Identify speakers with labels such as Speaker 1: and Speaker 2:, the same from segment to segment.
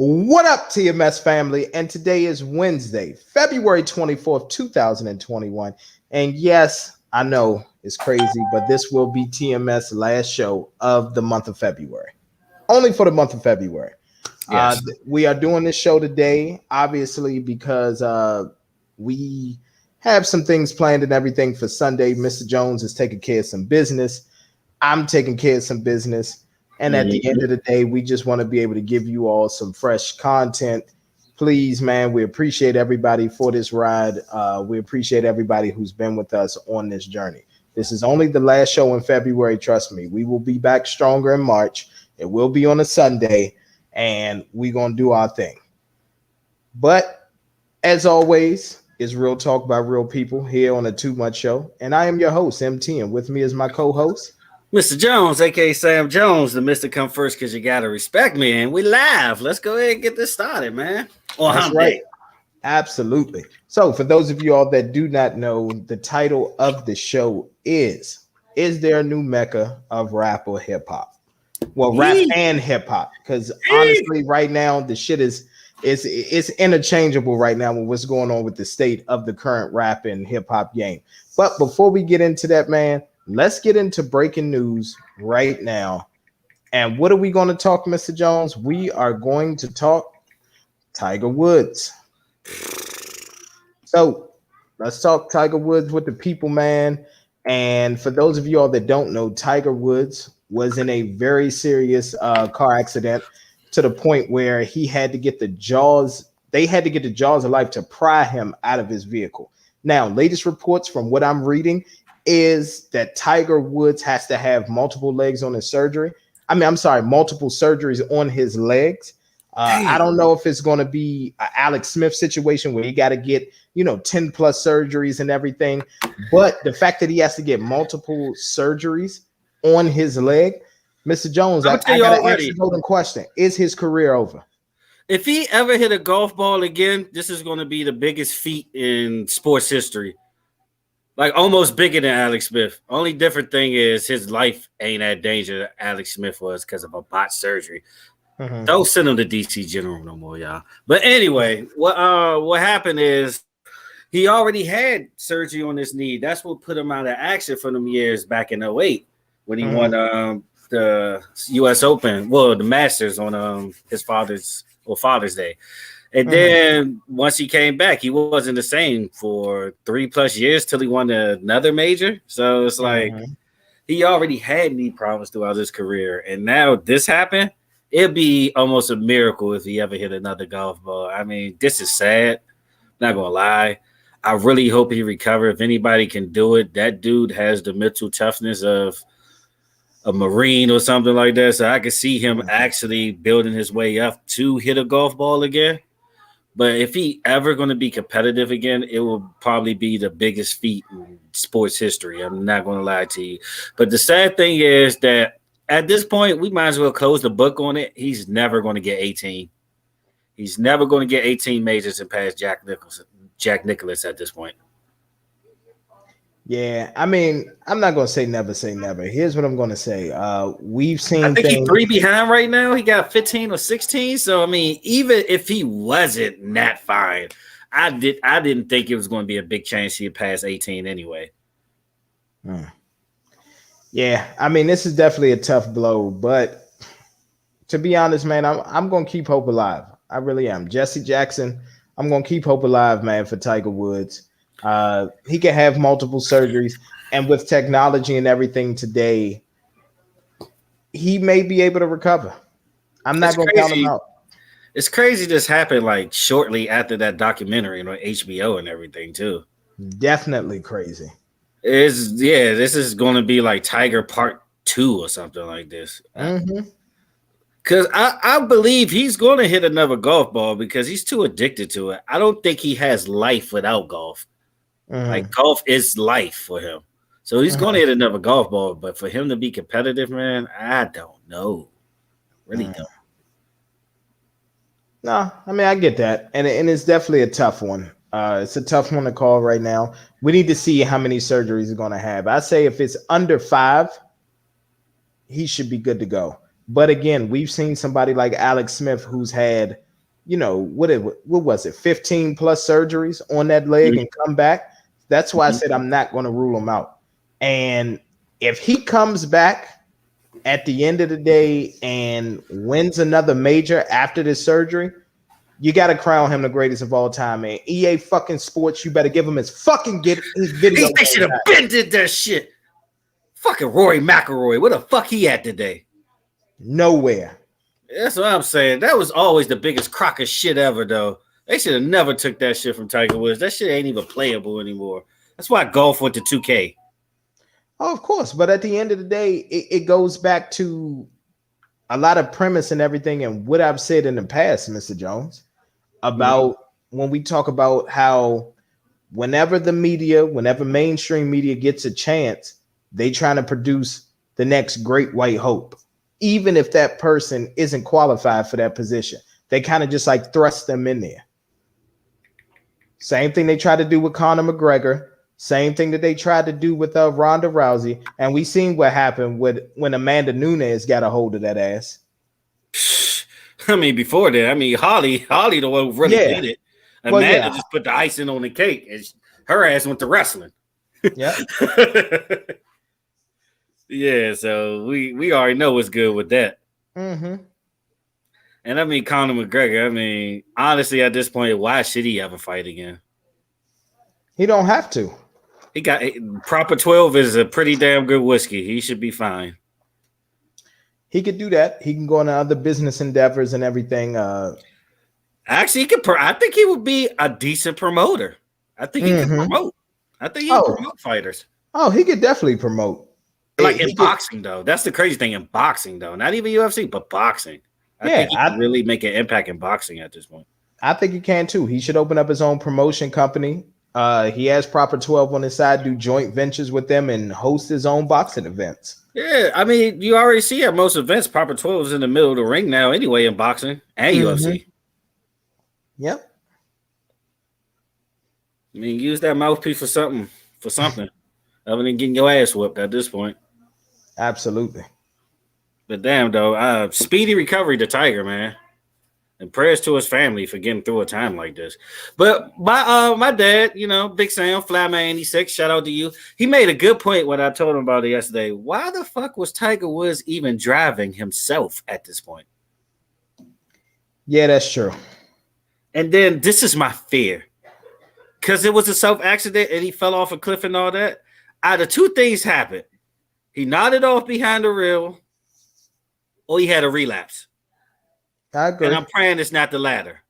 Speaker 1: What up, TMS family? And today is Wednesday, February 24th, 2021. And yes, I know it's crazy, but this will be TMS last show of the month of February. Only for the month of February.
Speaker 2: Yes.
Speaker 1: We are doing this show today, obviously, because we have some things planned and everything for Sunday. Mr. Jones is taking care of some business. I'm taking care of some business. And at the end of the day, we just want to be able to give you all some fresh content. Please, man, we appreciate everybody for this ride. We appreciate everybody who's been with us on this journey. This is only the last show in February. Trust me, we will be back stronger in March. It will be on a Sunday, and we're going to do our thing. But as always, it's Real Talk by Real People here on the Too Much Show. And I am your host, MT, and with me is my co-host,
Speaker 2: Mr. Jones, aka Sam Jones, the Mr. Come First because you gotta respect me, and we live. Let's go ahead and get this started, man.
Speaker 1: That's right. Absolutely. So, for those of you all that do not know, the title of the show is there a new Mecca of rap or hip hop? Well, rap and hip hop, because honestly, right now the shit is it's interchangeable right now with what's going on with the state of the current rap and hip hop game. But before we get into that, man, let's get into breaking news right now. And what are we going to talk, Mr. Jones? We are going to talk Tiger Woods. So let's talk Tiger Woods with the people, man. And for those of you all that don't know, Tiger Woods was in a very serious car accident to the point where he had to get the jaws. They had to get the jaws of life to pry him out of his vehicle. Now, latest reports from what I'm reading is that Tiger Woods has to have multiple legs on his surgery. Multiple surgeries on his legs. I don't know if it's going to be an Alex Smith situation where he got to get, 10 plus surgeries and everything. But the fact that he has to get multiple surgeries on his leg, Mr. Jones, I got to ask the golden question. Is his career over?
Speaker 2: If he ever hit a golf ball again, this is going to be the biggest feat in sports history. Like almost bigger than Alex Smith. Only different thing is his life ain't at danger that Alex Smith was because of a botched surgery. Mm-hmm. Don't send him to DC General no more, y'all. But anyway, what happened is he already had surgery on his knee. That's what put him out of action for them years back in 2008 when he won the U.S. Open, the Masters on his Father's Day. And then once he came back, he wasn't the same for 3+ years till he won another major. So it's like he already had knee problems throughout his career. And now this happened. It'd be almost a miracle if he ever hit another golf ball. I mean, this is sad. Not going to lie. I really hope he recovers. If anybody can do it, that dude has the mental toughness of a Marine or something like that. So I could see him actually building his way up to hit a golf ball again. But if he ever going to be competitive again, it will probably be the biggest feat in sports history. I'm not going to lie to you. But the sad thing is that at this point, we might as well close the book on it. He's never going to get 18. He's never going to get 18 majors and pass Jack Nicklaus at this point.
Speaker 1: Yeah, I mean, I'm not going to say never. Here's what I'm going to say. We've seen.
Speaker 2: I think he's 3 behind right now. He got 15 or 16. So I mean, even if he wasn't that fine, I didn't think it was going to be a big chance he'd pass 18 anyway.
Speaker 1: Yeah, I mean, this is definitely a tough blow, but to be honest, man, I'm going to keep hope alive. I really am. Jesse Jackson, I'm going to keep hope alive, man, for Tiger Woods. He can have multiple surgeries, and with technology and everything today, he may be able to recover. I'm not going to count him out.
Speaker 2: It's crazy this happened like shortly after that documentary on HBO and everything too.
Speaker 1: Definitely crazy.
Speaker 2: This is going to be like Tiger Part 2 or something like this. Because I believe he's going to hit another golf ball because he's too addicted to it. I don't think he has life without golf. Like golf is life for him. So he's going to hit another golf ball. But for him to be competitive, man, I don't know. Really don't.
Speaker 1: No, I mean, I get that. And it's definitely a tough one. It's a tough one to call right now. We need to see how many surgeries he's going to have. I say if it's under 5, he should be good to go. But again, we've seen somebody like Alex Smith who's had what was it, 15 plus surgeries on that leg
Speaker 2: Mhm.
Speaker 1: and come back. That's why I said I'm not going to rule him out. And if he comes back at the end of the day and wins another major after this surgery, you got to crown him the greatest of all time, man. EA fucking Sports, you better give him his fucking get his video
Speaker 2: They
Speaker 1: game
Speaker 2: should have
Speaker 1: back.
Speaker 2: been did that shit. Fucking Rory McIlroy, where the fuck he at today?
Speaker 1: Nowhere.
Speaker 2: That's what I'm saying. That was always the biggest crock of shit ever, though. They should have never took that shit from Tiger Woods. That shit ain't even playable anymore. That's why golf went to 2K.
Speaker 1: Oh, of course. But at the end of the day, it goes back to a lot of premise and everything and what I've said in the past, Mr. Jones, about when we talk about how whenever mainstream media gets a chance, they trying to produce the next great white hope, even if that person isn't qualified for that position. They kind of just like thrust them in there. Same thing they tried to do with Conor McGregor. Same thing that they tried to do with Ronda Rousey. And we seen what happened when Amanda Nunes got a hold of that ass.
Speaker 2: I mean, before that, Holly the one who really
Speaker 1: Yeah.
Speaker 2: did it.
Speaker 1: Well,
Speaker 2: Amanda
Speaker 1: yeah.
Speaker 2: just put the icing on the cake, and her ass went to wrestling.
Speaker 1: Yeah.
Speaker 2: Yeah, so we already know what's good with that.
Speaker 1: Mm-hmm.
Speaker 2: And I mean, Conor McGregor, honestly, at this point, why should he ever fight again?
Speaker 1: He don't have to.
Speaker 2: He got Proper 12 is a pretty damn good whiskey. He should be fine.
Speaker 1: He could do that. He can go into other business endeavors and everything.
Speaker 2: Actually, I think he would be a decent promoter. I think he could promote. I think he could promote fighters.
Speaker 1: Oh, he could definitely promote.
Speaker 2: Like in boxing, though. That's the crazy thing in boxing, though. Not even UFC, but boxing. I think he can really make an impact in boxing at this point.
Speaker 1: I think he can, too. He should open up his own promotion company. He has Proper 12 on his side, do joint ventures with them, and host his own boxing events.
Speaker 2: Yeah, I mean, you already see at most events, Proper 12 is in the middle of the ring now anyway in boxing and UFC.
Speaker 1: Yep.
Speaker 2: I mean, use that mouthpiece for something. Other than getting your ass whooped at this point.
Speaker 1: Absolutely.
Speaker 2: But damn, though, speedy recovery to Tiger, man. And prayers to his family for getting through a time like this. But my dad, Big Sam, Flyman 86, shout out to you. He made a good point when I told him about it yesterday. Why the fuck was Tiger Woods even driving himself at this point?
Speaker 1: Yeah, that's true.
Speaker 2: And then this is my fear. Because it was a self-accident and he fell off a cliff and all that. Either two things happened. He nodded off behind the rail or he had a relapse.
Speaker 1: I agree.
Speaker 2: And I'm praying it's not the latter.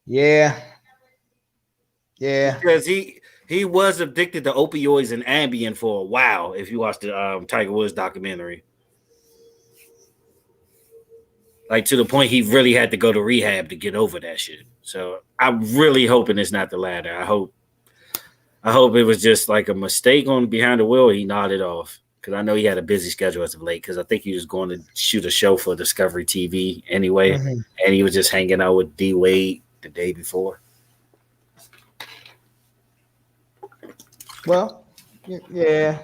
Speaker 1: Yeah.
Speaker 2: Because he was addicted to opioids and Ambien for a while, if you watch the Tiger Woods documentary. Like, to the point he really had to go to rehab to get over that shit. So I'm really hoping it's not the latter. I hope it was just like a mistake on behind the wheel. He nodded off. Because I know he had a busy schedule as of late. Because I think he was going to shoot a show for Discovery TV anyway, and he was just hanging out with D Wade the day before.
Speaker 1: Well, yeah.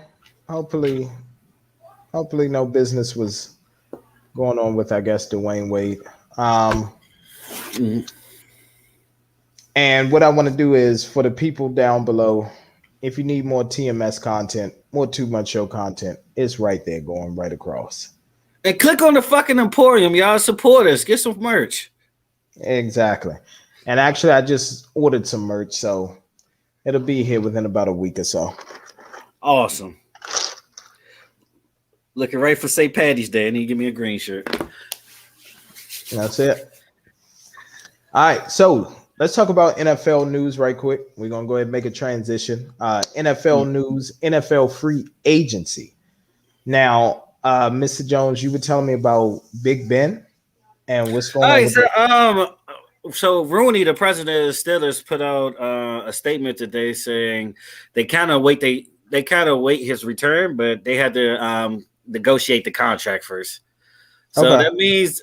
Speaker 1: Hopefully no business was going on with, I guess, Dwayne Wade. And what I want to do is for the people down below, if you need more TMS content, more Too Much Show content, it's right there going right across.
Speaker 2: And click on the fucking Emporium, y'all. Support us. Get some merch.
Speaker 1: Exactly. And actually, I just ordered some merch, so it'll be here within about a week or so.
Speaker 2: Awesome. Looking right for St. Patty's Day. And you give me a green shirt.
Speaker 1: That's it. All right, so let's talk about NFL news right quick. We're going to go ahead and make a transition. NFL news, NFL free agency. Now, Mr. Jones, you were telling me about Big Ben and what's going on with
Speaker 2: that. So Rooney, the president of the Steelers, put out a statement today saying they kind of wait his return, but they had to negotiate the contract first. So that means,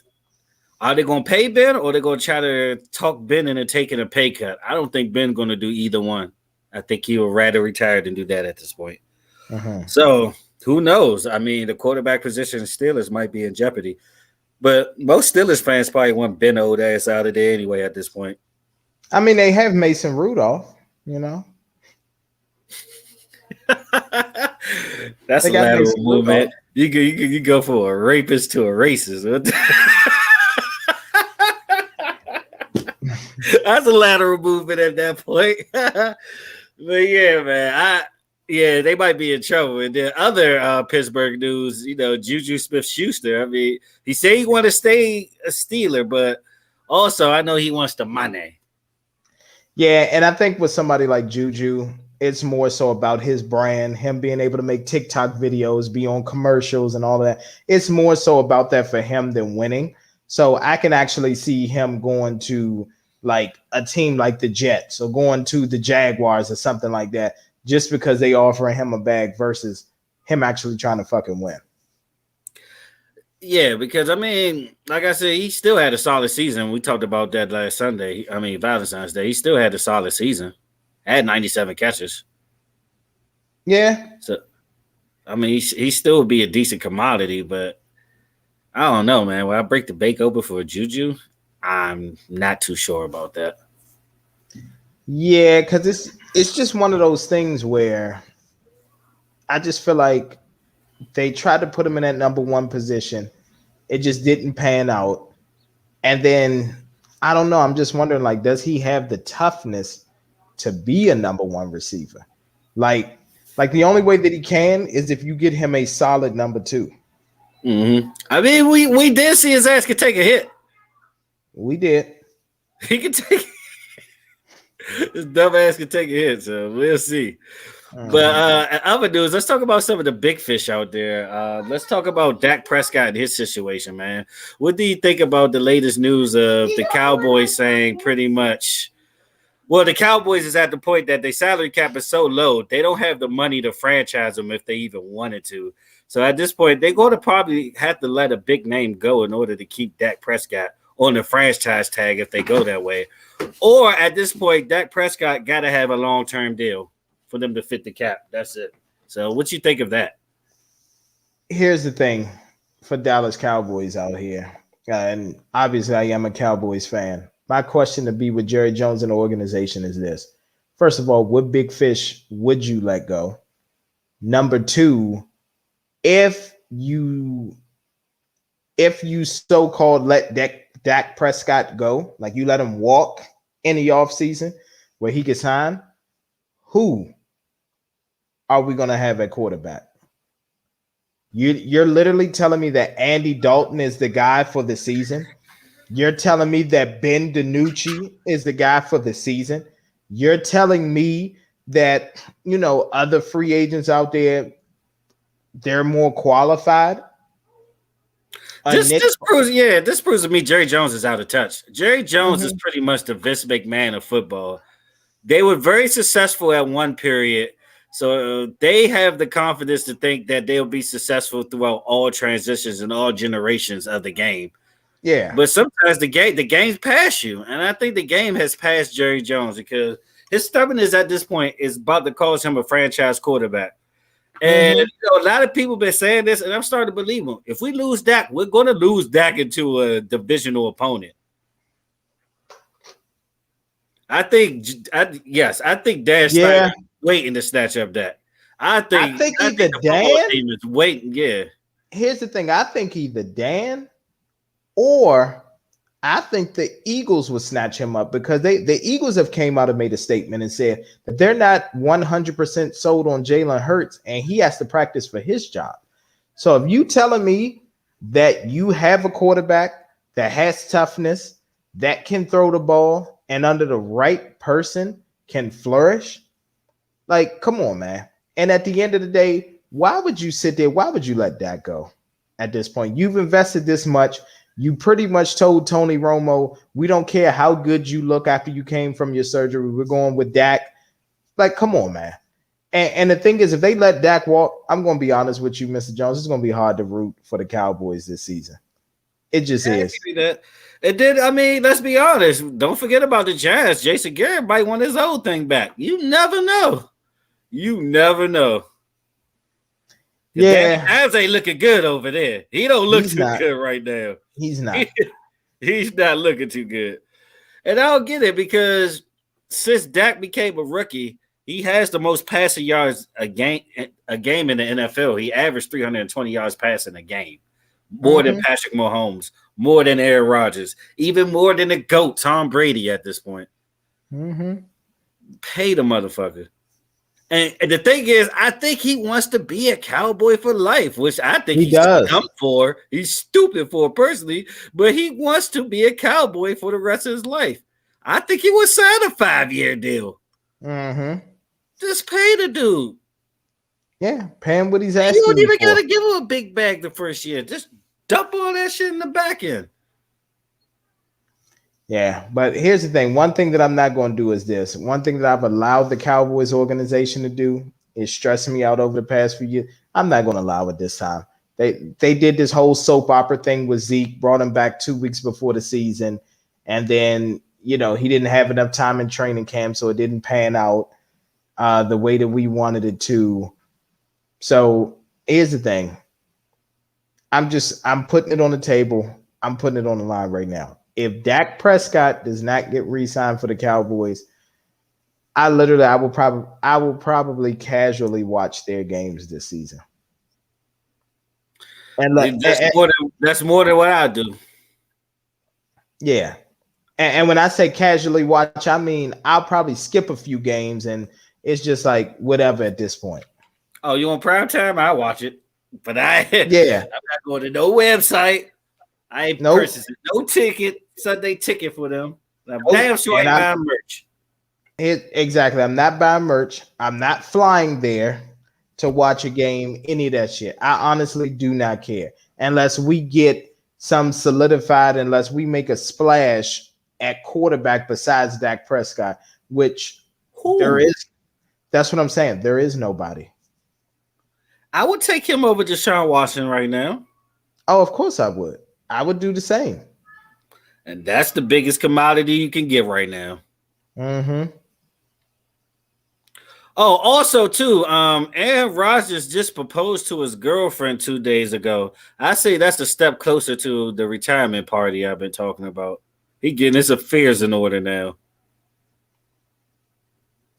Speaker 2: are they going to pay Ben or they're going to try to talk Ben into taking a pay cut? I don't think Ben's going to do either one. I think he would rather retire than do that at this point. So who knows? I mean, the quarterback position in Steelers might be in jeopardy. But most Steelers fans probably want Ben old ass out of there anyway at this point.
Speaker 1: I mean, they have Mason Rudolph. You know,
Speaker 2: That's
Speaker 1: they
Speaker 2: a
Speaker 1: got
Speaker 2: lateral
Speaker 1: Mason
Speaker 2: movement.
Speaker 1: Rudolph.
Speaker 2: You go for a rapist to a racist. That's a lateral movement at that point. But yeah, man, yeah, they might be in trouble. And then other Pittsburgh news, Juju Smith-Schuster. I mean, he said he want to stay a Steeler, but also I know he wants the money.
Speaker 1: Yeah, and I think with somebody like Juju, it's more so about his brand, him being able to make TikTok videos, be on commercials and all that. It's more so about that for him than winning. So I can actually see him going to like a team like the Jets or going to the Jaguars or something like that, just because they offering him a bag versus him actually trying to fucking win.
Speaker 2: Yeah, because I mean, like I said, he still had a solid season. We talked about that last Sunday. I mean, Valentine's Day. He still had a solid season. Had 97 catches.
Speaker 1: Yeah.
Speaker 2: So I mean, he still would be a decent commodity, but I don't know, man. When I break the bake open for a Juju, I'm not too sure about that.
Speaker 1: Yeah, because it's just one of those things where I just feel like they tried to put him in that number one position. It just didn't pan out. And then I don't know. I'm just wondering, like, does he have the toughness to be a number one receiver? Like, like the only way that he can is if you get him a solid number two.
Speaker 2: I mean, we did see his ass could take a hit.
Speaker 1: We did.
Speaker 2: He could take his dumb ass could take a hit, so we'll see. But other news, let's talk about some of the big fish out there. Let's talk about Dak Prescott and his situation, man. What do you think about the latest news of the Cowboys saying pretty much? Well, the Cowboys is at the point that their salary cap is so low, they don't have the money to franchise them if they even wanted to. So at this point, they're going to probably have to let a big name go in order to keep Dak Prescott on the franchise tag if they go that way. Or at this point, Dak Prescott got to have a long-term deal for them to fit the cap. That's it. So what you think of that?
Speaker 1: Here's the thing for Dallas Cowboys out here. And obviously, I am a Cowboys fan. My question to be with Jerry Jones and the organization is this. First of all, what big fish would you let go? Number two, if you so-called let Dak Prescott go, like you let him walk in the offseason where he can sign, who are we going to have at quarterback? You're literally telling me that Andy Dalton is the guy for the season. You're telling me that Ben DiNucci is the guy for the season. You're telling me that, other free agents out there, they're more qualified.
Speaker 2: This proves to me Jerry Jones is out of touch. Jerry Jones is pretty much the Vince McMahon of football. They were very successful at one period, so they have the confidence to think that they'll be successful throughout all transitions and all generations of the game.
Speaker 1: Yeah.
Speaker 2: But sometimes the game's past you, and I think the game has passed Jerry Jones because his stubbornness at this point is about to cause him a franchise quarterback. And a lot of people been saying this, and I'm starting to believe them. If we lose Dak, we're going to lose Dak into a divisional opponent. I think Dan Snyder waiting to snatch up Dak. I think
Speaker 1: either Dan
Speaker 2: team is waiting. Yeah.
Speaker 1: Here's the thing. I think either Dan or I think the Eagles will snatch him up because the Eagles have came out and made a statement and said that they're not 100% sold on Jalen Hurts and he has to practice for his job. So if you telling me that you have a quarterback that has toughness, that can throw the ball, and under the right person can flourish, like, come on, man. And at the end of the day, why would you sit there? Why would you let that go at this point? You've invested this much. You pretty much told Tony Romo, we don't care how good you look after you came from your surgery. We're going with Dak. Like, come on, man. And the thing is, if they let Dak walk, I'm going to be honest with you, Mr. Jones, it's going to be hard to root for the Cowboys this season. It just is.
Speaker 2: It did. I mean, let's be honest. Don't forget about the Giants. Jason Garrett might want his old thing back. You never know. You never know. Because Danny
Speaker 1: Yeah,
Speaker 2: Dimes ain't looking good over there. He don't look
Speaker 1: he's
Speaker 2: too
Speaker 1: not.
Speaker 2: good right now.
Speaker 1: He's not.
Speaker 2: He's not looking too good. And I don't get it because since Dak became a rookie, he has the most passing yards a game in the NFL. He averaged 320 yards passing a game, more than
Speaker 1: Mm-hmm.
Speaker 2: Patrick Mahomes, more than Aaron Rodgers, even more than the GOAT Tom Brady at this point.
Speaker 1: Mm-hmm.
Speaker 2: Pay the motherfucker. And the thing is, I think he wants to be a cowboy for life, which I think
Speaker 1: He
Speaker 2: he's
Speaker 1: does.
Speaker 2: dumb for. He's stupid for personally, but he wants to be a cowboy for the rest of his life. I think he would sign a 5-year deal.
Speaker 1: Mm-hmm.
Speaker 2: Just pay the dude.
Speaker 1: Yeah, paying what he's
Speaker 2: And you
Speaker 1: asking
Speaker 2: don't
Speaker 1: you
Speaker 2: even
Speaker 1: for.
Speaker 2: gotta give him a big bag the first year. Just dump all that shit in the back end.
Speaker 1: Yeah, but here's the thing. One thing that I'm not going to do is this. One thing that I've allowed the Cowboys organization to do is stressing me out over the past few years. I'm not going to allow it this time. They did this whole soap opera thing with Zeke, brought him back 2 weeks before the season, and then he didn't have enough time in training camp, so it didn't pan out the way that we wanted it to. So here's the thing. I'm putting it on the table. I'm putting it on the line right now. If Dak Prescott does not get re-signed for the Cowboys, I will probably casually watch their games this season. And like
Speaker 2: That's more than what I do.
Speaker 1: yeah. And when I say casually watch, I mean I'll probably skip a few games and it's just like whatever at this point.
Speaker 2: Oh, you on prime time? I watch it, but I'm
Speaker 1: Yeah.
Speaker 2: not going to no website. I ain't
Speaker 1: Nope.
Speaker 2: purchasing no ticket, Sunday ticket for them. I'm
Speaker 1: Nope.
Speaker 2: damn sure I
Speaker 1: And
Speaker 2: ain't
Speaker 1: I'm
Speaker 2: buying merch.
Speaker 1: exactly. I'm not buying merch. I'm not flying there to watch a game, any of that shit. I honestly do not care. Unless we get some solidified, unless we make a splash at quarterback besides Dak Prescott, which there
Speaker 2: Who?
Speaker 1: is. That's what I'm saying. There is nobody.
Speaker 2: I would take him over Deshaun Watson right now.
Speaker 1: Oh, of course I would. I would do the same.
Speaker 2: And that's the biggest commodity you can get right now.
Speaker 1: Mm-hmm.
Speaker 2: Oh, also too, Aaron Rodgers just proposed to his girlfriend 2 days ago. I say that's a step closer to the retirement party I've been talking about. He getting his affairs in order now.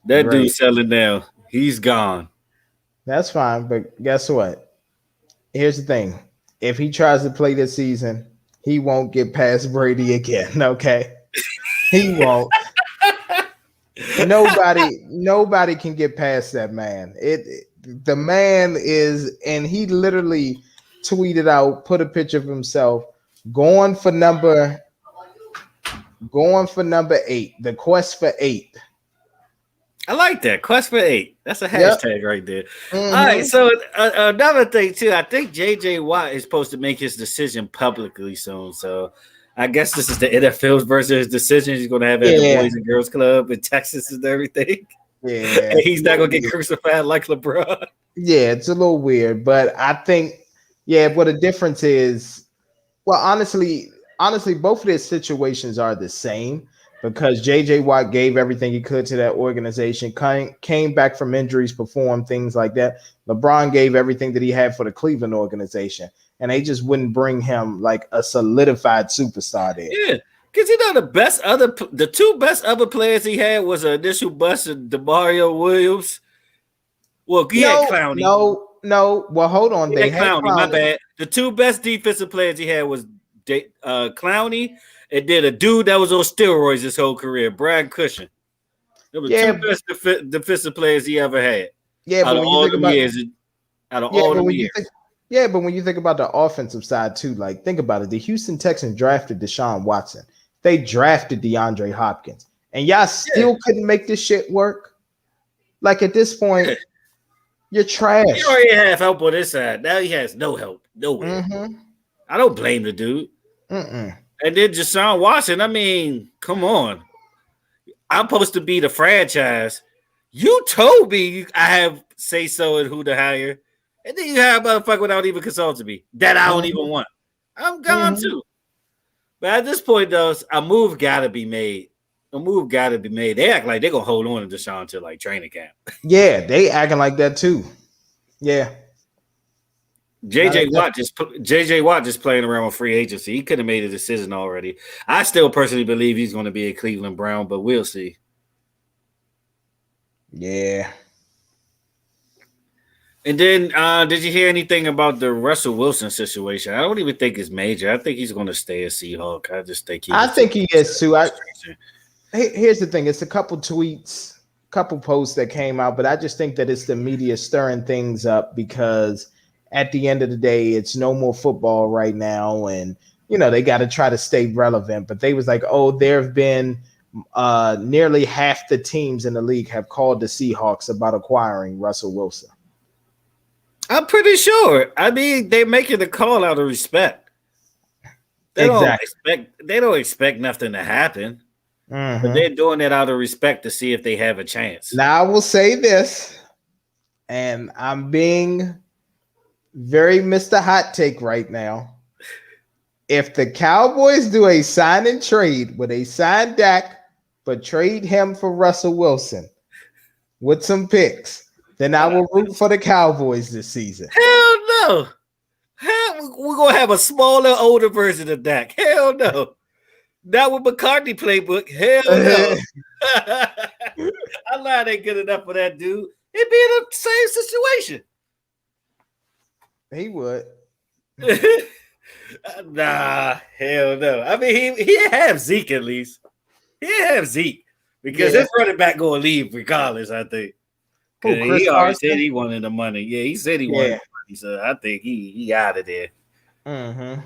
Speaker 2: That
Speaker 1: Great.
Speaker 2: dude's selling now. He's gone.
Speaker 1: That's fine. But guess what? Here's the thing. If he tries to play this season, he won't get past Brady again. Okay. He won't. Nobody can get past that man. The man is, and he literally tweeted out, put a picture of himself going for number going for number 8, the quest for 8.
Speaker 2: I like that. Quest for 8. That's a
Speaker 1: Yep.
Speaker 2: hashtag right there. All right.
Speaker 1: Mm-hmm.
Speaker 2: So another thing too, I think JJ Watt is supposed to make his decision publicly soon. So I guess this is the NFL's version of his decision. He's going to have at the
Speaker 1: Yeah.
Speaker 2: Boys and Girls Club in Texas and everything.
Speaker 1: Yeah.
Speaker 2: And he's not going to get crucified like LeBron.
Speaker 1: Yeah, it's a little weird, but I think, yeah, what the difference is, well, honestly, both of their situations are the same because JJ Watt gave everything he could to that organization, came back from injuries, performed things like that. LeBron gave everything that he had for the Cleveland organization, and they just wouldn't bring him like a solidified superstar there.
Speaker 2: Yeah. Because the two best other players he had was an initial bust of DeMario Williams. Well, he had Clowney.
Speaker 1: No. Well, hold on. They had
Speaker 2: Clowney. My
Speaker 1: Clowney.
Speaker 2: bad. The two best defensive players he had was Clowney and then a dude that was on steroids his whole career, Brian Cushion. They were
Speaker 1: Yeah.
Speaker 2: two best defensive players he ever had.
Speaker 1: Yeah,
Speaker 2: Out
Speaker 1: but
Speaker 2: of
Speaker 1: when you
Speaker 2: all
Speaker 1: think
Speaker 2: them
Speaker 1: about
Speaker 2: years. Out of
Speaker 1: yeah,
Speaker 2: all
Speaker 1: but
Speaker 2: them
Speaker 1: when you
Speaker 2: years.
Speaker 1: think yeah, but when you think about the offensive side too, like think about it. The Houston Texans drafted Deshaun Watson. They drafted DeAndre Hopkins, and y'all still couldn't make this shit work. Like at this point, you're trash.
Speaker 2: He already have help on this side. Now he has no help. Nowhere.
Speaker 1: Mm-hmm.
Speaker 2: I don't blame the dude.
Speaker 1: Mm-mm.
Speaker 2: And then Deshaun Watson, I mean, come on. I'm supposed to be the franchise. You told me I have say so and who to hire. And then you have a motherfucker without even consulting me. That I don't even want. I'm gone too. But at this point, though, a move gotta be made. A move gotta be made. They act like they're gonna hold on to Deshaun till like training camp.
Speaker 1: Yeah, they acting like that too. Yeah.
Speaker 2: JJ Watt just playing around with free agency. He could have made a decision already. I still personally believe he's going to be a Cleveland Brown, but we'll see.
Speaker 1: Yeah.
Speaker 2: And then, did you hear anything about the Russell Wilson situation? I don't even think it's major. I think he's going to stay a Seahawk. I just think
Speaker 1: I think he is too. Here's the thing: it's a couple tweets, couple posts that came out, but I just think that it's the media stirring things up because at the end of the day, it's no more football right now, and they got to try to stay relevant. But they was like, oh, there have been nearly half the teams in the league have called the Seahawks about acquiring Russell Wilson.
Speaker 2: I'm pretty sure. I mean, they're making the call out of respect. They don't expect nothing to happen. Mm-hmm. But they're doing it out of respect to see if they have a chance.
Speaker 1: Now I will say this, and I'm being very Mr. Hot Take right now. If the Cowboys do a sign and trade where they sign Dak but trade him for Russell Wilson with some picks, then I will root for the Cowboys this season.
Speaker 2: Hell no. We're going to have a smaller, older version of Dak. Hell no. Not with McCartney playbook. Hell no. I'm not ain't good enough for that dude. He'd be in the same situation.
Speaker 1: He would.
Speaker 2: Nah, hell no. I mean, he'd have Zeke at least. He'd have Zeke. Because his running back going to leave regardless, I think. He already said he wanted the money. Yeah, he said he wanted the money. So I think he out of there. Mm-hmm.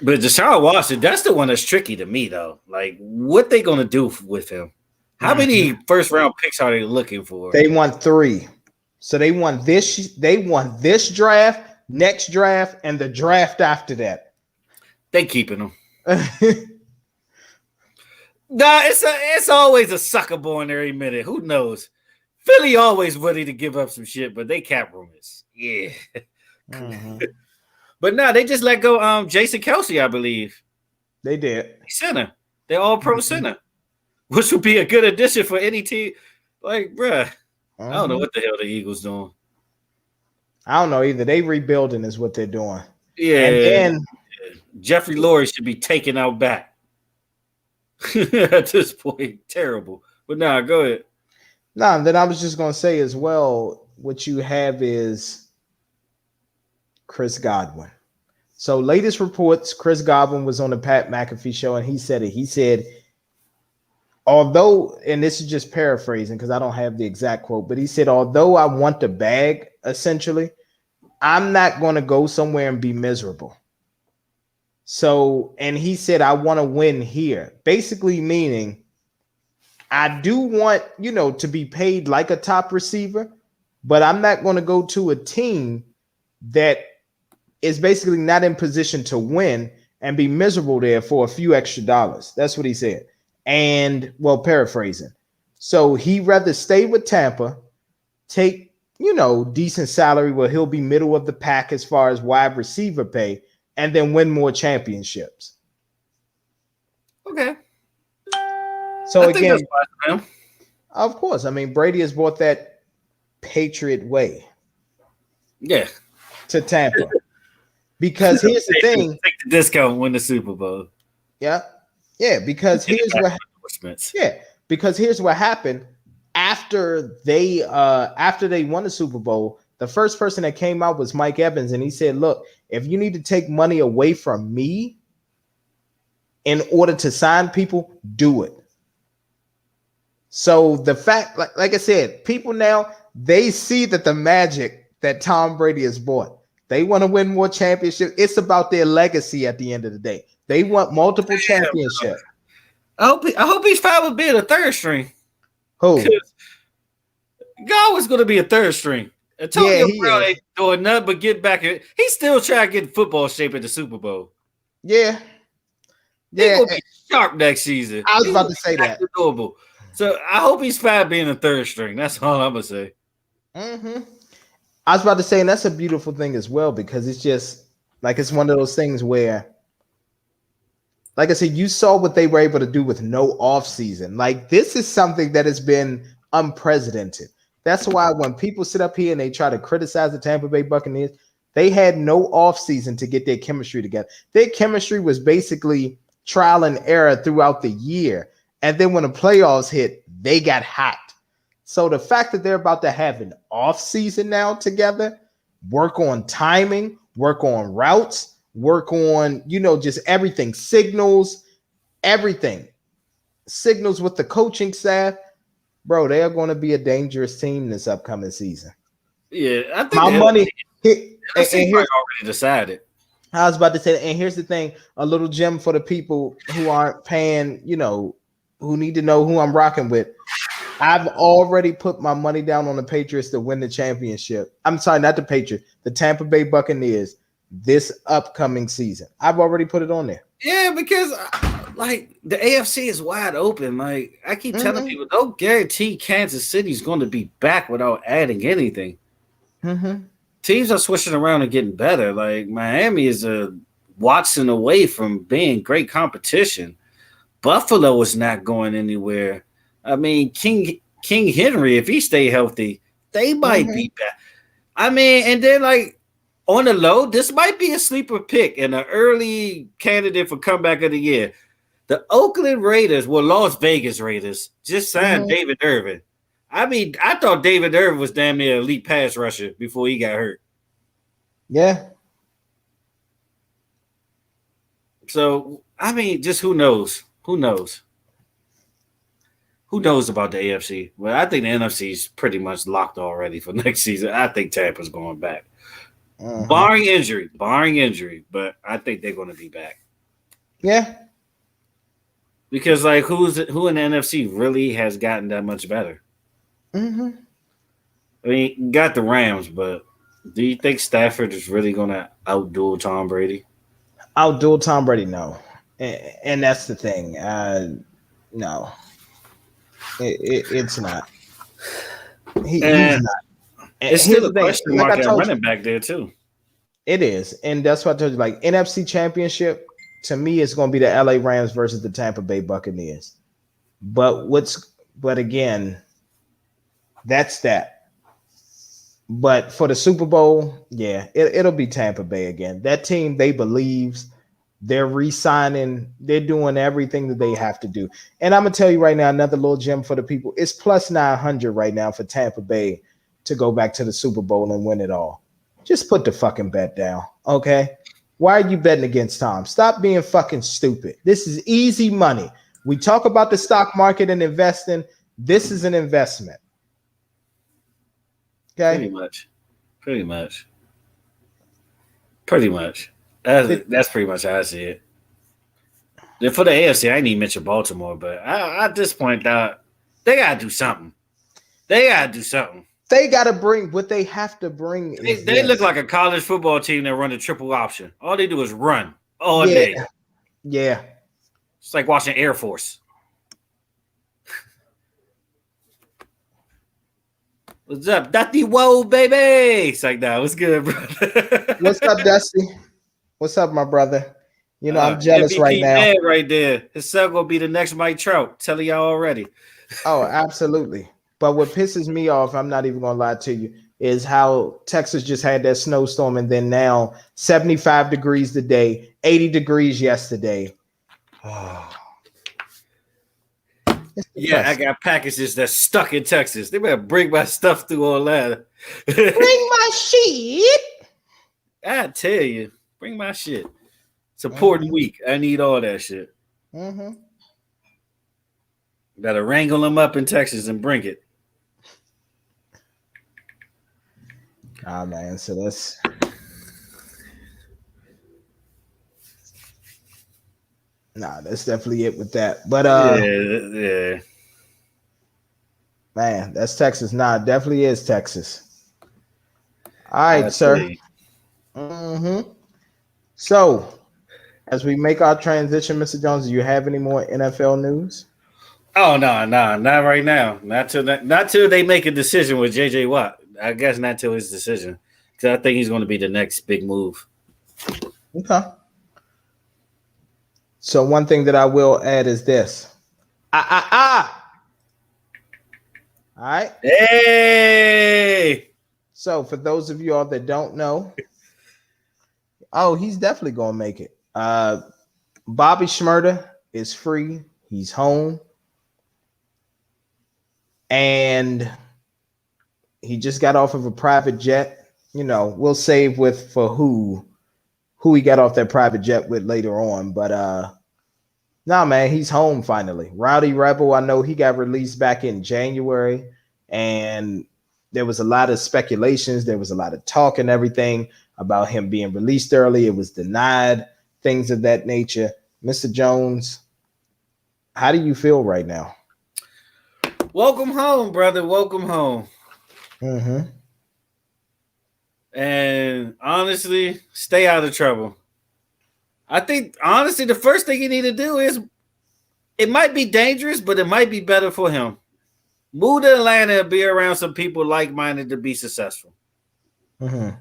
Speaker 2: But Deshaun Watson, that's the one that's tricky to me, though. Like, what they going to do with him? How many first-round picks are they looking for?
Speaker 1: They want 3. So they want this. They want this draft, next draft, and the draft after that.
Speaker 2: They keeping them. Nah, it's always a sucker born every minute. Who knows? Philly always ready to give up some shit, but they cap rumors. Yeah. Mm-hmm. But no, they just let go Jason Kelsey, I believe.
Speaker 1: They did.
Speaker 2: Center. They're all pro center. Which would be a good addition for any team. Like, bruh. I don't know what the hell the Eagles doing.
Speaker 1: I don't know either. They rebuilding is what they're doing.
Speaker 2: Yeah. And then Jeffrey Lurie should be taken out back. At this point. Terrible. But nah, go ahead.
Speaker 1: Nah, then I was just gonna say as well, what you have is Chris Godwin. So latest reports, Chris Godwin was on the Pat McAfee show and he said it. He said, although, and this is just paraphrasing because I don't have the exact quote, but he said, although I want the bag, essentially, I'm not going to go somewhere and be miserable. So, and he said, I want to win here. Basically meaning, I do want, to be paid like a top receiver, but I'm not going to go to a team that is basically not in position to win and be miserable there for a few extra dollars. That's what he said. And, well, paraphrasing. So he'd rather stay with Tampa, take, decent salary where he'll be middle of the pack as far as wide receiver pay, and then win more championships.
Speaker 2: Okay.
Speaker 1: So again, of course, I mean, Brady has brought that Patriot way.
Speaker 2: Yeah.
Speaker 1: To Tampa. Because here's the thing.
Speaker 2: Take the discount and win the Super Bowl.
Speaker 1: Yeah. Yeah, because here's what happened after they won the Super Bowl. The first person that came out was Mike Evans, and he said, look, if you need to take money away from me in order to sign people, do it. So the fact, like I said, people now, they see that the magic that Tom Brady has bought. They want to win more championships. It's about their legacy at the end of the day. They want multiple championships.
Speaker 2: I hope he's fine with being a third string.
Speaker 1: Who?
Speaker 2: God was going to be a third string. Antonio Brown ain't doing nothing but get back. He's still trying to get in football shape at the Super Bowl.
Speaker 1: Yeah.
Speaker 2: He's going to be sharp next season.
Speaker 1: I was about to say that.
Speaker 2: Adorable. So I hope he's fine being a third string. That's all I'm going to say.
Speaker 1: Mm-hmm. I was about to say, and that's a beautiful thing as well, because it's just like it's one of those things where, like I said, you saw what they were able to do with no offseason. Like, this is something that has been unprecedented. That's why when people sit up here and they try to criticize the Tampa Bay Buccaneers, They had no offseason to get their chemistry together. Their chemistry was basically trial and error throughout the year. And then when the playoffs hit, they got hot. So the fact that they're about to have an offseason now together, work on timing, work on routes, work on, just everything, signals, everything, signals with the coaching staff, bro, they are going to be a dangerous team this upcoming season.
Speaker 2: Yeah, I think
Speaker 1: My money.
Speaker 2: and
Speaker 1: Here's,
Speaker 2: already decided.
Speaker 1: I was about to say, and here's the thing: a little gem for the people who aren't paying, who need to know who I'm rocking with. I've already put my money down on the Patriots to win the championship. I'm sorry, not the Patriots, the Tampa Bay Buccaneers this upcoming season. I've already put it on there.
Speaker 2: Yeah, because like the AFC is wide open. Like I keep telling people, don't guarantee Kansas City's going to be back without adding anything. Teams are switching around and getting better. Like Miami is a Watson away from being great competition. Buffalo is not going anywhere. I mean, King Henry, if he stay healthy, they might be back. I mean, and then like on the low, this might be a sleeper pick and an early candidate for comeback of the year. The Oakland Raiders, Las Vegas Raiders, just signed David Irvin. I mean, I thought David Irvin was damn near elite pass rusher before he got hurt.
Speaker 1: Yeah.
Speaker 2: So, I mean, just who knows? Who knows? Who knows about the AFC? Well, I think the NFC is pretty much locked already for next season. I think Tampa's going back. Barring injury, but I think they're going to be back.
Speaker 1: Yeah.
Speaker 2: Because, like, who in the NFC really has gotten that much better? I mean, got the Rams, but do you think Stafford is really going to outduel Tom Brady?
Speaker 1: Outduel Tom Brady, no. And that's the thing. No. It's not. He's not.
Speaker 2: It's still a question mark at running back there, too.
Speaker 1: It is. And that's what I told you. Like, NFC Championship, to me, it's going to be the LA Rams versus the Tampa Bay Buccaneers. But again, that's that. But for the Super Bowl, yeah, it'll be Tampa Bay again. That team, they believes. They're re-signing. They're doing everything that they have to do. And I'm going to tell you right now, another little gem for the people. It's plus 900 right now for Tampa Bay to go back to the Super Bowl and win it all. Just put the fucking bet down, okay? Why are you betting against Tom? Stop being fucking stupid. This is easy money. We talk about the stock market and investing. This is an investment. Okay?
Speaker 2: Pretty much. That's pretty much how I see it. Then for the AFC, I need mention Baltimore, but at this point, they gotta do something. They gotta bring what they have to bring. They look like a college football team that run a triple option. All they do is run all day.
Speaker 1: Yeah.
Speaker 2: It's like watching Air Force. What's up, Dusty? Whoa, baby! It's like that. What's good, brother?
Speaker 1: What's up, Dusty? What's up, my brother? I'm jealous
Speaker 2: MVP
Speaker 1: right now.
Speaker 2: Man right there. His son gonna be the next Mike Trout. Telling y'all already.
Speaker 1: Oh, absolutely. But what pisses me off, I'm not even gonna lie to you, is how Texas just had that snowstorm, and then now 75 degrees today, 80 degrees yesterday.
Speaker 2: Yeah, I got packages that's stuck in Texas. They better bring my stuff through all that.
Speaker 1: Bring my shit.
Speaker 2: I tell you, bring my shit. It's a important week. I need all that shit. Gotta wrangle them up in Texas and bring it.
Speaker 1: Man, so that's that's definitely it with that. But
Speaker 2: yeah.
Speaker 1: Man, that's Texas. Definitely is Texas. All right, sir. So, as we make our transition, Mr. Jones, do you have any more NFL news?
Speaker 2: Oh no, not right now. Not till they make a decision with JJ Watt. I guess not till his decision, because I think he's going to be the next big move.
Speaker 1: Okay. So one thing that I will add is this. All right.
Speaker 2: Hey.
Speaker 1: So for those of you all that don't know, Oh, he's definitely gonna make it. Bobby Schmurda is free. He's home, and he just got off of a private jet. You know, we'll save with for who he got off that private jet with later on. But nah, man, he's home finally. Rowdy Rebel, I know he got released back in January, and there was a lot of speculations. There was a lot of talk and everything about him being released early. It was denied, things of that nature. Mr. Jones, how do you feel right now?
Speaker 2: Welcome home, brother. Welcome home.
Speaker 1: Mm-hmm.
Speaker 2: And honestly, stay out of trouble. I think honestly, the first thing you need to do is it might be dangerous, but it might be better for him. Move to Atlanta and be around some people like minded to be successful.
Speaker 1: Mm-hmm.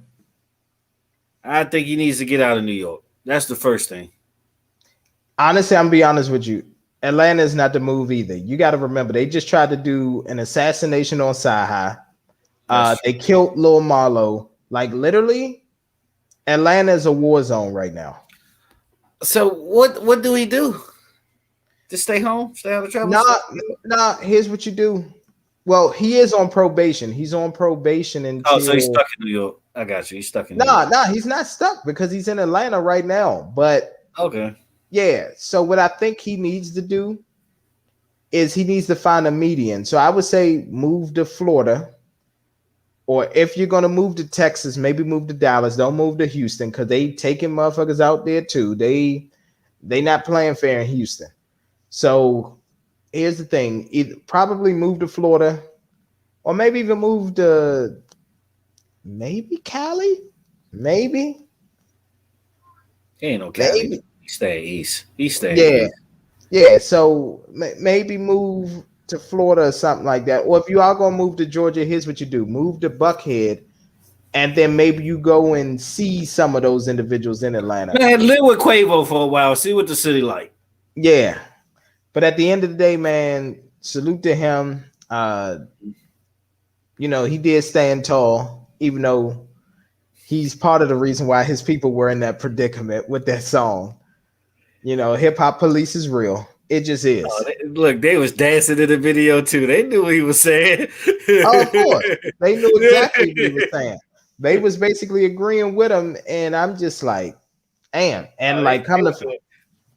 Speaker 2: I think he needs to get out of New York. That's the first thing.
Speaker 1: Honestly, I'm gonna be honest with you. Atlanta is not the move either. You got to remember, they just tried to do an assassination on Sci-Hi.
Speaker 2: That's true.
Speaker 1: They killed Lil Marlo. Like literally, Atlanta is a war zone right now.
Speaker 2: So what do we do? Just stay home, stay out of trouble.
Speaker 1: Nah, nah. Here's what you do. Well, he is on probation. He's on probation
Speaker 2: Oh, so he's
Speaker 1: until
Speaker 2: stuck in New York. I got you. He's stuck in New York.
Speaker 1: nah. He's not stuck because he's in Atlanta right now. But
Speaker 2: Okay.
Speaker 1: yeah, so what I think he needs to do is he needs to find a median. So I would say move to Florida, or if you're gonna move to Texas, maybe move to Dallas. Don't move to Houston because they taking motherfuckers out there too. They not playing fair in Houston. So here's the thing: either probably move to Florida, or maybe even move to maybe Cali, maybe,
Speaker 2: He ain't no Cali.
Speaker 1: maybe,
Speaker 2: He stay east. He stay
Speaker 1: yeah,
Speaker 2: east.
Speaker 1: yeah. So maybe move to Florida or something like that. Or if you are gonna move to Georgia, here's what you do: move to Buckhead, and then maybe you go and see some of those individuals in Atlanta.
Speaker 2: Man, live with Quavo for a while. See what the city like.
Speaker 1: Yeah, but at the end of the day, man, salute to him. You know, he did stand tall, even though he's part of the reason why his people were in that predicament with that song. You know, hip hop police is real. It just is.
Speaker 2: Look, they was dancing in the video too. They knew what he was saying.
Speaker 1: Oh, of course. They knew exactly what he was saying. They was basically agreeing with him, and I'm just like, damn. And
Speaker 2: they,
Speaker 1: like come to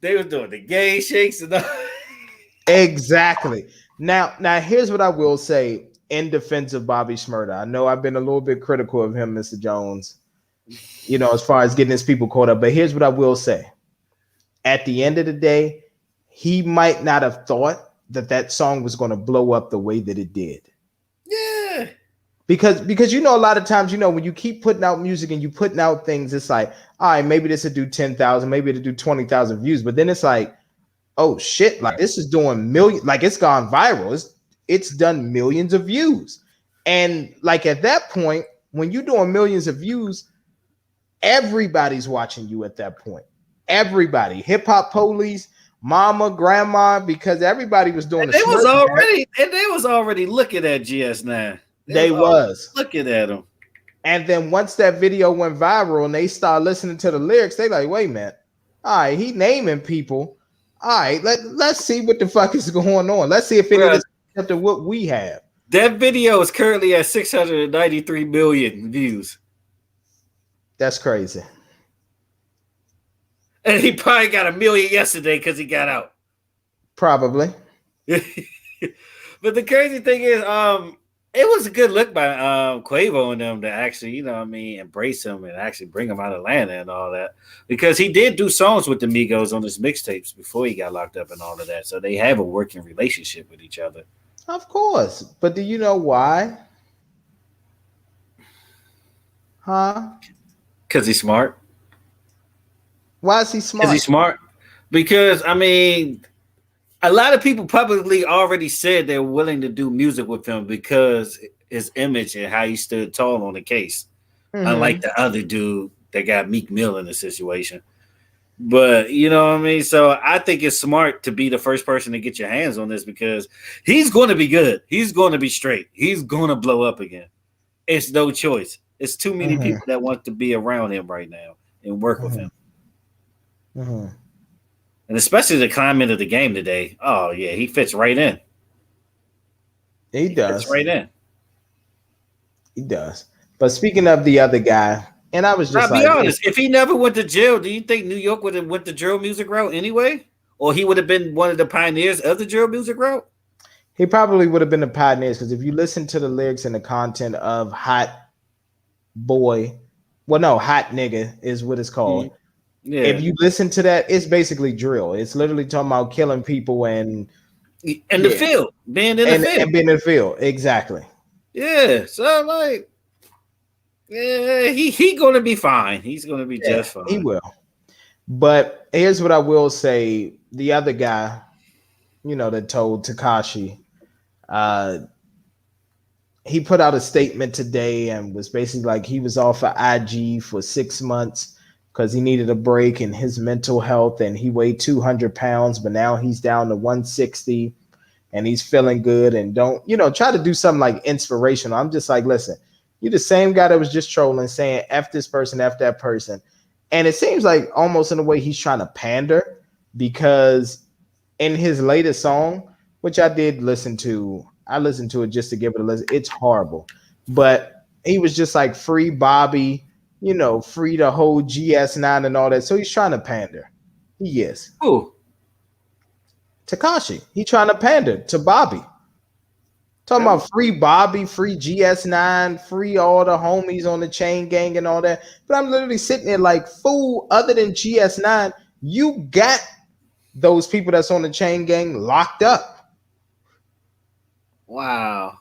Speaker 2: they was doing the gay shakes and all.
Speaker 1: exactly. Now here's what I will say in defense of Bobby Shmurda. I know I've been a little bit critical of him, Mr. Jones, you know, as far as getting his people caught up. But here's what I will say. At the end of the day, he might not have thought that that song was going to blow up the way that it did.
Speaker 2: Yeah.
Speaker 1: Because you know, a lot of times, you know, when you keep putting out music and you putting out things, it's like, all right, maybe this will do 10,000, maybe it'll do 20,000 views. But then it's like, oh shit, like this is doing million, like it's gone viral. It's done millions of views. And like at that point, when you're doing millions of views, everybody's watching you at that point. Everybody, hip hop police, mama, grandma, because everybody was doing
Speaker 2: And
Speaker 1: the
Speaker 2: they was already looking at GS9.
Speaker 1: They was
Speaker 2: looking at him.
Speaker 1: And then once that video went viral and they start listening to the lyrics, they like, wait a minute. All right, he naming people. All right, let's see what the fuck is going on. Let's see if any of this is up to what we have.
Speaker 2: That video is currently at 693 million views.
Speaker 1: That's crazy.
Speaker 2: And he probably got a million yesterday because he got out.
Speaker 1: Probably.
Speaker 2: But the crazy thing is, it was a good look by Quavo and them to actually, you know what I mean, embrace him and actually bring him out of Atlanta and all that. Because he did do songs with the Migos on his mixtapes before he got locked up and all of that. So they have a working relationship with each other.
Speaker 1: Of course. But do you know why? Huh?
Speaker 2: Because he's smart.
Speaker 1: Why is he smart?
Speaker 2: Is he smart? Because, I mean, a lot of people publicly already said they're willing to do music with him because his image and how he stood tall on the case. Mm-hmm. Unlike the other dude that got Meek Mill in the situation. But, you know what I mean? So I think it's smart to be the first person to get your hands on this because he's going to be good. He's going to be straight. He's going to blow up again. It's no choice. It's too many people that want to be around him right now. and work with
Speaker 1: Mhm.
Speaker 2: him.
Speaker 1: Mhm.
Speaker 2: And especially the climate of the game today. Oh yeah, he fits right in.
Speaker 1: He
Speaker 2: He fits
Speaker 1: does.
Speaker 2: right in.
Speaker 1: He does. But speaking of the other guy, and I was
Speaker 2: Now,
Speaker 1: just
Speaker 2: be
Speaker 1: like,
Speaker 2: honest. If he never went to jail, do you think New York would have went the drill music route anyway, or he would have been one of the pioneers of the drill music route?
Speaker 1: he probably would have been the pioneers because if you listen to the lyrics and the content of Hot Boy, well, no, Hot Nigga is what it's called.
Speaker 2: Mhm.
Speaker 1: If
Speaker 2: Yeah,
Speaker 1: you listen to that, it's basically drill. It's literally talking about killing people and
Speaker 2: in the
Speaker 1: yeah,
Speaker 2: field, being in the
Speaker 1: and
Speaker 2: field.
Speaker 1: being in the field. Exactly.
Speaker 2: Yeah, so like, yeah, he gonna be fine. He's gonna be
Speaker 1: Yeah,
Speaker 2: just
Speaker 1: he
Speaker 2: fine.
Speaker 1: will. But here's what I will say: the other guy, that told Takashi, uh, he put out a statement today and was basically like he was off of IG for 6 months because he needed a break in his mental health, and he weighed 200 pounds, but now he's down to 160 and he's feeling good. And don't try to do something like inspirational. I'm just like, listen, you're the same guy that was just trolling, saying F this person, F that person. And it seems like almost in a way he's trying to pander because in his latest song, which I did listen to, I listened to it just to give it a listen. It's horrible. But he was just like free Bobby, free the whole GS9 and all that. So he's trying to pander. He is.
Speaker 2: Who?
Speaker 1: Takashi. He trying to pander to Bobby. Talking
Speaker 2: That-
Speaker 1: about free Bobby, free GS9, free all the homies on the chain gang and all that. But I'm literally sitting there like, fool, other than GS9, you got those people that's on the chain gang locked up.
Speaker 2: Wow.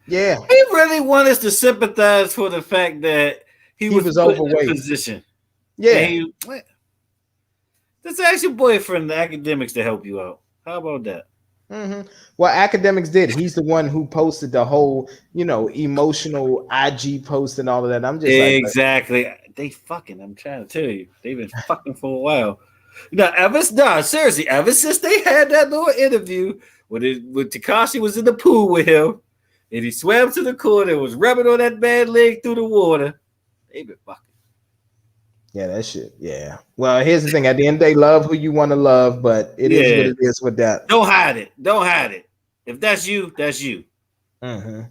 Speaker 1: Yeah,
Speaker 2: He really wanted us to sympathize for the fact that he
Speaker 1: he
Speaker 2: was
Speaker 1: was
Speaker 2: put in a
Speaker 1: overweight.
Speaker 2: position. And
Speaker 1: Yeah.
Speaker 2: he just ask your boyfriend, the academics, to help you out. How about that?
Speaker 1: hmm Well, academics did. He's the one who posted the whole, emotional IG post and all of that. I'm just like,
Speaker 2: Exactly. They fucking, I'm trying to tell you. They've been fucking for a while. No, seriously, ever since they had that little interview when Takashi was in the pool with him and he swam to the corner and was rubbing on that bad leg through the water, they've been fucking.
Speaker 1: yeah, that shit. Yeah. Well, here's the thing. At the end, they love who you want to love, but it is what
Speaker 2: Yeah.
Speaker 1: it is with that.
Speaker 2: Don't hide it. Don't hide it. If that's you, that's you.
Speaker 1: hmm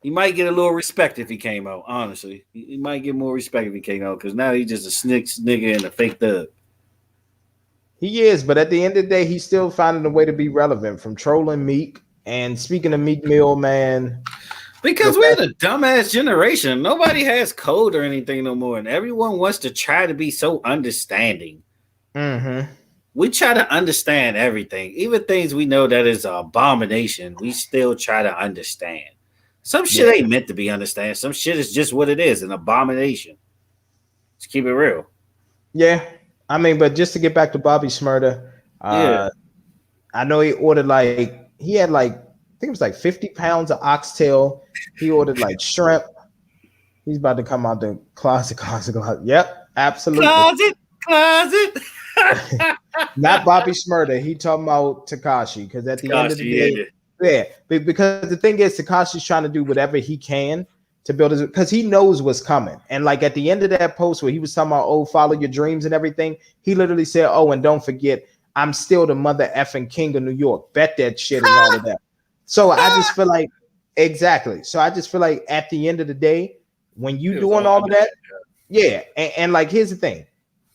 Speaker 2: He might get a little respect if he came out. Honestly, he might get more respect if he came out because now he's just a snitch nigga and a fake thug.
Speaker 1: He is, but at the end of the day, he's still finding a way to be relevant from trolling Meek. And speaking of Meek Mill, man, the
Speaker 2: Because we're
Speaker 1: fact,
Speaker 2: the dumbass generation. Nobody has code or anything no more, and everyone wants to try to be so understanding.
Speaker 1: hmm
Speaker 2: We try to understand everything, even things we know that is an abomination. We still try to understand. Some shit
Speaker 1: yeah,
Speaker 2: ain't meant to be understand. Some shit is just what it is, an abomination. Let's keep it real.
Speaker 1: yeah. I mean, but just to get back to Bobby Smurder,
Speaker 2: Yeah.
Speaker 1: I know he ordered he had I think it was like 50 pounds of oxtail. He ordered like shrimp. He's about to come out the closet, closet, closet. Yep, absolutely.
Speaker 2: Closet, closet.
Speaker 1: Not Bobby Smurder. He talking about Takashi because at the end of the
Speaker 2: Takashi,
Speaker 1: day,
Speaker 2: yeah.
Speaker 1: yeah. Because the thing is, Takashi's trying to do whatever he can to build his because he knows what's coming. And like at the end of that post where he was talking about, oh, follow your dreams and everything, he literally said, oh, and don't forget, I'm still the mother effing king of New York. Bet that shit and all of that. So I just feel like exactly. So I just feel like at the end of the day, when you
Speaker 2: It was
Speaker 1: doing
Speaker 2: all
Speaker 1: all of
Speaker 2: under
Speaker 1: that, yeah. And like here's the thing.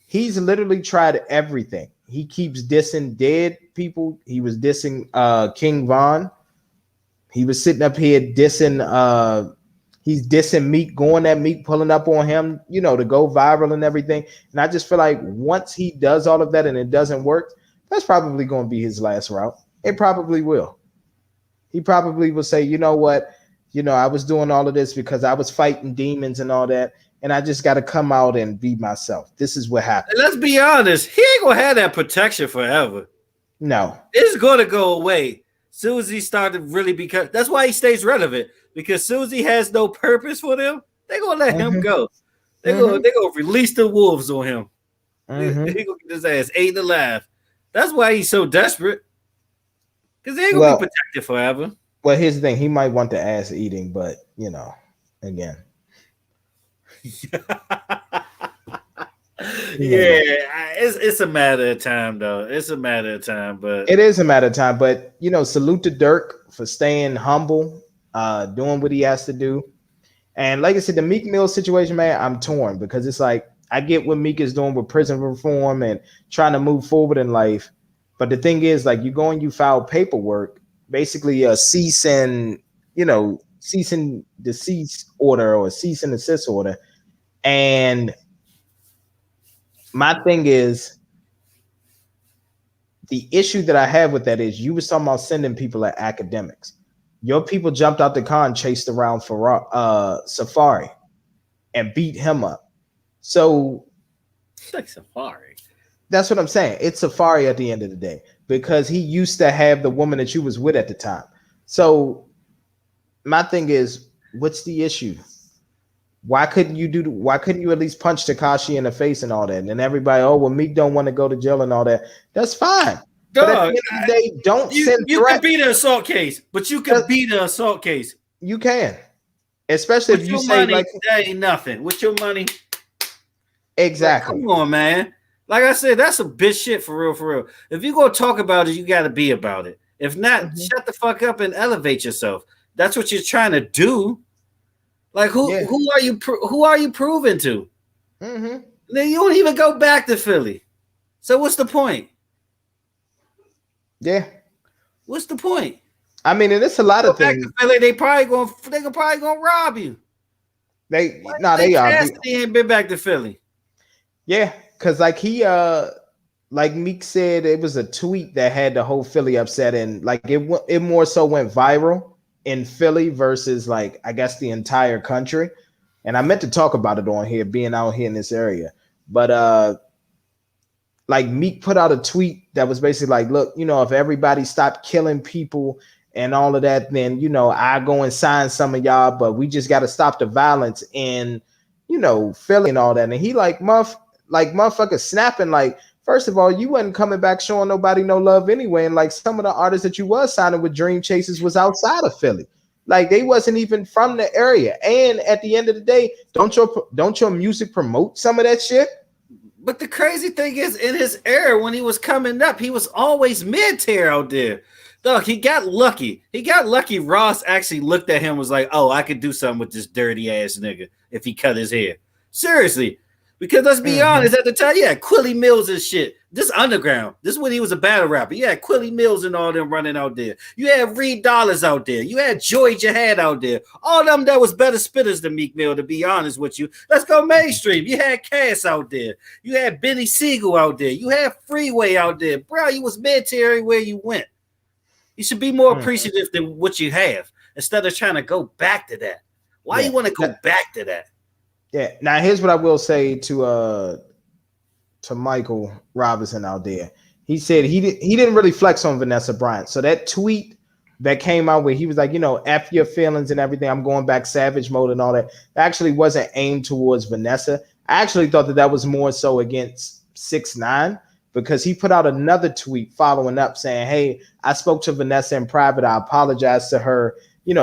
Speaker 1: He's literally tried everything. He keeps dissing dead people. He was dissing King Von. He was sitting up here dissing he's dissing Meek, going at Meek, pulling up on him, to go viral and everything. And I just feel like once he does all of that and it doesn't work, that's probably going to be his last route. It probably will. He probably will say, you know what? I was doing all of this because I was fighting demons and all that. And I just got to come out and be myself. This is what happened.
Speaker 2: And let's be honest, he ain't gonna have that protection forever.
Speaker 1: No.
Speaker 2: It's gonna go away. Soon as he started really become that's why he stays relevant. Because soon as he has no purpose for them, they're gonna let him
Speaker 1: Mm-hmm.
Speaker 2: go.
Speaker 1: Mm-hmm.
Speaker 2: They're gonna release the wolves on him.
Speaker 1: Mm-hmm.
Speaker 2: He gonna get his ass ate alive. That's why he's so desperate. Because they ain't gonna be
Speaker 1: Well,
Speaker 2: protected forever.
Speaker 1: well, here's the thing. He might want the ass eating, but again. You know,
Speaker 2: It's a matter of time though. It's a matter of time, but
Speaker 1: it is a matter of time. But salute to Dirk for staying humble, doing what he has to do. And like I said, the Meek Mill situation, man, I'm torn because it's like I get what Meek is doing with prison reform and trying to move forward in life. But the thing is, like, you go and you file paperwork, basically a cease and desist order or cease and desist order. And my thing is, the issue that I have with that is you was talking about sending people at academics. Your people jumped out the car and chased around for Safari and beat him up. So
Speaker 2: it's like Safari.
Speaker 1: that's what I'm saying. It's Safari at the end of the day because he used to have the woman that you was with at the time. So my thing is, what's the issue? Why couldn't you at least punch Takashi in the face and all that? And then everybody, oh well, Meek don't want to go to jail and all that. That's fine. But at the end of the day, don't send
Speaker 2: you
Speaker 1: threats.
Speaker 2: can beat an assault case, but you can beat an assault case.
Speaker 1: You can. Especially
Speaker 2: with
Speaker 1: if you
Speaker 2: say
Speaker 1: money,
Speaker 2: like that ain't nothing. With your money.
Speaker 1: Exactly.
Speaker 2: Like, come on, man. Like I said, that's a bitch shit for real, for real. If you gonna talk about it, you gotta be about it. If not, shut the fuck up and elevate yourself. That's what you're trying to do. Like who are you proving to? Then you don't even go back to Philly. So what's the point?
Speaker 1: Yeah.
Speaker 2: What's the point?
Speaker 1: I mean, and it's a lot of things.
Speaker 2: Philly, they probably gonna rob you.
Speaker 1: They
Speaker 2: ain't been back to Philly.
Speaker 1: Yeah, because like like Meek said, it was a tweet that had the whole Philly upset, and like it more so went viral in Philly versus like I guess the entire country. And I meant to talk about it on here, being out here in this area, but like Meek put out a tweet that was basically like, look, if everybody stopped killing people and all of that, then I go and sign some of y'all, but we just got to stop the violence in Philly and all that. And he like motherfucker snapping like, first of all, you wasn't coming back showing nobody no love anyway. And like some of the artists that you was signing with Dream Chasers was outside of Philly. Like they wasn't even from the area. And at the end of the day, don't your music promote some of that shit?
Speaker 2: But the crazy thing is, in his era when he was coming up, he was always mid-tier out there. Look, he got lucky. Ross actually looked at him and was like, oh, I could do something with this dirty ass nigga if he cut his hair. Seriously. Because let's be honest, at the time, you had Quilly Mills and shit. This underground. This is when he was a battle rapper. You had Quilly Mills and all them running out there. You had Reed Dollars out there. You had Joy Jihad out there. All them that was better spitters than Meek Mill, to be honest with you. Let's go mainstream. You had Cass out there. You had Benny Siegel out there. You had Freeway out there. Bro, you was mid-tier everywhere you went. You should be more appreciative than what you have instead of trying to go back to that. Why you want to go back to that?
Speaker 1: Yeah. Now here's what I will say to Michael Robinson out there. He said he didn't really flex on Vanessa Bryant. So that tweet that came out where he was like, F your feelings and everything, I'm going back savage mode and all that, actually wasn't aimed towards Vanessa. I actually thought that was more so against 6ix9ine because he put out another tweet following up saying, hey, I spoke to Vanessa in private. I apologize to her,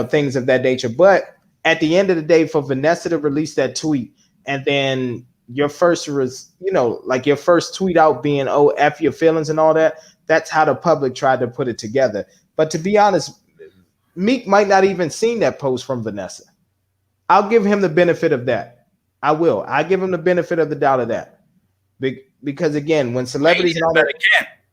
Speaker 1: things of that nature. But at the end of the day, for Vanessa to release that tweet and then your first your first tweet out being, oh, F your feelings and all that, that's how the public tried to put it together. But to be honest, Meek might not even seen that post from Vanessa. I'll give him the benefit of that. I will. I give him the benefit of the doubt of that. Because again, when celebrities and all that,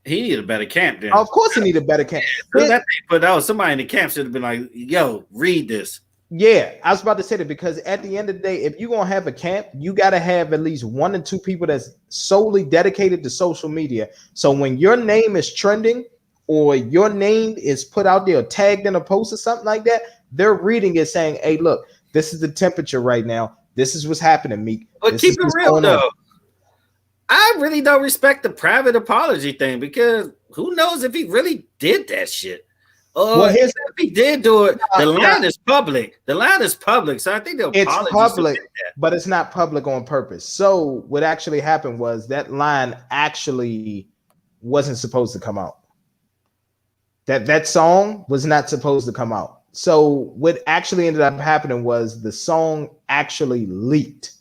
Speaker 2: he needed a better camp. Then
Speaker 1: of course he needed a better camp.
Speaker 2: That thing put out, somebody in the camp should have been like, "Yo, read this."
Speaker 1: Yeah, I was about to say that because at the end of the day, if you're gonna have a camp, you gotta have at least 1 or 2 people that's solely dedicated to social media. So when your name is trending or your name is put out there or tagged in a post or something like that, they're reading it saying, "Hey, look, this is the temperature right now. This is what's happening, Meek."
Speaker 2: But keep it real though. I really don't respect the private apology thing because who knows if he really did that shit. Well, if he did do it, the line is public. The line is public, so I think
Speaker 1: it's public, but it's not public on purpose. So what actually happened was that line actually wasn't supposed to come out. That song was not supposed to come out. So what actually ended up happening was the song actually leaked,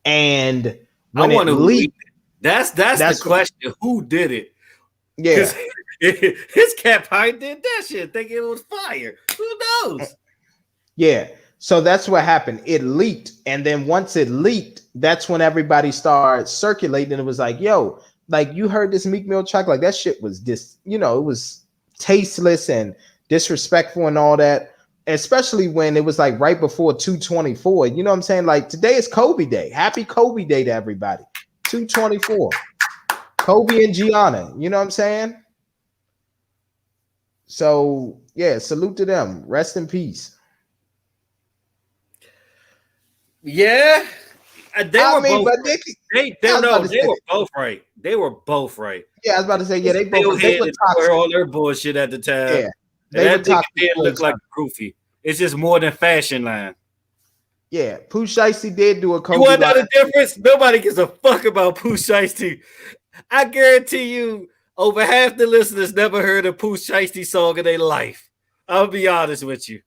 Speaker 1: and
Speaker 2: I
Speaker 1: When it
Speaker 2: wonder who leaked
Speaker 1: leaked,
Speaker 2: it. That's the
Speaker 1: that's when,
Speaker 2: question. Who did it? Because
Speaker 1: yeah.
Speaker 2: his cat probably did that shit, thinking it was fire. Who knows?
Speaker 1: Yeah. So that's what happened. It leaked. And then once it leaked, that's when everybody started circulating. And it was like, yo, like you heard this Meek Mill track, like that shit was it was tasteless and disrespectful and all that. Especially when it was like right before 224. You know what I'm saying? Like today is Kobe Day. Happy Kobe Day to everybody. 224. Kobe and Gianna. You know what I'm saying? So yeah, salute to them. Rest in peace.
Speaker 2: Yeah, they
Speaker 1: I
Speaker 2: were
Speaker 1: mean,
Speaker 2: both
Speaker 1: but
Speaker 2: right.
Speaker 1: I was about to
Speaker 2: They
Speaker 1: say,
Speaker 2: were both right. They were both right.
Speaker 1: yeah, I was about to say,
Speaker 2: They
Speaker 1: yeah,
Speaker 2: still
Speaker 1: they
Speaker 2: had
Speaker 1: were
Speaker 2: to do
Speaker 1: toxic.
Speaker 2: all their bullshit at the time,
Speaker 1: Yeah,
Speaker 2: and
Speaker 1: they were
Speaker 2: that nigga
Speaker 1: toxic
Speaker 2: did
Speaker 1: for
Speaker 2: look
Speaker 1: each
Speaker 2: like
Speaker 1: other.
Speaker 2: a goofy. It's just more than fashion line.
Speaker 1: Yeah, Pooh Shiesty did do a
Speaker 2: You
Speaker 1: Kobe
Speaker 2: want to
Speaker 1: line.
Speaker 2: know the difference? Nobody gives a fuck about Pooh Shiesty. I guarantee you, over half the listeners never heard a Pooh Shiesty song in their life. I'll be honest with you.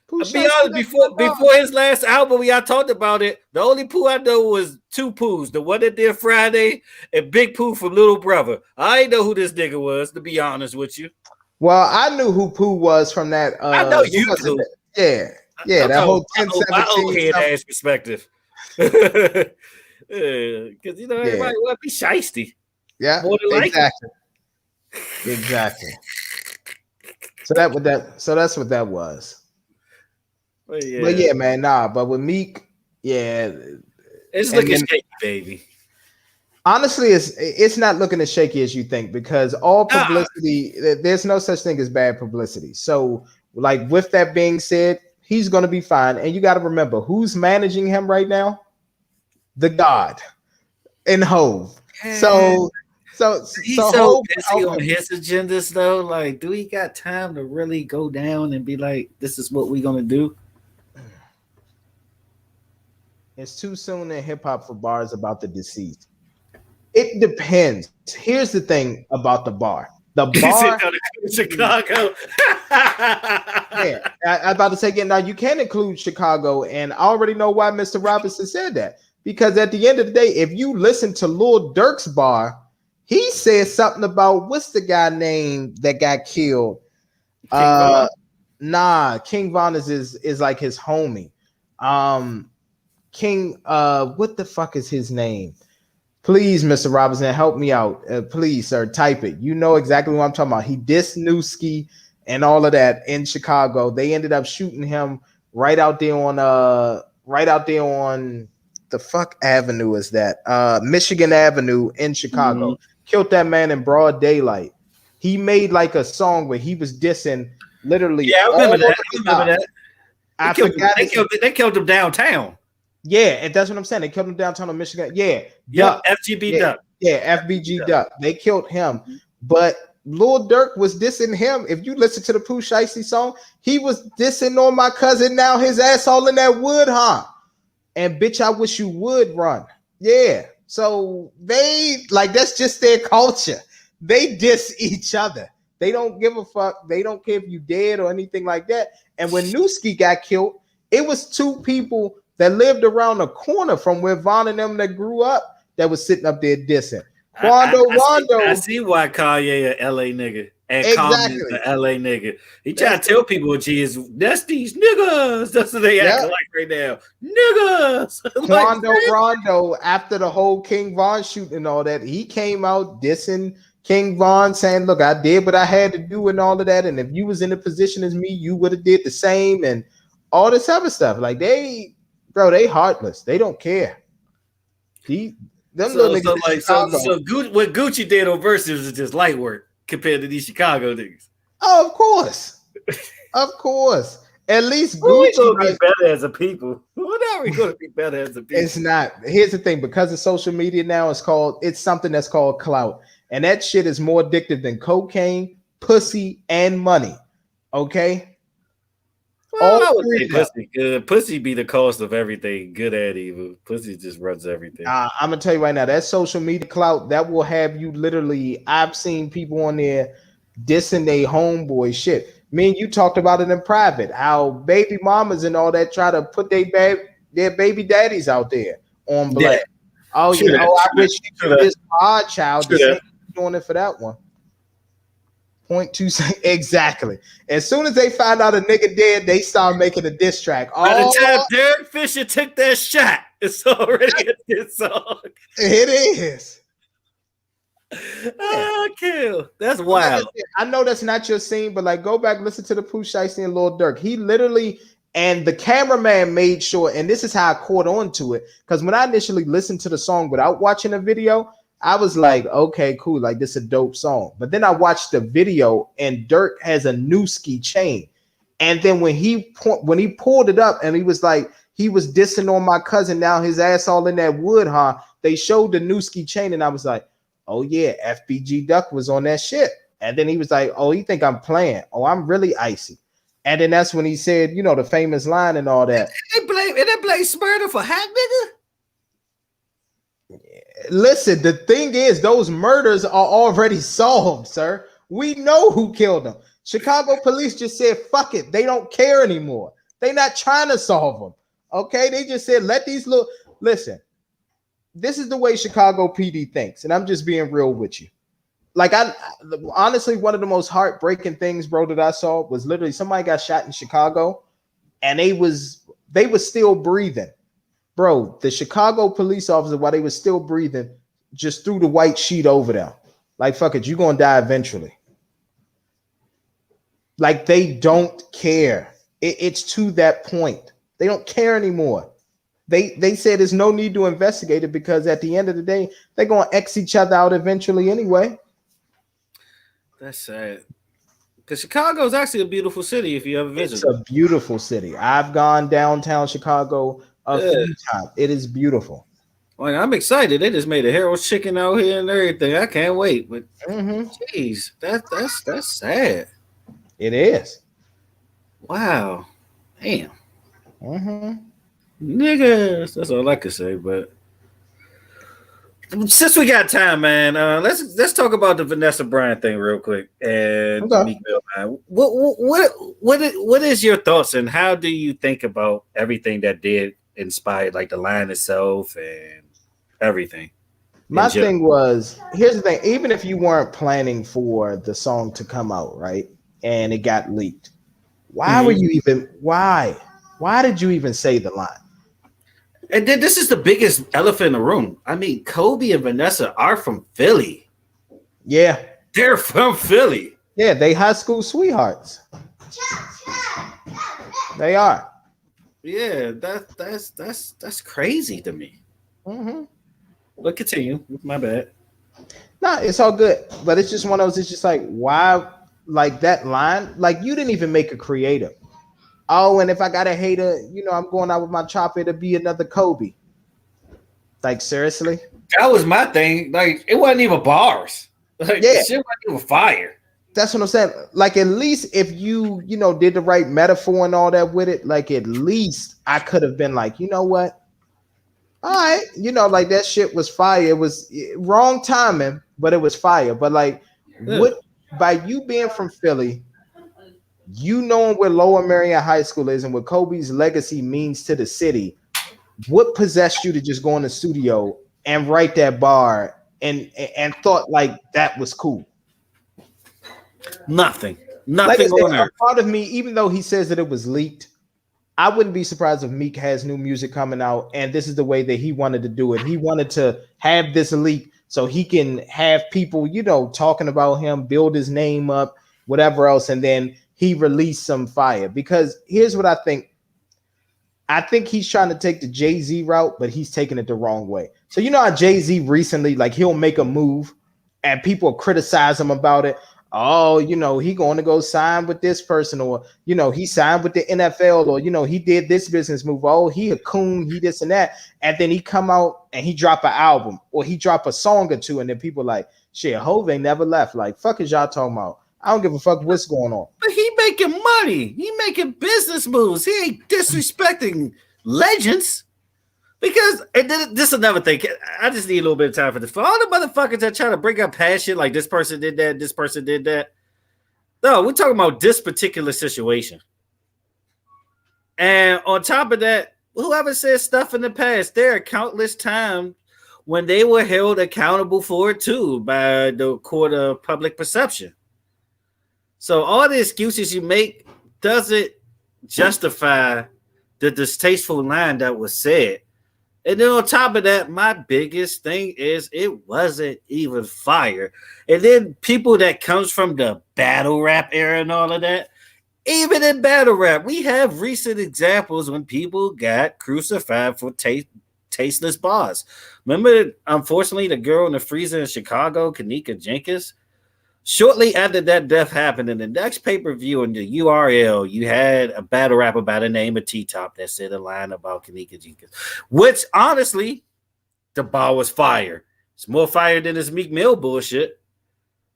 Speaker 1: Pooh
Speaker 2: I'll be
Speaker 1: Shiesty,
Speaker 2: honest.
Speaker 1: that's my dog.
Speaker 2: Before his last album, we all talked about it. The only Pooh I know was two Poohs: the one that did Friday and Big Pooh from Little Brother. I ain't know who this nigga was, to be honest with you.
Speaker 1: Well, I knew who Pooh was from that.
Speaker 2: I know
Speaker 1: What
Speaker 2: you
Speaker 1: was it?
Speaker 2: do.
Speaker 1: Yeah, yeah,
Speaker 2: I'm
Speaker 1: that
Speaker 2: talking
Speaker 1: whole
Speaker 2: my old
Speaker 1: 1017
Speaker 2: head
Speaker 1: stuff.
Speaker 2: ass perspective. Because
Speaker 1: Yeah,
Speaker 2: everybody want to be shiesty.
Speaker 1: yeah,
Speaker 2: More than likely.
Speaker 1: exactly, exactly. So that's what that was.
Speaker 2: But
Speaker 1: But
Speaker 2: yeah,
Speaker 1: yeah, man, nah. But with Meek, yeah,
Speaker 2: it's
Speaker 1: and
Speaker 2: looking
Speaker 1: then
Speaker 2: shaky, baby.
Speaker 1: honestly, it's not looking as shaky as you think because all
Speaker 2: Nah,
Speaker 1: publicity, there's no such thing as bad publicity. So, like with that being said, he's gonna be fine. And you got to remember who's managing him right now? The God and Hove.
Speaker 2: man,
Speaker 1: So
Speaker 2: he's so
Speaker 1: Hove
Speaker 2: busy on
Speaker 1: helping.
Speaker 2: his agendas though. Like, do he got time to really go down and be like, "This is what we're gonna do"?
Speaker 1: It's too soon in hip hop for bars about the deceased. It depends. Here's the thing about the bar. The
Speaker 2: Is it
Speaker 1: bar,
Speaker 2: gonna come to Chicago?
Speaker 1: yeah, I about to say again. Now you can include Chicago, and I already know why Mr. Robinson said that. Because at the end of the day, if you listen to Lil Durk's bar, he said something about what's the guy name that got killed?
Speaker 2: King
Speaker 1: Uh,
Speaker 2: Von?
Speaker 1: nah, King Von is like his homie. Um, King, what the fuck is his name? Please, Mr. Robinson, help me out. Please, sir, type it. You know exactly what I'm talking about. He dissed Newski and all of that in Chicago. They ended up shooting him right out there on the fuck avenue is that? Michigan Avenue in
Speaker 2: Mm-hmm.
Speaker 1: Chicago. Killed that man in broad daylight. He made like a song where he was dissing literally
Speaker 2: Yeah, I remember
Speaker 1: all
Speaker 2: that.
Speaker 1: of
Speaker 2: I
Speaker 1: the
Speaker 2: remember
Speaker 1: cops.
Speaker 2: that.
Speaker 1: I forgot his.
Speaker 2: They killed him downtown.
Speaker 1: Yeah, and that's what I'm saying. They killed him downtown in Michigan. Yeah,
Speaker 2: Yep,
Speaker 1: Duck.
Speaker 2: FGB
Speaker 1: Yeah,
Speaker 2: Duck.
Speaker 1: yeah,
Speaker 2: FGB
Speaker 1: FBG
Speaker 2: Duck.
Speaker 1: Duck. They killed him.
Speaker 2: Mhm.
Speaker 1: But Lil Durk was dissing him. If you listen to the Pooh Shiesty song, he was dissing on my cousin. Now his ass all in that wood, huh? And bitch, I wish you would run. Yeah. So they like that's just their culture. They diss each other. They don't give a fuck. They don't care if you dead or anything like that. And when Newski got killed, it was two people that lived around the corner from where Von and them that grew up that was sitting up there dissing. Quando
Speaker 2: I
Speaker 1: Rondo,
Speaker 2: see why Kanye a LA nigga and Common's
Speaker 1: exactly.
Speaker 2: a LA nigga. He try
Speaker 1: That's
Speaker 2: to tell people, geez, that's these niggas. That's what they
Speaker 1: yeah.
Speaker 2: acting like right now. Niggas. Like,
Speaker 1: Quando Rondo, after the whole King Von shooting and all that, he came out dissing King Von, saying, "Look, I did what I had to do and all of that, and if you was in a position as me, you would have did the same and all this other stuff." Like they heartless. They don't care. He, them little niggas in Chicago.
Speaker 2: What Gucci did on Versus is just light work compared to these Chicago niggas.
Speaker 1: Oh, of course, of course. At least
Speaker 2: We
Speaker 1: Gucci,
Speaker 2: gonna be
Speaker 1: right?
Speaker 2: better as a people. When are we gonna be better as a
Speaker 1: It's
Speaker 2: people?
Speaker 1: not. Here's the thing: because of social media now, it's something that's called clout, and that shit is more addictive than cocaine, pussy, and money. Okay,
Speaker 2: Well,
Speaker 1: all
Speaker 2: I would
Speaker 1: three
Speaker 2: say
Speaker 1: of them.
Speaker 2: pussy. Pussy be the cost of everything, good and evil. Pussy just runs everything.
Speaker 1: I'm gonna tell you right now, that social media clout that will have you literally. I've seen people on there dissing their homeboy shit. Me and you talked about it in private. How baby mamas and all that try to put their baby daddies out there on
Speaker 2: Yeah.
Speaker 1: Black. Oh
Speaker 2: True
Speaker 1: yeah.
Speaker 2: that.
Speaker 1: Oh, I
Speaker 2: True
Speaker 1: wish
Speaker 2: that.
Speaker 1: you
Speaker 2: True
Speaker 1: do
Speaker 2: that.
Speaker 1: this for our child. The
Speaker 2: True
Speaker 1: same
Speaker 2: that.
Speaker 1: doing it for that one. 0.2 exactly. As soon as they find out a nigga dead, they start making a diss track.
Speaker 2: By the
Speaker 1: Oh,
Speaker 2: time Derek Fisher took that shot, it's already a hit song.
Speaker 1: it is. Yeah.
Speaker 2: Ah, kill. That's
Speaker 1: But like I
Speaker 2: wild.
Speaker 1: said, I know that's not your scene, but like go back, listen to the Pooh Shiesty and Lil Durk. He literally and the cameraman made sure, and this is how I caught on to it. Because when I initially listened to the song without watching the video, I was like, okay, cool, like this is a dope song. But then I watched the video, and Dirk has a Newski chain. And then when he pulled it up and he was like, he was dissing on my cousin, now his ass all in that wood, huh? They showed the Newski chain, and I was like, oh yeah, FBG Duck was on that shit. And then he was like, oh, you think I'm playing? Oh, I'm really icy. And then that's when he said, you know, the famous line and all that.
Speaker 2: They blame Smurder for hot nigga.
Speaker 1: Listen, the thing is, those murders are already solved, sir. We know who killed them. Chicago police just said, fuck it. They don't care anymore. They're not trying to solve them. Okay. They just said, let these little listen. This is the way Chicago PD thinks, and I'm just being real with you. Like I honestly, one of the most heartbreaking things, bro, that I saw was literally somebody got shot in Chicago, and they was still breathing, bro. The Chicago police officer, while they was still breathing, just threw the white sheet over them. Like fuck it, you gonna die eventually. Like they don't care. It's to that point. They don't care anymore. They said there's no need to investigate it because at the end of the day, they're gonna X each other out eventually anyway.
Speaker 2: That's sad. Because Chicago is actually a beautiful city if you ever visit.
Speaker 1: It's a beautiful city. I've gone downtown Chicago a few times. It is beautiful.
Speaker 2: Like, I'm excited. They just made a Harold chicken out here and everything. I can't wait. But jeez, that's sad.
Speaker 1: It is.
Speaker 2: Wow. Damn. Niggas. That's all I could say. But since we got time, man, let's talk about the Vanessa Bryant thing real quick. And Meek Mill, man. What is your thoughts and how do you think about everything that did inspire, like the line itself and everything?
Speaker 1: My thing was, here's the thing, even if you weren't planning for the song to come out, right? And it got leaked. Why were you even why did you even say the line?
Speaker 2: And then this is the biggest elephant in the room. I mean, Kobe and Vanessa are from Philly.
Speaker 1: Yeah.
Speaker 2: They're from Philly.
Speaker 1: Yeah, they high school sweethearts. They are.
Speaker 2: Yeah, that's crazy to me. But continue. My bad.
Speaker 1: No, it's all good. But it's just one of those, it's just like, why, like that line, like you didn't even make a creative. Oh, and if I got a hater, you know, I'm going out with my chopper to be another Kobe. Like, seriously?
Speaker 2: That was my thing. Like, it wasn't even bars. Like, shit wasn't even fire.
Speaker 1: That's what I'm saying. Like, at least if you know, did the right metaphor and all that with it, like, at least I could have been like, you know what? All right. You know, like, that shit was fire. It was wrong timing, but it was fire. But, like, what, by you being from Philly, you knowing where Lower Merion High School is and what Kobe's legacy means to the city, what possessed you to just go in the studio and write that bar and thought like that was cool?
Speaker 2: Nothing
Speaker 1: Like I said,
Speaker 2: on
Speaker 1: a part of me, even though he says that it was leaked, I wouldn't be surprised if Meek has new music coming out and this is the way that he wanted to do it. He wanted to have this leak so he can have people, you know, talking about him, build his name up, whatever else, and then he released some fire. Because here's what I think. I think he's trying to take the Jay-Z route, but he's taking it the wrong way. So you know how Jay-Z recently, like he'll make a move and people criticize him about it. Oh, you know, he going to go sign with this person, or, you know, he signed with the NFL, or, you know, he did this business move. Oh, he a coon, he this and that. And then he come out and he drop an album or he drop a song or two. And then people like, shit, Hov ain't never left. Like, fuck is y'all talking about? I don't give a fuck what's going on.
Speaker 2: But he making money. He making business moves. He ain't disrespecting legends. Because, and then this is another thing. I just need a little bit of time for this. For all the motherfuckers that try to bring up passion, like this person did that, this person did that. No, we're talking about this particular situation. And on top of that, whoever said stuff in the past, there are countless times when they were held accountable for it too by the court of public perception. So all the excuses you make doesn't justify the distasteful line that was said. And then on top of that, my biggest thing is it wasn't even fire. And then people that comes from the battle rap era and all of that, even in battle rap, we have recent examples when people got crucified for tasteless bars. Remember, unfortunately, the girl in the freezer in Chicago, Kanika Jenkins? Shortly after that death happened, in the next pay per view in the URL, you had a battle rapper by the name of T Top that said a line about Kanika Jenkins, which honestly, the bar was fire. It's more fire than this Meek Mill bullshit.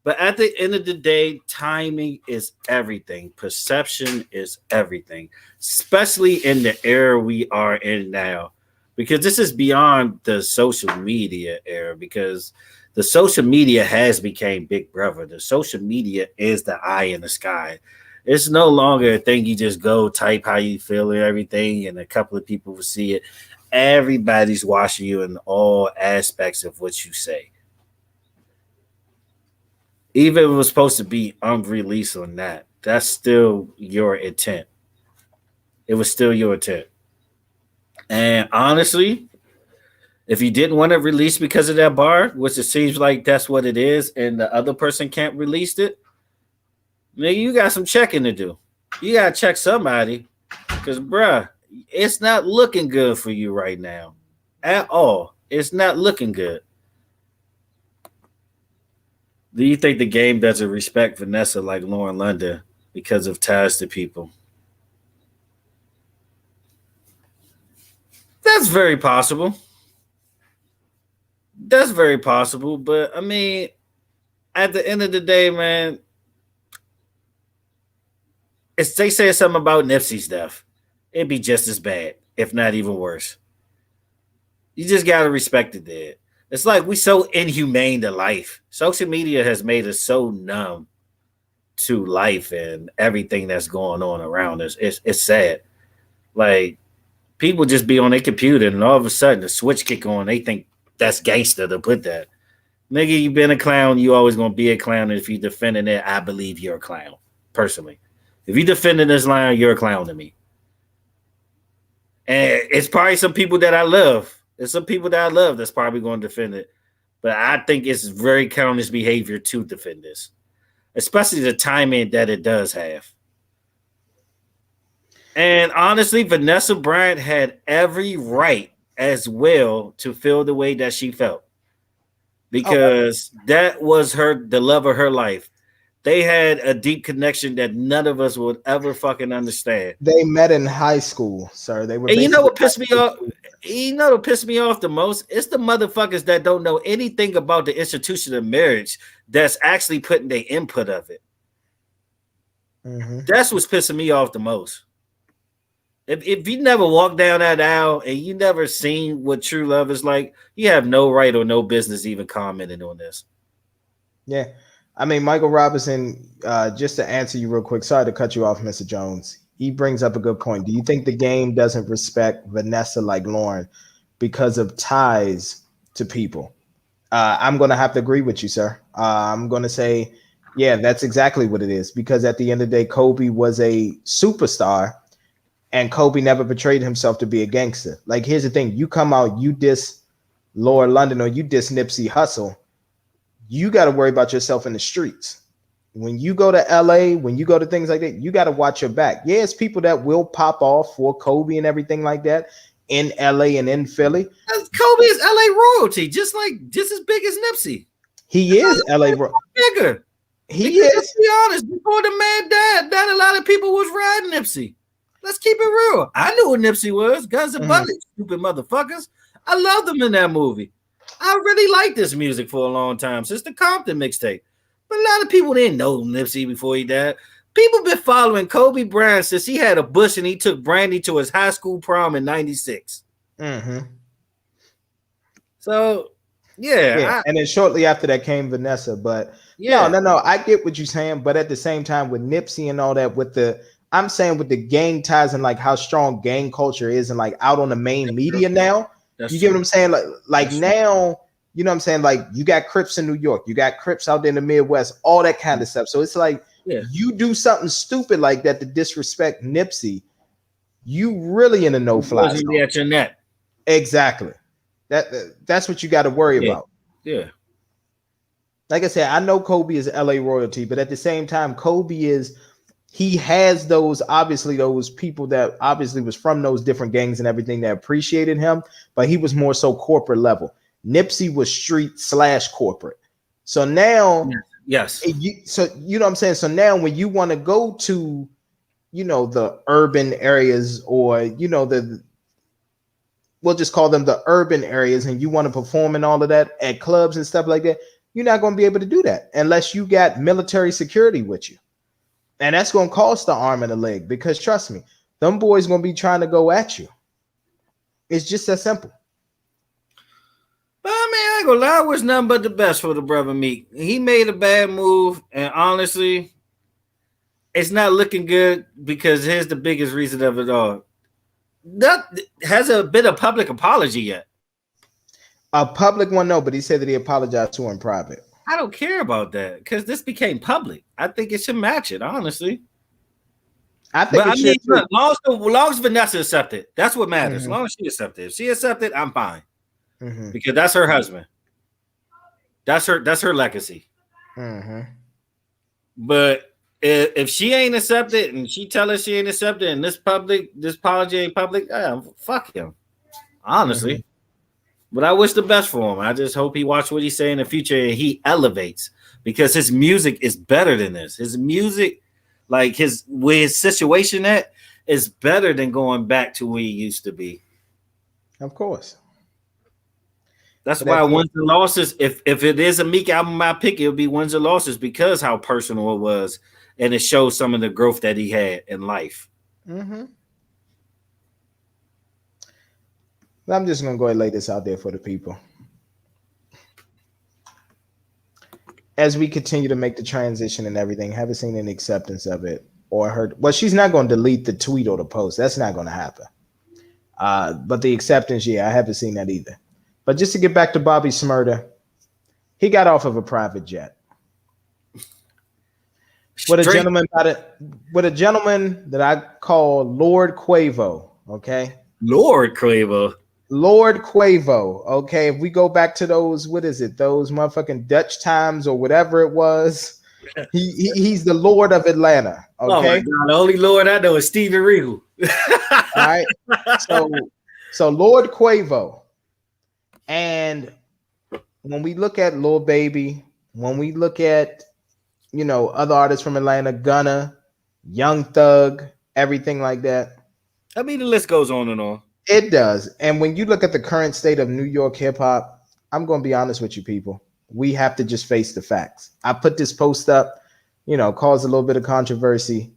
Speaker 2: But at the end of the day, timing is everything. Perception is everything, especially in the era we are in now. Because this is beyond the social media era, because the social media has become Big Brother. The social media is the eye in the sky. It's no longer a thing you just go type how you feel and everything, and a couple of people will see it. Everybody's watching you in all aspects of what you say. Even if it was supposed to be unreleased on that, that's still your intent. It was still your intent. And honestly, if you didn't want to release because of that bar, which it seems like that's what it is, and the other person can't release it, nigga, you got some checking to do. You gotta check somebody, because bruh, it's not looking good for you right now, at all. It's not looking good. Do you think the game doesn't respect Vanessa like Lauren London because of ties to people? That's very possible. That's very possible. But I mean, at the end of the day, man, if they say something about Nipsey's death, it'd be just as bad, if not even worse. You just gotta respect the dead. It's like we so inhumane to life. Social media has made us so numb to life and everything that's going on around us. It's sad. Like people just be on their computer and all of a sudden the switch kick on. They think that's gangster to put that. Nigga, you been a clown. You always gonna be a clown. And if you defending it, I believe you're a clown. Personally, if you defending this line, you're a clown to me. And it's probably some people that I love. There's some people that I love that's probably going to defend it. But I think it's very clownish behavior to defend this, especially the timing that it does have. And honestly, Vanessa Bryant had every right as well to feel the way that she felt
Speaker 1: Oh,
Speaker 2: because that was the love of her life. They had a deep connection that none of us would ever fucking understand.
Speaker 1: they met in high school, sir. They were
Speaker 2: And you know
Speaker 1: basically
Speaker 2: what
Speaker 1: high
Speaker 2: pissed me
Speaker 1: school
Speaker 2: off?
Speaker 1: students.
Speaker 2: You know what pissed me off the most? It's the motherfuckers that don't know anything about the institution of marriage that's actually putting their input of it.
Speaker 1: Mhm.
Speaker 2: That's what's pissing me off the most. If you never walked down that aisle and you never seen what true love is like, you have no right or no business even commenting on this.
Speaker 1: Yeah. I mean, Michael Robinson, just to answer you real quick, sorry to cut you off, Mr. Jones. He brings up a good point. Do you think the game doesn't respect Vanessa like Lauren because of ties to people? I'm going to have to agree with you, sir. I'm going to say, yeah, that's exactly what it is. Because at the end of the day, Kobe was a superstar and Kobe never portrayed himself to be a gangster. Like, here's the thing: you come out, you diss Laura London or you diss Nipsey Hussle, you got to worry about yourself in the streets. When you go to LA, when you go to things like that, you got to watch your back. Yeah, it's people that will pop off for Kobe and everything like that in LA and in Philly.
Speaker 2: Kobe is LA royalty, just as big as Nipsey.
Speaker 1: He is LA.
Speaker 2: Bigger.
Speaker 1: He
Speaker 2: Because let's
Speaker 1: is.
Speaker 2: be honest, before the man died, not a lot of people was riding Nipsey. Let's keep it real. I knew what Nipsey was. Guns and Bullets, stupid motherfuckers. I loved him in that movie. I really liked this music for a long time, since the Compton mixtape. But a lot of people didn't know Nipsey before he died. People been following Kobe Bryant since he had a bush and he took Brandy to his high school prom in '96.
Speaker 1: Mm-hmm.
Speaker 2: So,
Speaker 1: Yeah, and then shortly after that came Vanessa. But
Speaker 2: yeah.
Speaker 1: no, I get what you're saying. But at the same time, with Nipsey and all that, with the I'm saying with the gang ties and like how strong gang culture is and like out on the main
Speaker 2: That's true.
Speaker 1: media now.
Speaker 2: That's
Speaker 1: You get what
Speaker 2: true.
Speaker 1: I'm saying? Like
Speaker 2: That's true.
Speaker 1: now, you know what I'm saying? Like you got Crips in New York, you got Crips out there in the Midwest, all that kind of stuff. So it's like
Speaker 2: Yeah.
Speaker 1: you do something stupid like that to disrespect Nipsey, you really in a
Speaker 2: The
Speaker 1: no-fly
Speaker 2: boys gonna be
Speaker 1: zone.
Speaker 2: at your neck.
Speaker 1: Exactly. That's what you got to worry
Speaker 2: Yeah.
Speaker 1: about.
Speaker 2: Yeah.
Speaker 1: Like I said, I know Kobe is LA royalty, but at the same time, he has those obviously those people that obviously was from those different gangs and everything that appreciated him, but he was more so corporate level. Nipsey was street / corporate. So now,
Speaker 2: Yes.
Speaker 1: so you know what I'm saying. So now, when you want to go to, the urban areas, or we'll just call them the urban areas, and you want to perform and all of that at clubs and stuff like that, you're not going to be able to do that unless you got military security with you. And that's going to cost the arm and a leg, because trust me, them boys going to be trying to go at you. It's just that simple.
Speaker 2: But I mean, I ain't gonna lie, I wish nothing but the best for the brother Meek. He made a bad move, and honestly, it's not looking good, because here's the biggest reason of it all. That hasn't been a public apology yet.
Speaker 1: A public one, no, but he said that he apologized to her in private.
Speaker 2: I don't care about that, because this became public. I think it should match it, honestly.
Speaker 1: I think
Speaker 2: But
Speaker 1: it should too.
Speaker 2: look, long as Vanessa accepted, that's what matters. As
Speaker 1: Mhm.
Speaker 2: long as she accepted. If she accepted, I'm fine.
Speaker 1: Mhm.
Speaker 2: Because that's her husband. That's her legacy.
Speaker 1: Mhm.
Speaker 2: But if she ain't accepted, and she tell us she ain't accepted, and this apology ain't public, fuck him. Honestly.
Speaker 1: Mhm.
Speaker 2: But I wish the best for him. I just hope he watch what he say in the future and he elevates, because his music is better than this. His music, like where his situation at, is better than going back to where he used to be.
Speaker 1: Of course.
Speaker 2: That's
Speaker 1: But
Speaker 2: why
Speaker 1: at the
Speaker 2: wins and losses. If it is a Meek album, I pick it'll be wins and losses, because how personal it was, and it shows some of the growth that he had in life.
Speaker 1: Mhm. I'm just gonna go ahead and lay this out there for the people. As we continue to make the transition and everything, haven't seen any acceptance of it or heard. Well, she's not going to delete the tweet or the post. That's not going to happen. But the acceptance, yeah, I haven't seen that either. But just to get back to Bobby Smurda, he got off of a private jet with a
Speaker 2: Straight
Speaker 1: gentleman that I call Lord Quavo. Okay,
Speaker 2: Lord Quavo.
Speaker 1: Lord Quavo. Okay, if we go back to those, what is it? Those motherfucking Dutch times or whatever it was. He's the Lord of Atlanta.
Speaker 2: Oh my
Speaker 1: Okay,
Speaker 2: God! The only Lord I know is Steven Regal.
Speaker 1: all right. So Lord Quavo, and when we look at Lil Baby, when we look at other artists from Atlanta, Gunna, Young Thug, everything like that,
Speaker 2: I mean, the list goes on and on.
Speaker 1: it does. And when you look at the current state of New York hip hop, I'm going to be honest with you, people. We have to just face the facts. I put this post up, caused a little bit of controversy.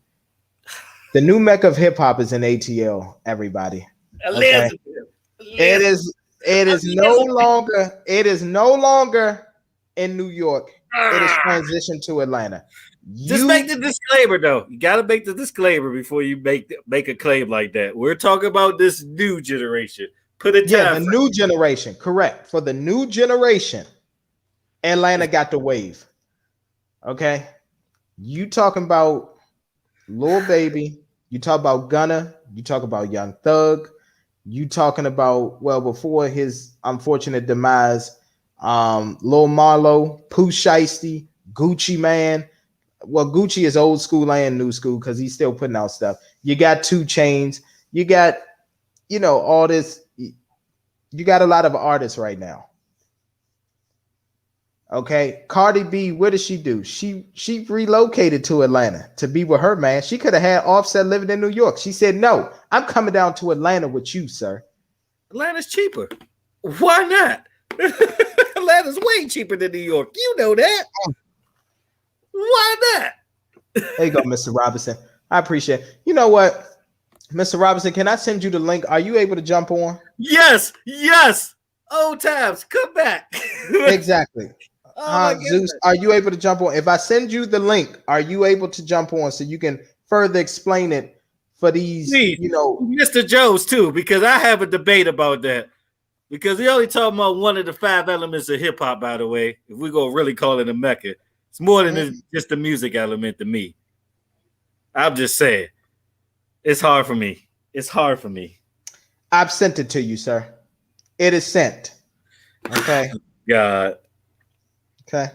Speaker 1: The new Mecca of hip hop is in ATL, everybody. Okay. It is no longer in New York. It is transitioned to Atlanta.
Speaker 2: Just make the disclaimer, though. You got to make the disclaimer before you make a claim like that. We're talking about this new generation. Put a time.
Speaker 1: The new generation. Correct. For the new generation, Atlanta got the wave. Okay. You talking about Lil Baby. You talk about Gunna. You talk about Young Thug. You talking about, well, before his unfortunate demise, Lil Marlo, Pooh Shiesty, Gucci Man. Well, Gucci is old school and new school because he's still putting out stuff. You got 2 Chainz. You got, all this. You got a lot of artists right now. Okay, Cardi B, what does she do? She relocated to Atlanta to be with her man. She could have had Offset living in New York. She said, "No, I'm coming down to Atlanta with you, sir."
Speaker 2: Atlanta's cheaper. Why not? Atlanta's way cheaper than New York. You know that. Why not?
Speaker 1: There you go, Mr. Robinson. I appreciate it. You know what, Mr. Robinson, can I send you the link? Are you able to jump on?
Speaker 2: Yes. Old times. Come back.
Speaker 1: Exactly. Zeus, are you able to jump on? If I send you the link, are you able to jump on so you can further explain it for these,
Speaker 2: Please, Mr. Jones too, because I have a debate about that. Because he only talking about one of the 5 elements of hip hop, by the way. If we gonna really call it a Mecca, it's more than just the music element to me. I'm just saying, it's hard for me. It's hard for me.
Speaker 1: I've sent it to you, sir. It is sent. Okay.
Speaker 2: God.
Speaker 1: Okay.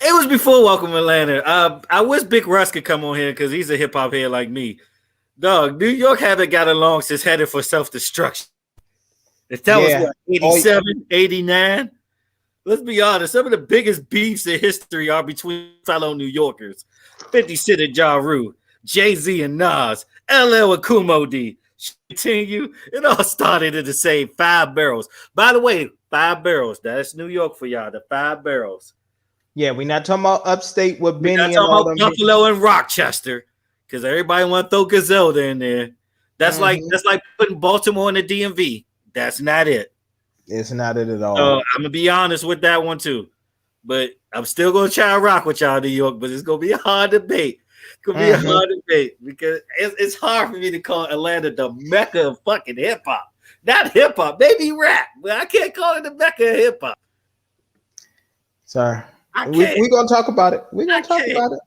Speaker 2: It was before Welcome Atlanta. I wish Big Russ could come on here because he's a hip hop head like me. Dog, New York haven't got along since headed for self-destruction. If that was what, 87, 89? Let's be honest, some of the biggest beefs in history are between fellow New Yorkers. 50 Cent and Ja Rule, Jay-Z and Nas, LL and Kumo D. Continue. It all started in the same 5 barrels. By the way, 5 barrels. That's New York for y'all, the 5 barrels.
Speaker 1: Yeah, we're not talking about upstate with Benny
Speaker 2: and all them. Buffalo and Rochester, because everybody want to throw Griselda in there. That's like putting Baltimore in the DMV. That's not it.
Speaker 1: It's not it at all.
Speaker 2: I'm gonna be honest with that one too, but I'm still gonna try to rock with y'all, New York. But it's gonna be a hard debate. It's gonna be a hard debate because it's hard for me to call Atlanta the Mecca of fucking hip hop. Not hip hop, maybe rap, but I can't call it the Mecca of hip hop.
Speaker 1: Sorry. We're gonna talk about it. We're gonna talk about it.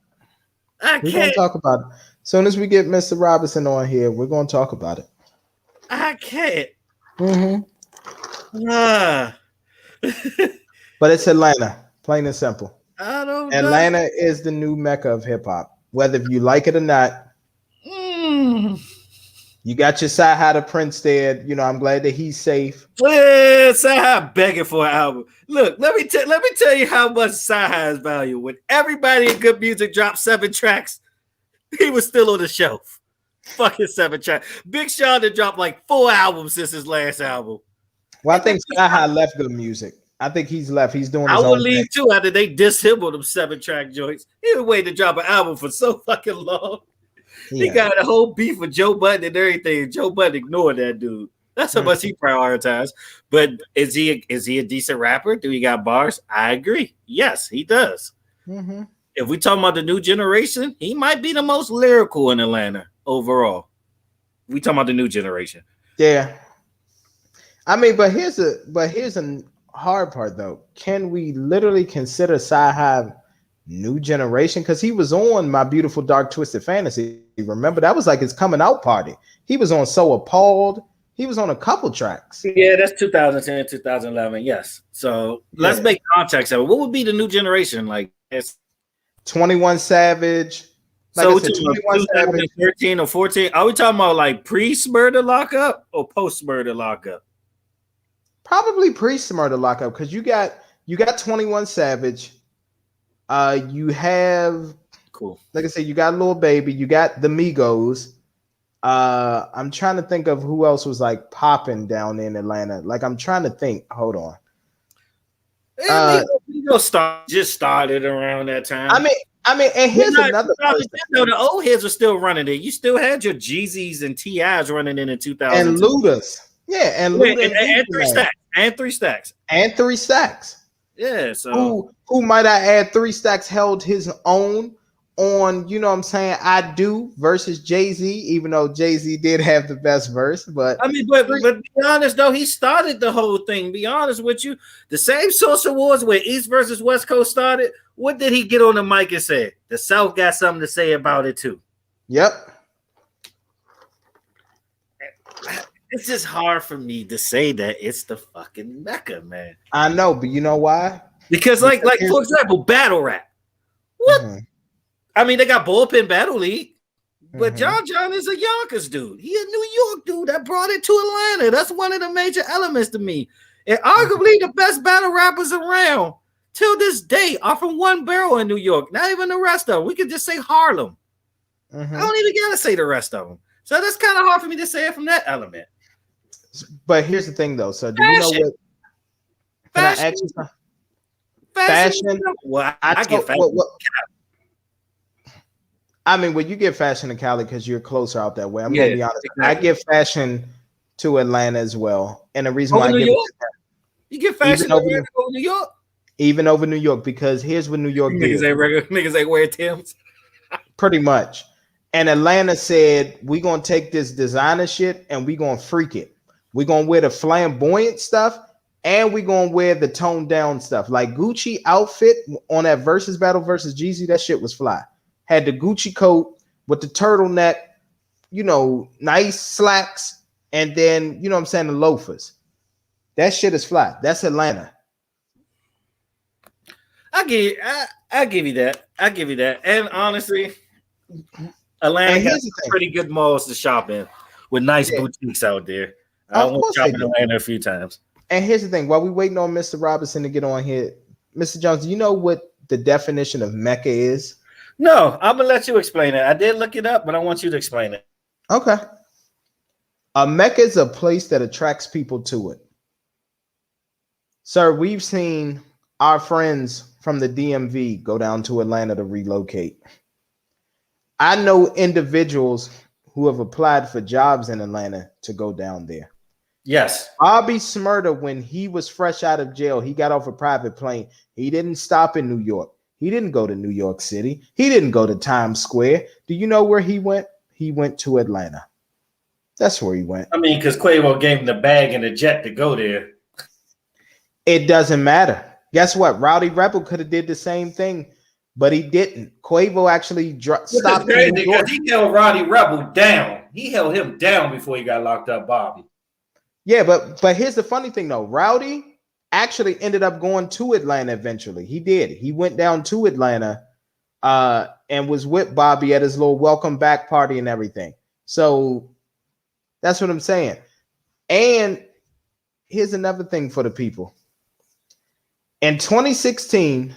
Speaker 1: We're gonna talk about it. As soon as we get Mr. Robinson on here, we're gonna talk about it.
Speaker 2: I can't.
Speaker 1: But it's Atlanta, plain and simple.
Speaker 2: I don't know.
Speaker 1: Atlanta is the new Mecca of hip hop, whether you like it or not. You got your Sci-Hi to Prince there. I'm glad that he's safe.
Speaker 2: Yeah, Sci-Hi begging for an album. Look, let me tell you how much Sci-Hi is valued. When everybody in good music dropped 7 tracks, he was still on the shelf. Fucking 7 tracks. Big Sean had dropped like 4 albums since his last album.
Speaker 1: Well, I think Sci-Hi left good music. I think he's left. He's doing his own thing. I would leave
Speaker 2: too after they disassembled them 7-track joints. He was waiting to drop an album for so fucking long. Yeah. He got a whole beef with Joe Budden and everything. Joe Budden ignored that dude. That's how much he prioritized. But is he a decent rapper? Do he got bars? I agree. Yes, he does. If we talking about the new generation, he might be the most lyrical in Atlanta overall. We talking about the new generation.
Speaker 1: Yeah. I mean, but here's a hard part though. Can we literally consider Sci-Hi new generation? Because he was on My Beautiful Dark Twisted Fantasy. Remember, that was like his coming out party. He was on So Appalled. He was on a couple tracks.
Speaker 2: Yeah, that's 2010, 2011. Yes. So let's make context of it. What would be the new generation? Like it's
Speaker 1: 21 Savage.
Speaker 2: Like so 21 Savage. 13 or 14. Are we talking about like pre-Smurder lockup or post-Smurder lockup?
Speaker 1: Probably pre-Smurder lockup, because you got 21 Savage. You have like I said, you got Lil Baby, you got the Migos. I'm trying to think of who else was like popping down in Atlanta. Like I'm trying to think. Hold on.
Speaker 2: Migos just started around that time.
Speaker 1: I mean, and here's another person.
Speaker 2: The old heads are still running it. You still had your Jeezys and T.I.s running in 2000.
Speaker 1: And Ludas. Yeah, and Luda
Speaker 2: and 3 stacks. And 3 stacks.
Speaker 1: And 3 stacks.
Speaker 2: Yeah, so
Speaker 1: who might I add 3 stacks held his own on, what I'm saying, I Do versus Jay-Z, even though Jay-Z did have the best verse. But
Speaker 2: I mean, but be honest though, he started the whole thing. Be honest with you. The same social wars where East versus West Coast started, what did he get on the mic and say? The South got something to say about it too.
Speaker 1: Yep.
Speaker 2: It's just hard for me to say that it's the fucking Mecca, man.
Speaker 1: I know, but you know why?
Speaker 2: Because like for example, battle rap. What? I mean, they got Bullpen Battle League, but John is a Yonkers dude. He a New York dude that brought it to Atlanta. That's one of the major elements to me. And arguably the best battle rappers around till this day are from one barrel in New York. Not even the rest of them. We could just say Harlem. I don't even gotta say the rest of them. So that's kind of hard for me to say it from that element.
Speaker 1: But here's the thing, though. So do you know what? Can I ask you something? Fashion.
Speaker 2: Well, I get fashion.
Speaker 1: I mean, well, you get fashion to Cali because you're closer out that way. I'm gonna be honest. Exactly. I give fashion to Atlanta as well, and the reason why I give
Speaker 2: you get fashion to New York.
Speaker 1: even over New York, because here's what New York
Speaker 2: Niggas
Speaker 1: did.
Speaker 2: ain't regular. Niggas ain't wear Timbs.
Speaker 1: Pretty much. And Atlanta said, we're gonna take this designer shit and we're gonna freak it. We're gonna wear the flamboyant stuff and we're gonna wear the toned down stuff. Like Gucci outfit on that versus battle versus Jeezy, that shit was fly. Had the Gucci coat with the turtleneck, nice slacks, and then what I'm saying, the loafers. That shit is fly. That's Atlanta.
Speaker 2: I give you that. I give you that. And honestly,
Speaker 1: And
Speaker 2: Atlanta got
Speaker 1: here's the
Speaker 2: some
Speaker 1: thing.
Speaker 2: pretty good malls to shop in with nice
Speaker 1: Yeah,
Speaker 2: boutiques out there. I
Speaker 1: of
Speaker 2: went
Speaker 1: course they
Speaker 2: shopping in
Speaker 1: do.
Speaker 2: Atlanta a few times.
Speaker 1: And here's the thing, while we waiting on Mr. Robinson to get on here, Mr. Jones, do you know what the definition of Mecca is?
Speaker 2: No, I'm gonna let you explain it. I did look it up, but I want you to explain it.
Speaker 1: Okay. A Mecca is a place that attracts people to it. Sir, we've seen our friends from the DMV go down to Atlanta to relocate. I know individuals who have applied for jobs in Atlanta to go down there.
Speaker 2: Yes.
Speaker 1: Bobby Smurda, when he was fresh out of jail, he got off a private plane. He didn't stop in New York. He didn't go to New York City. He didn't go to Times Square. Do you know where he went? He went to Atlanta. That's where he went.
Speaker 2: I mean, because Quavo gave him the bag and the jet to go there.
Speaker 1: It doesn't matter. Guess what? Rowdy Rebel could have did the same thing, but he didn't. Quavo actually stopped in New York.
Speaker 2: Because he held Roddy Rebel down. He held him down before he got locked up, Bobby.
Speaker 1: Yeah, but here's the funny thing though. Rowdy actually ended up going to Atlanta eventually. He did. He went down to Atlanta and was with Bobby at his little welcome back party and everything. So that's what I'm saying. And here's another thing for the people. In 2016,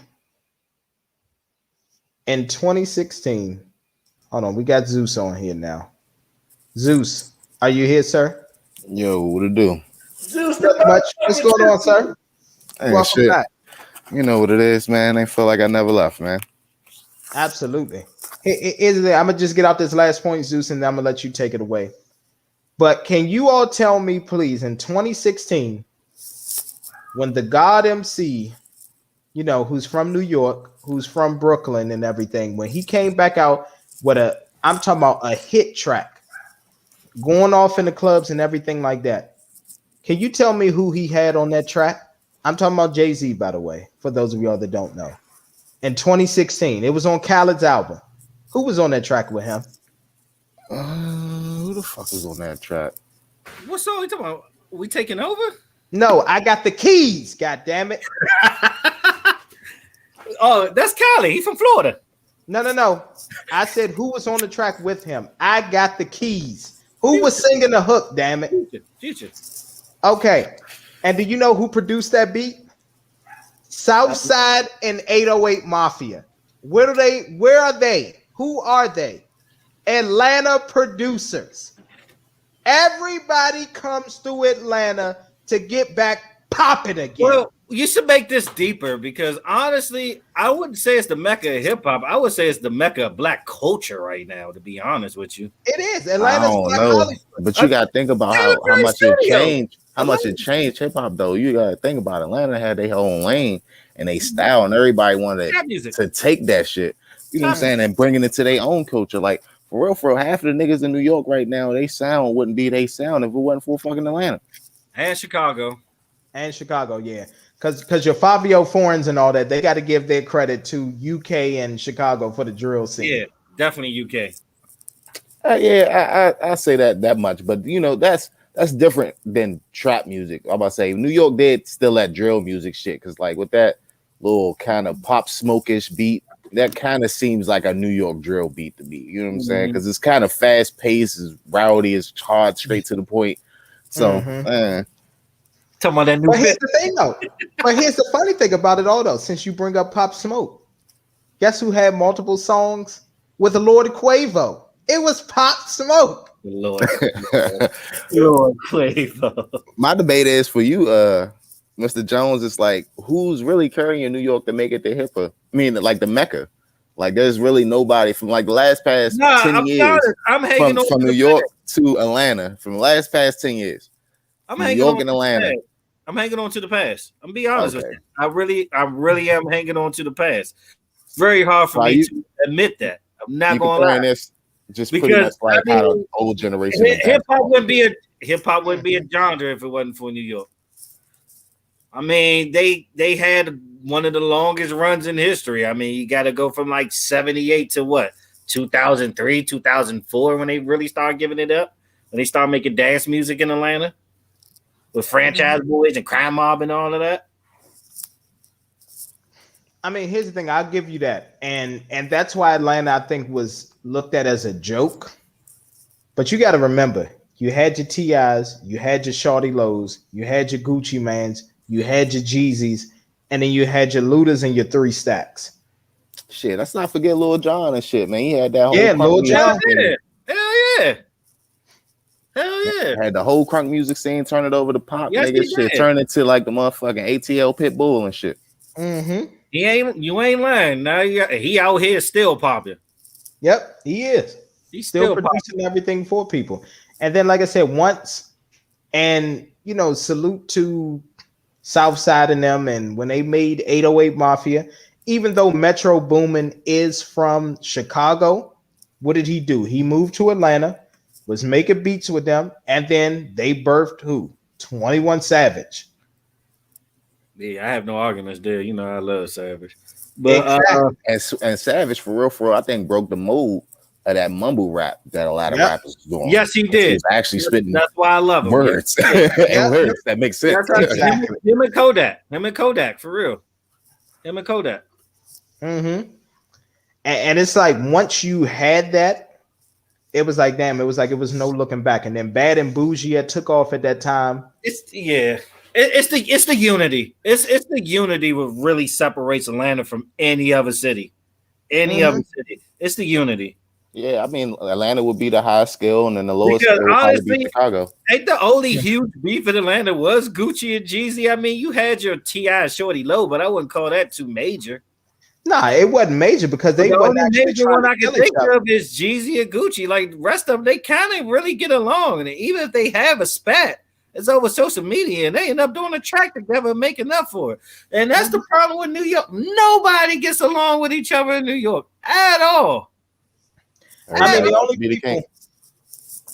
Speaker 1: hold on, we got Zeus on here now. Zeus, are you here, sir?
Speaker 3: Yo, what it do?
Speaker 2: Zeus,
Speaker 1: Not much. What's going on, sir?
Speaker 3: Hey,
Speaker 1: Welcome
Speaker 3: shit.
Speaker 1: back.
Speaker 3: You know what it is, man. They feel like I never left, man.
Speaker 1: Absolutely. I'm gonna just get out this last point, Zeus, and I'm gonna let you take it away. But can you all tell me, please, in 2016, when the God MC, who's from New York, who's from Brooklyn and everything, when he came back out with I'm talking about a hit track, going off in the clubs and everything like that. Can you tell me who he had on that track? I'm talking about Jay-Z, by the way, for those of y'all that don't know. In 2016, it was on Khaled's album. Who was on that track with him?
Speaker 3: Who the fuck was on that track?
Speaker 2: what song are you talking about? We taking over?
Speaker 1: No, I got the keys. God damn it.
Speaker 2: Oh, that's Cali. He's from Florida.
Speaker 1: No. I said who was on the track with him. I got the keys. Who was singing the hook? Damn it.
Speaker 2: Future.
Speaker 1: Okay. And do you know who produced that beat? Southside and 808 Mafia. Where are they? Who are they? Atlanta producers. Everybody comes to Atlanta to get back popping again.
Speaker 2: Well, you should make this deeper because honestly, I wouldn't say it's the Mecca of hip hop. I would say it's the Mecca of black culture right now, to be honest with you.
Speaker 1: It is.
Speaker 3: I
Speaker 1: Atlanta's
Speaker 3: don't
Speaker 1: Black
Speaker 3: know,
Speaker 1: Hollywood.
Speaker 3: but you gotta think about how
Speaker 2: Very
Speaker 3: much it
Speaker 2: studio.
Speaker 3: changed. How much it changed hip hop though. You gotta think about it. Atlanta had their own lane and they style, and everybody wanted
Speaker 2: Trap music.
Speaker 3: to take that shit. You know what I'm saying, and bringing it to their own culture. Like for real, half of the niggas in New York right now, they sound wouldn't be they sound if it wasn't for fucking Atlanta
Speaker 2: And Chicago.
Speaker 1: And Chicago, yeah. Because your Fabio Foreigns and all that, they got to give their credit to UK and Chicago for the drill scene.
Speaker 2: Yeah, definitely UK.
Speaker 3: I say that much, but that's different than trap music. I'm about to say New York did still that drill music shit because like with that little kind of pop smokish beat, that kind of seems like a New York drill beat to me. You know what I'm saying? Because it's kind of fast paced, it's rowdy, it's hard, straight to the point. So,
Speaker 2: Talking about that new.
Speaker 1: But here's the thing, though. But here's the funny thing about it all, though. Since you bring up Pop Smoke, guess who had multiple songs with the Lord Quavo? It was Pop Smoke.
Speaker 2: Lord Quavo.
Speaker 3: My debate is for you, Mr. Jones. It's like who's really carrying New York to make it the hipper? I mean, like the Mecca. Like there's really nobody from like the last past 10 years.
Speaker 2: I'm hanging
Speaker 3: from New York to Atlanta. From the last past 10 years.
Speaker 2: I'm
Speaker 3: New
Speaker 2: hanging
Speaker 3: York
Speaker 2: on
Speaker 3: and Atlanta.
Speaker 2: I'm hanging on to the past. I'm be honest with
Speaker 3: Okay.
Speaker 2: you. I really am hanging on to the past. Very hard for me to admit that. I'm not
Speaker 3: You
Speaker 2: gonna lie.
Speaker 3: comparing this just pretty
Speaker 2: Because
Speaker 3: much like how the old generation of
Speaker 2: hip hop
Speaker 3: basketball.
Speaker 2: wouldn't be a genre if it wasn't for New York. I mean, they had one of the longest runs in history. I mean, you got to go from like 78 to what 2003, 2004 when they really started giving it up. When they started making dance music in Atlanta with Franchise Boys and Crime Mob and all of that.
Speaker 1: I mean, here's the thing. I'll give you that, and that's why Atlanta, I think, was looked at as a joke. But you got to remember, you had your TIs, you had your Shawty Lows, you had your Gucci Mans, you had your Jeezys, and then you had your Ludas and your 3 Stacks.
Speaker 3: Shit, let's not forget Lil Jon and shit, man. He had that whole
Speaker 1: Lil Jon.
Speaker 2: Hell yeah.
Speaker 3: Had the whole crunk music scene, turn it over to pop,
Speaker 2: Yes,
Speaker 3: nigga. Shit, turn into like the motherfucking ATL Pitbull and shit.
Speaker 1: Mm-hmm.
Speaker 2: You ain't lying. Now he out here still popping.
Speaker 1: Yep, he is.
Speaker 2: He's
Speaker 1: still producing everything for people. And then, like I said, salute to Southside and them. And when they made 808 Mafia, even though Metro Boomin is from Chicago, what did he do? He moved to Atlanta, was making beats with them, and then they birthed who? 21 Savage.
Speaker 2: Yeah, I have no arguments there. You know, I love Savage. But
Speaker 3: exactly. and Savage, for real, I think broke the mold of that mumble rap that a lot of rappers was doing.
Speaker 2: Yes, he did. He was
Speaker 3: actually spitting.
Speaker 2: That's why I love him.
Speaker 3: Words and words that make sense.
Speaker 2: Exactly. Him and Kodak, for real. Him and Kodak.
Speaker 1: Mm-hmm. And it's like once you had that, it was like, damn, it was no looking back. And then Bad and Bougie took off at that time.
Speaker 2: It's the unity. It's the unity what really separates Atlanta from any other city. Other city. It's the unity.
Speaker 3: Yeah, I mean Atlanta would be the highest scale, and then the lowest scale would probably be Chicago.
Speaker 2: Ain't the only huge beef in Atlanta was Gucci and Jeezy. I mean, you had your T.I. Shorty Low, but I wouldn't call that too major.
Speaker 1: Nah, it wasn't major because they
Speaker 2: wasn't actually major one I can think of is Jeezy and Gucci. Like the rest of them, they kind of really get along, and even if they have a spat, it's over social media, and they end up doing a track together and making up for it. And that's the problem with New York. Nobody gets along with each other in New York at all.
Speaker 1: I mean, the only people.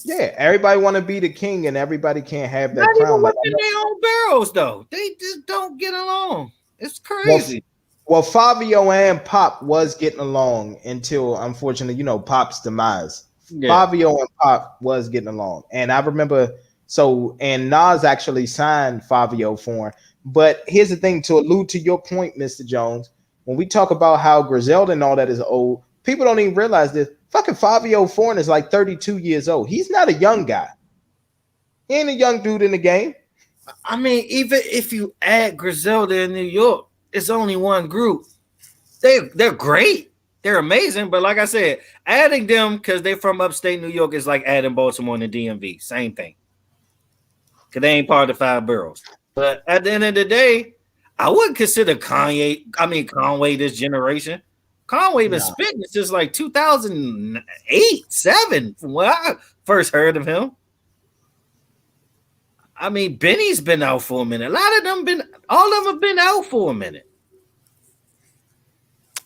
Speaker 1: Yeah, everybody want to be the king, and everybody can't have that crown.
Speaker 2: Like in their own barrels, though. They just don't get along. It's crazy.
Speaker 1: Well, Fabio and Pop was getting along until, unfortunately, Pop's demise. Yeah. Fabio and Pop was getting along, and I remember. And Nas actually signed Fabio for him. But here's the thing, to allude to your point, Mr. Jones, when we talk about how Griselda and all that is old, people don't even realize this. Fucking Fabio Foreign is like 32 years old. He's not a young guy. He ain't a young dude in the game.
Speaker 2: I mean, even if you add Griselda in New York, it's only one group. They're great. They're amazing. But like I said, adding them because they're from upstate New York is like adding Baltimore and the DMV. Same thing. Because they ain't part of the 5 boroughs. But at the end of the day, I wouldn't consider Conway this generation. Conway been spitting since like 2008, 7 from when I first heard of him. I mean, Benny's been out for a minute. All of them have been out for a minute.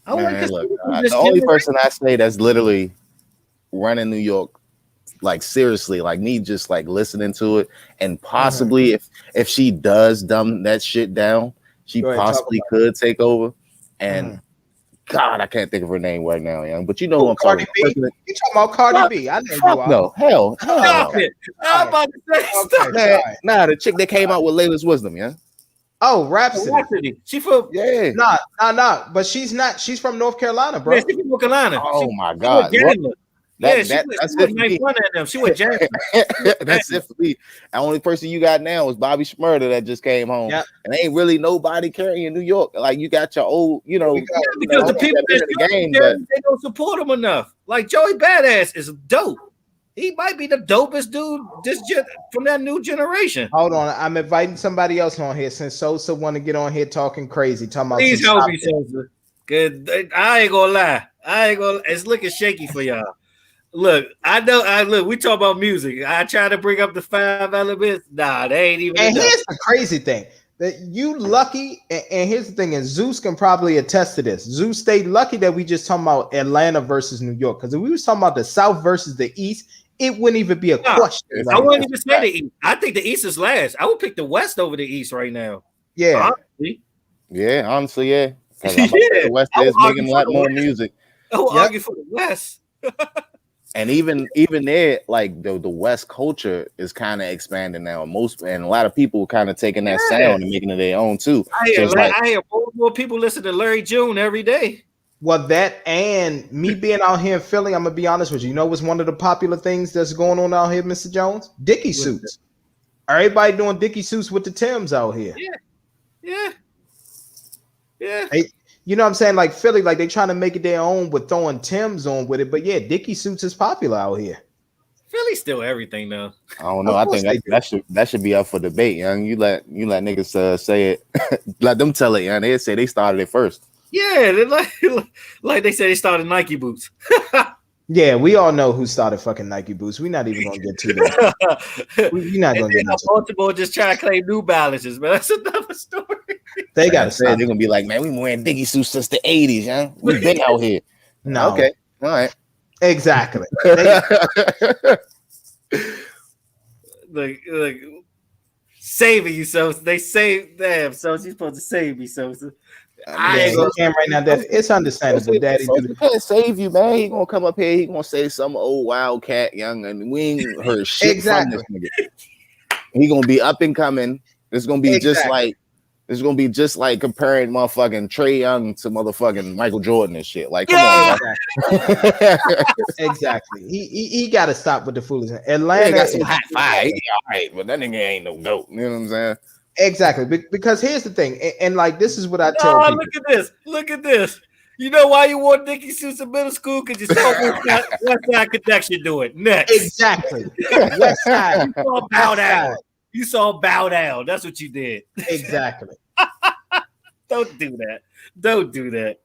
Speaker 3: The only person I say that's literally running New York, like seriously, like me just like listening to it, and possibly if she does dumb that shit down, she possibly could take over. And God, I can't think of her name right now, young. But you know what I'm talking about.
Speaker 1: You talking about Cardi B? I know you are.
Speaker 3: No, hell.
Speaker 2: Stop it. I'm about to say stop.
Speaker 3: Nah, the chick that came out with Layla's Wisdom, yeah.
Speaker 1: Oh, Rhapsody.
Speaker 2: She from
Speaker 1: Nah. But she's not. She's from North Carolina, bro.
Speaker 2: Yeah, she's from North Carolina.
Speaker 3: Oh my God.
Speaker 2: That's She went Jackson.
Speaker 3: That's it for me. The only person you got now is Bobby Shmurda that just came home. Yep. And ain't really nobody carrying New York. Like you got your old, because
Speaker 2: the people that in the game, they don't support him enough. Like Joey Badass is dope. He might be the dopest dude from that new generation.
Speaker 1: Hold on, I'm inviting somebody else on here since Sosa want to get on here talking crazy. Talking about
Speaker 2: please help me, Sosa. Good. I ain't gonna lie. It's looking shaky for y'all. Look, I know. Look. We talk about music. I try to bring up the 5 elements. Nah, they ain't even
Speaker 1: And
Speaker 2: enough.
Speaker 1: here's the crazy thing that you lucky, and here's the thing, and Zeus can probably attest to this. Zeus stayed lucky that we just talking about Atlanta versus New York. Because if we was talking about the South versus the East, it wouldn't even be a
Speaker 2: Nah,
Speaker 1: question
Speaker 2: I
Speaker 1: right
Speaker 2: wouldn't
Speaker 1: now.
Speaker 2: even say the East. I think the East is last. I would pick the West over the East right now.
Speaker 1: Yeah.
Speaker 2: Honestly.
Speaker 3: Yeah, honestly, yeah. Because I'm about to say the West
Speaker 2: I would
Speaker 3: is making
Speaker 2: argue
Speaker 3: a
Speaker 2: for
Speaker 3: lot
Speaker 2: the
Speaker 3: more
Speaker 2: West.
Speaker 3: music.
Speaker 2: I would
Speaker 1: Yep.
Speaker 2: argue for the West.
Speaker 3: And even there, like the West culture is kind of expanding now. And a lot of people kind of taking that sound and making it their own too. So it's like,
Speaker 2: I hear more people listen to Larry June every day.
Speaker 1: Well, that and me being out here in Philly, I'm gonna be honest with you. You know what's one of the popular things that's going on out here, Mr. Jones? Dickie suits. Everybody doing Dickie suits with the Timbs out here.
Speaker 2: Yeah.
Speaker 1: Hey, you know what I'm saying? Like Philly, like they trying to make it their own with throwing Timbs on with it. But yeah, Dickie suits is popular out here.
Speaker 2: Philly's still everything though.
Speaker 3: I don't know.
Speaker 1: Of
Speaker 3: I
Speaker 1: course
Speaker 3: think that should be up for debate, young. You let niggas say it, let them tell it, young. They say they started it first.
Speaker 2: Yeah, they're like they said they started Nike boots.
Speaker 1: Yeah, we all know who started fucking Nike boots. We're not even gonna get to that. We're not gonna get into that.
Speaker 2: Baltimore just trying to claim New Balances, but that's another story.
Speaker 1: They
Speaker 3: Like I
Speaker 1: gotta
Speaker 3: said,
Speaker 1: stop.
Speaker 3: they're gonna be like, man, we been wearing Dickie suits since the '80s, young. We've been out here.
Speaker 1: No.
Speaker 3: Okay, all right.
Speaker 1: Exactly.
Speaker 2: Like saving you, so they save them. So she's supposed to save me, so I
Speaker 1: Yeah,
Speaker 2: ain't gonna.
Speaker 1: you can't right now. That it's understandable, Daddy.
Speaker 3: So he can't save you, man. He gonna come up here. He gonna say some old wildcat, young, and we ain't heard shit from this nigga. He gonna be up and coming. It's gonna be just like comparing motherfucking Trey Young to motherfucking Michael Jordan and shit. Like, come on,
Speaker 1: exactly. He got to stop with the foolishness. Atlanta
Speaker 3: got some hot fire. He all right, but that nigga ain't no goat. You know what I'm saying?
Speaker 1: Exactly. Because here's the thing, and like this is what I tell people.
Speaker 2: Look at this. You know why you wore Dickie suits in middle school? Because you saw West Side Connection do it. Next.
Speaker 1: Exactly. West Side.
Speaker 2: You saw Bow Down. You saw Bow Down. That's what you did.
Speaker 1: Exactly.
Speaker 2: Don't do that. Don't do that.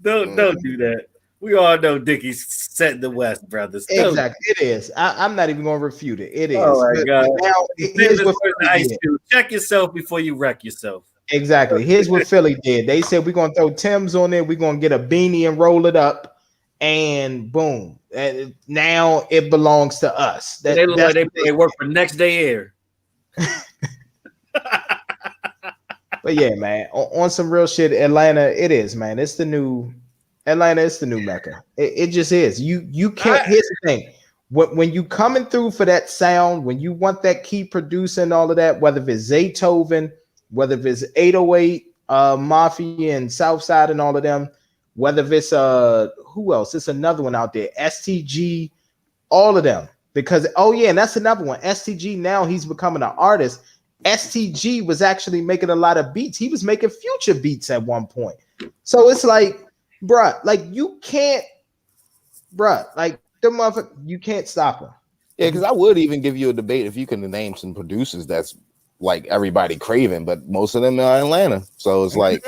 Speaker 2: Don't do that. We all know Dickie's set in the West, brothers.
Speaker 1: Exactly. It is. I'm not even going to refute it. It is.
Speaker 2: Oh my God.
Speaker 1: Now, here's what Philly did.
Speaker 2: Check yourself before you wreck yourself.
Speaker 1: Exactly. Here's what Philly did. They said we're going to throw Tim's on there. We're going to get a beanie and roll it up. And boom. And now it belongs to us.
Speaker 2: They look like they work for Next Day Air.
Speaker 1: But yeah, man, on some real shit, Atlanta, it is, man. It's the new Atlanta. It's the new Mecca. It just is. You can't. Here's the thing: when you coming through for that sound, when you want that key producing all of that, whether it's Zaytoven, whether it's 808, Mafia and Southside and all of them, whether it's who else? It's another one out there, STG, all of them. Because and that's another one. STG now he's becoming an artist. STG was actually making a lot of beats. He was making future beats at one point. So it's like, bruh, like you can't, like the motherfucker, you can't stop him.
Speaker 3: Yeah, because I would even give you a debate if you can name some producers that's like everybody craving, but most of them are in Atlanta. So it's like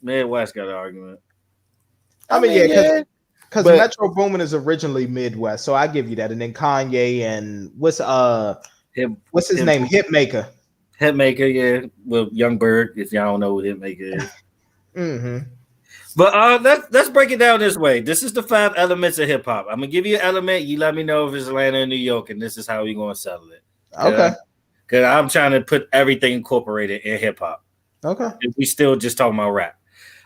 Speaker 2: Midwest got an argument.
Speaker 1: I mean, because Metro Boomin is originally Midwest, so I give you that. And then Kanye and what's his name? Hitmaker.
Speaker 2: Hitmaker, yeah. Well, Young Bird, if y'all don't know what Hitmaker is.
Speaker 1: Mm-hmm.
Speaker 2: But let's break it down this way. This is the 5 elements of hip hop. I'm gonna give you an element. You let me know if it's Atlanta or New York, and this is how we're gonna settle it.
Speaker 1: Okay.
Speaker 2: Because I'm trying to put everything incorporated in hip hop.
Speaker 1: Okay.
Speaker 2: If we still just talking about rap.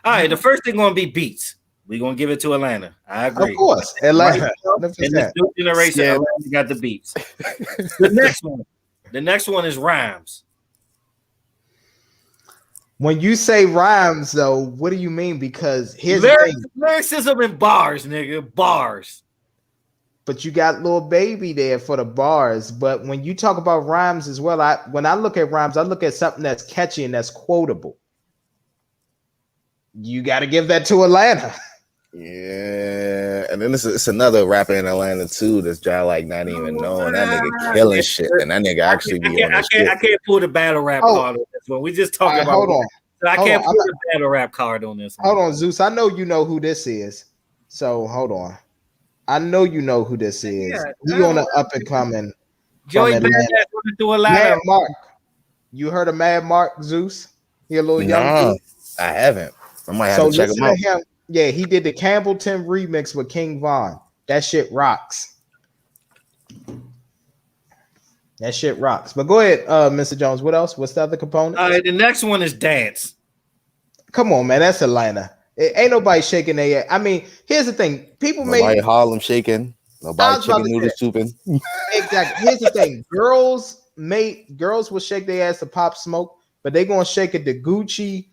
Speaker 2: All right, the first thing gonna be beats. We're gonna give it to Atlanta. I agree.
Speaker 1: Of course. Atlanta.
Speaker 2: Right in this new generation, Atlanta got the beats. The next one is rhymes.
Speaker 1: When you say rhymes, though, what do you mean? Because here's the thing.
Speaker 2: Lyricism and bars, nigga. Bars.
Speaker 1: But you got Lil Baby there for the bars. But when you talk about rhymes as well, when I look at rhymes, I look at something that's catchy and that's quotable. You got to give that to Atlanta.
Speaker 3: Yeah, and then it's another rapper in Atlanta too that's just like not even knowing. That nigga killing shit, and that nigga actually be on the shit.
Speaker 2: I can't pull the battle rap card on this one. We just talking about.
Speaker 1: Hold on.
Speaker 2: So I can't pull the battle rap card on this one.
Speaker 1: Hold on, Zeus. I know you know who this is. So hold on. I know you know who this is.
Speaker 2: Yeah,
Speaker 1: He on the up and coming from
Speaker 2: Joey
Speaker 1: Atlanta.
Speaker 2: Badass went through
Speaker 1: Mad
Speaker 2: Atlanta.
Speaker 1: Mark. You heard of Mad Mark Zeus? He a little young
Speaker 3: Nah,
Speaker 1: dude.
Speaker 3: I haven't. I might have
Speaker 1: So
Speaker 3: to check him
Speaker 1: listen to
Speaker 3: out.
Speaker 1: him. Yeah, he did the Campbellton remix with King Von. That shit rocks. That shit rocks. But go ahead, Mr. Jones. What else? What's the other component?
Speaker 2: All right, the next one is dance.
Speaker 1: Come on, man. That's Atlanta. Ain't nobody shaking their. I mean, here's the thing. People
Speaker 3: Nobody
Speaker 1: may.
Speaker 3: Harlem shaking.
Speaker 1: I
Speaker 3: Nobody
Speaker 1: was about
Speaker 3: chicken
Speaker 1: to say
Speaker 3: noodle
Speaker 1: that.
Speaker 3: souping.
Speaker 1: Exactly. Here's the thing. Girls will shake their ass to Pop Smoke, but they gonna shake it to Gucci.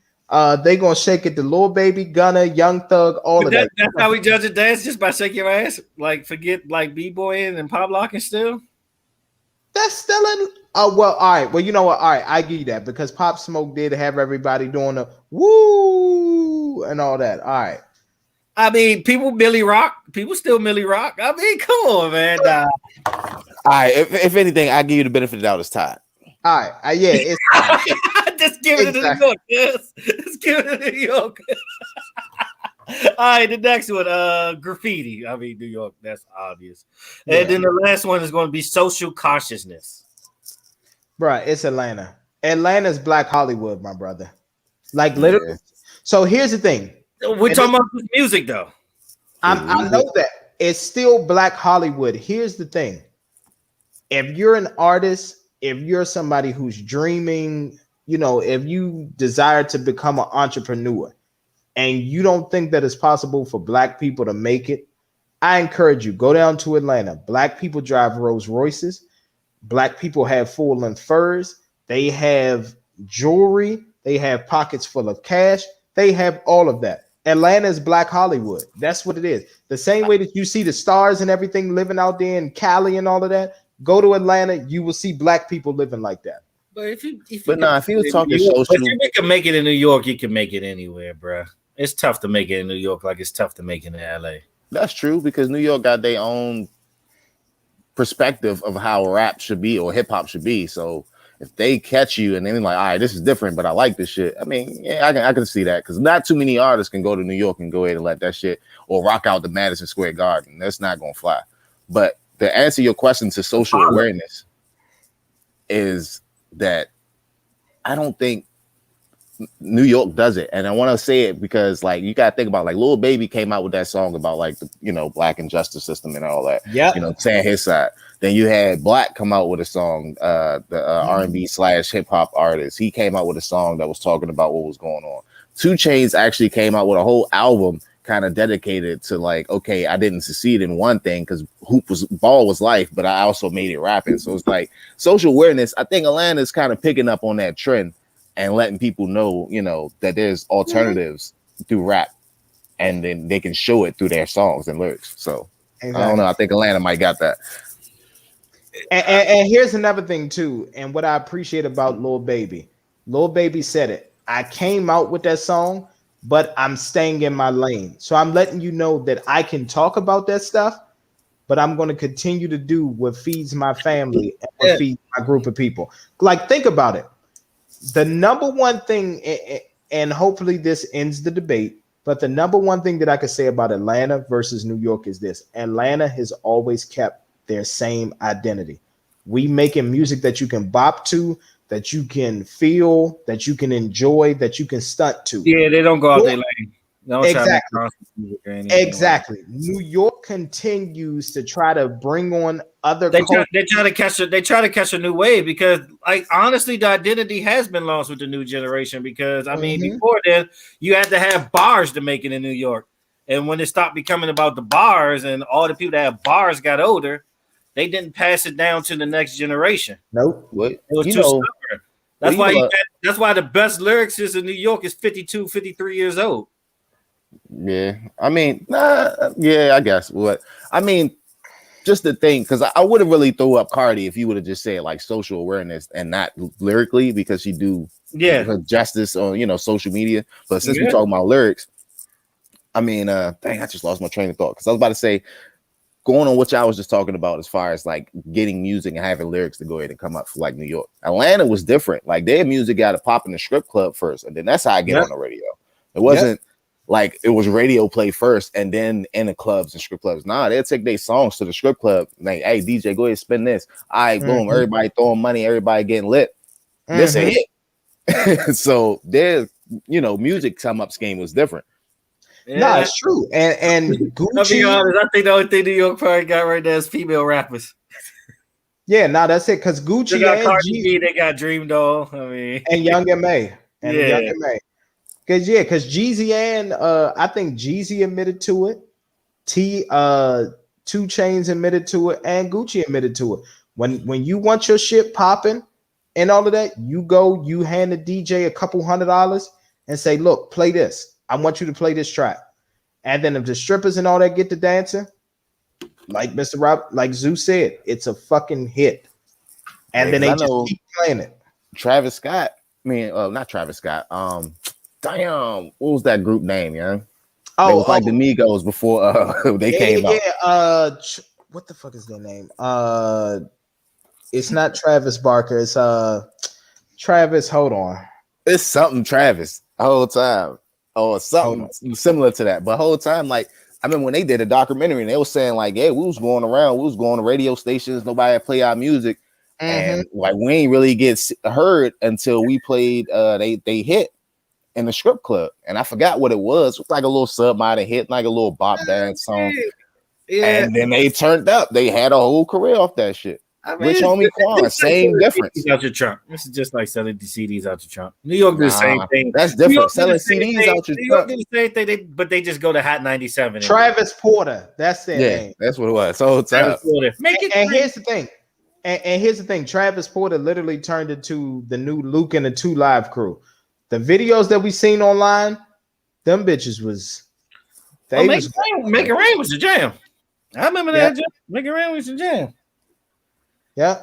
Speaker 1: They gonna shake it to Lil Baby, Gunna, Young Thug, all
Speaker 2: But
Speaker 1: of that.
Speaker 2: that's how we judge a dance, just by shaking your ass. Like forget like b-boying and pop locking still.
Speaker 1: That's still in. Oh well, all right. Well, you know what? All right, I give you that because Pop Smoke did have everybody doing the woo and all that. All right.
Speaker 2: I mean, people Millie Rock. People still Millie Rock. I mean, come on, man. Nah.
Speaker 3: All right, if anything, I give you the benefit of the doubt. It's tied.
Speaker 1: All right. Yeah, it's
Speaker 2: Just give it to New
Speaker 1: exactly.
Speaker 2: York. Yes. Just give it to New York. All right, the next one, graffiti. I mean, New York, that's obvious.
Speaker 1: Yeah.
Speaker 2: And then the last one is going to be social consciousness.
Speaker 1: Bruh, it's Atlanta. Atlanta's Black Hollywood, my brother. Like literally.
Speaker 3: Yeah.
Speaker 1: So here's the thing.
Speaker 2: We're
Speaker 1: And
Speaker 2: talking about this music, though.
Speaker 1: I know that it's still Black Hollywood. Here's the thing. If you're an artist, if you're somebody who's dreaming, if you desire to become an entrepreneur and you don't think that it's possible for Black people to make it, I encourage you, go down to Atlanta. Black people drive Rolls Royces. Black people have full length furs. They have jewelry. They have pockets full of cash. They have all of that. Atlanta is Black Hollywood. That's what it is. The same way that you see the stars and everything living out there in Cali and all of that, go to Atlanta, you will see Black people living like that.
Speaker 2: But if you
Speaker 3: was talking
Speaker 2: York,
Speaker 3: social,
Speaker 2: if you can make it in New York, you can make it anywhere, bro. It's tough to make it in New York, like it's tough to make it in LA.
Speaker 3: that's true because New York got their own perspective of how rap should be or hip hop should be. So if they catch you and then like, all right, this is different, but I like this shit. I mean, yeah, I can see that because not too many artists can go to New York and go ahead and let that shit or rock out the Madison Square Garden. That's not gonna fly. But to answer your question to social awareness is that I don't think New York does it, and I want to say it because like you gotta think about like Lil Baby came out with that song about like the black injustice system and all that.
Speaker 1: Yeah,
Speaker 3: saying his side. Then you had Black come out with a song, the R&B / hip hop artist. He came out with a song that was talking about what was going on. 2 Chainz actually came out with a whole album kind of dedicated to like, okay, I didn't succeed in one thing because ball was life, but I also made it rapping. So it's like social awareness. I think Atlanta's kind of picking up on that trend and letting people know, that there's alternatives through rap, and then they can show it through their songs and lyrics. So exactly. I don't know. I think Atlanta might got that.
Speaker 1: And here's another thing too, and what I appreciate about Lil Baby. Lil Baby said it. I came out with that song, but I'm staying in my lane. So I'm letting you know that I can talk about that stuff, but I'm going to continue to do what feeds my family and what feeds my group of people. Like, think about it. The number one thing, and hopefully this ends the debate, but the number one thing that I could say about Atlanta versus New York is this. Atlanta has always kept their same identity. We making music that you can bop to, that you can feel, that you can enjoy, that you can stunt to.
Speaker 2: Yeah, they don't go out their lane.
Speaker 1: Exactly. New York continues to try to bring on other.
Speaker 2: They try to catch a new wave because, like, honestly, the identity has been lost with the new generation. Because I mean, before then, you had to have bars to make it in New York, and when it stopped becoming about the bars, and all the people that have bars got older, they didn't pass it down to the next generation.
Speaker 1: Nope.
Speaker 2: It was too stubborn. That's why that's why the best lyricist in New York is 52, 53 years old.
Speaker 3: Yeah, I mean, I guess. What I mean, just the thing, because I would have really throw up Cardi if you would have just said like social awareness and not lyrically, because she do her justice on social media. But since we're talking about lyrics, I mean, dang, I just lost my train of thought because I was about to say, going on what y'all was just talking about as far as like getting music and having lyrics to go ahead and come up for like New York. Atlanta was different. Like their music got to pop in the strip club first, and then that's how I get on the radio. It wasn't. like it was radio play first and then in the clubs and strip clubs. Nah, they'll take their songs to the strip club. Like, hey, DJ, go ahead and spin this. All right, boom. Everybody throwing money, everybody getting lit. This a hit. So their, music come up scheme was different.
Speaker 1: Yeah. No, it's true. And Gucci.
Speaker 2: I'll be honest, I think the only thing New York probably got right now is female rappers.
Speaker 1: Yeah, no, that's it. Because Gucci
Speaker 2: they got Cardi B, they got Dream Doll. I mean,
Speaker 1: and Young M.A. Young M.A. Because Jeezy and I think Jeezy admitted to it. 2 Chainz admitted to it, and Gucci admitted to it. When you want your shit popping and all of that, you hand the DJ a couple $100 and say, look, play this. I want you to play this track. And then if the strippers and all that get to dancing, like Zeus said, it's a fucking hit. And then they just keep playing it.
Speaker 3: Travis Scott, not Travis Scott. Damn, what was that group name, yeah? Oh, they was like the Migos before they came out.
Speaker 1: Yeah, what the fuck is their name? It's not Travis Barker. It's Travis. Hold on.
Speaker 3: It's something Travis the whole time. Oh, something similar to that. But whole time, like I remember when they did a documentary and they were saying like, yeah, we was going around, we was going to radio stations, nobody play our music, and like we ain't really get heard until we played. They hit in the strip club, and I forgot what it was. It was like a little sub might have hit, like a little bop dance song. Yeah. And then they turned up. They had a whole career off that shit. I mean, Rich Homie Quan, same difference.
Speaker 2: Out your trunk. This is just like selling the CDs out your trunk. New York do the same thing.
Speaker 3: That's different. Selling CDs out your trunk. New York
Speaker 2: do the same thing, but they just go to Hot 97.
Speaker 1: Travis Porter. That's their name.
Speaker 3: That's what it was. So Travis
Speaker 1: Porter. And here's the thing. And here's the thing. Travis Porter literally turned into the new Luke and the 2 Live Crew. The videos that we seen online, them bitches was.
Speaker 2: Make It Rain was a jam. I remember that. Make It Rain was a jam.
Speaker 1: Yeah.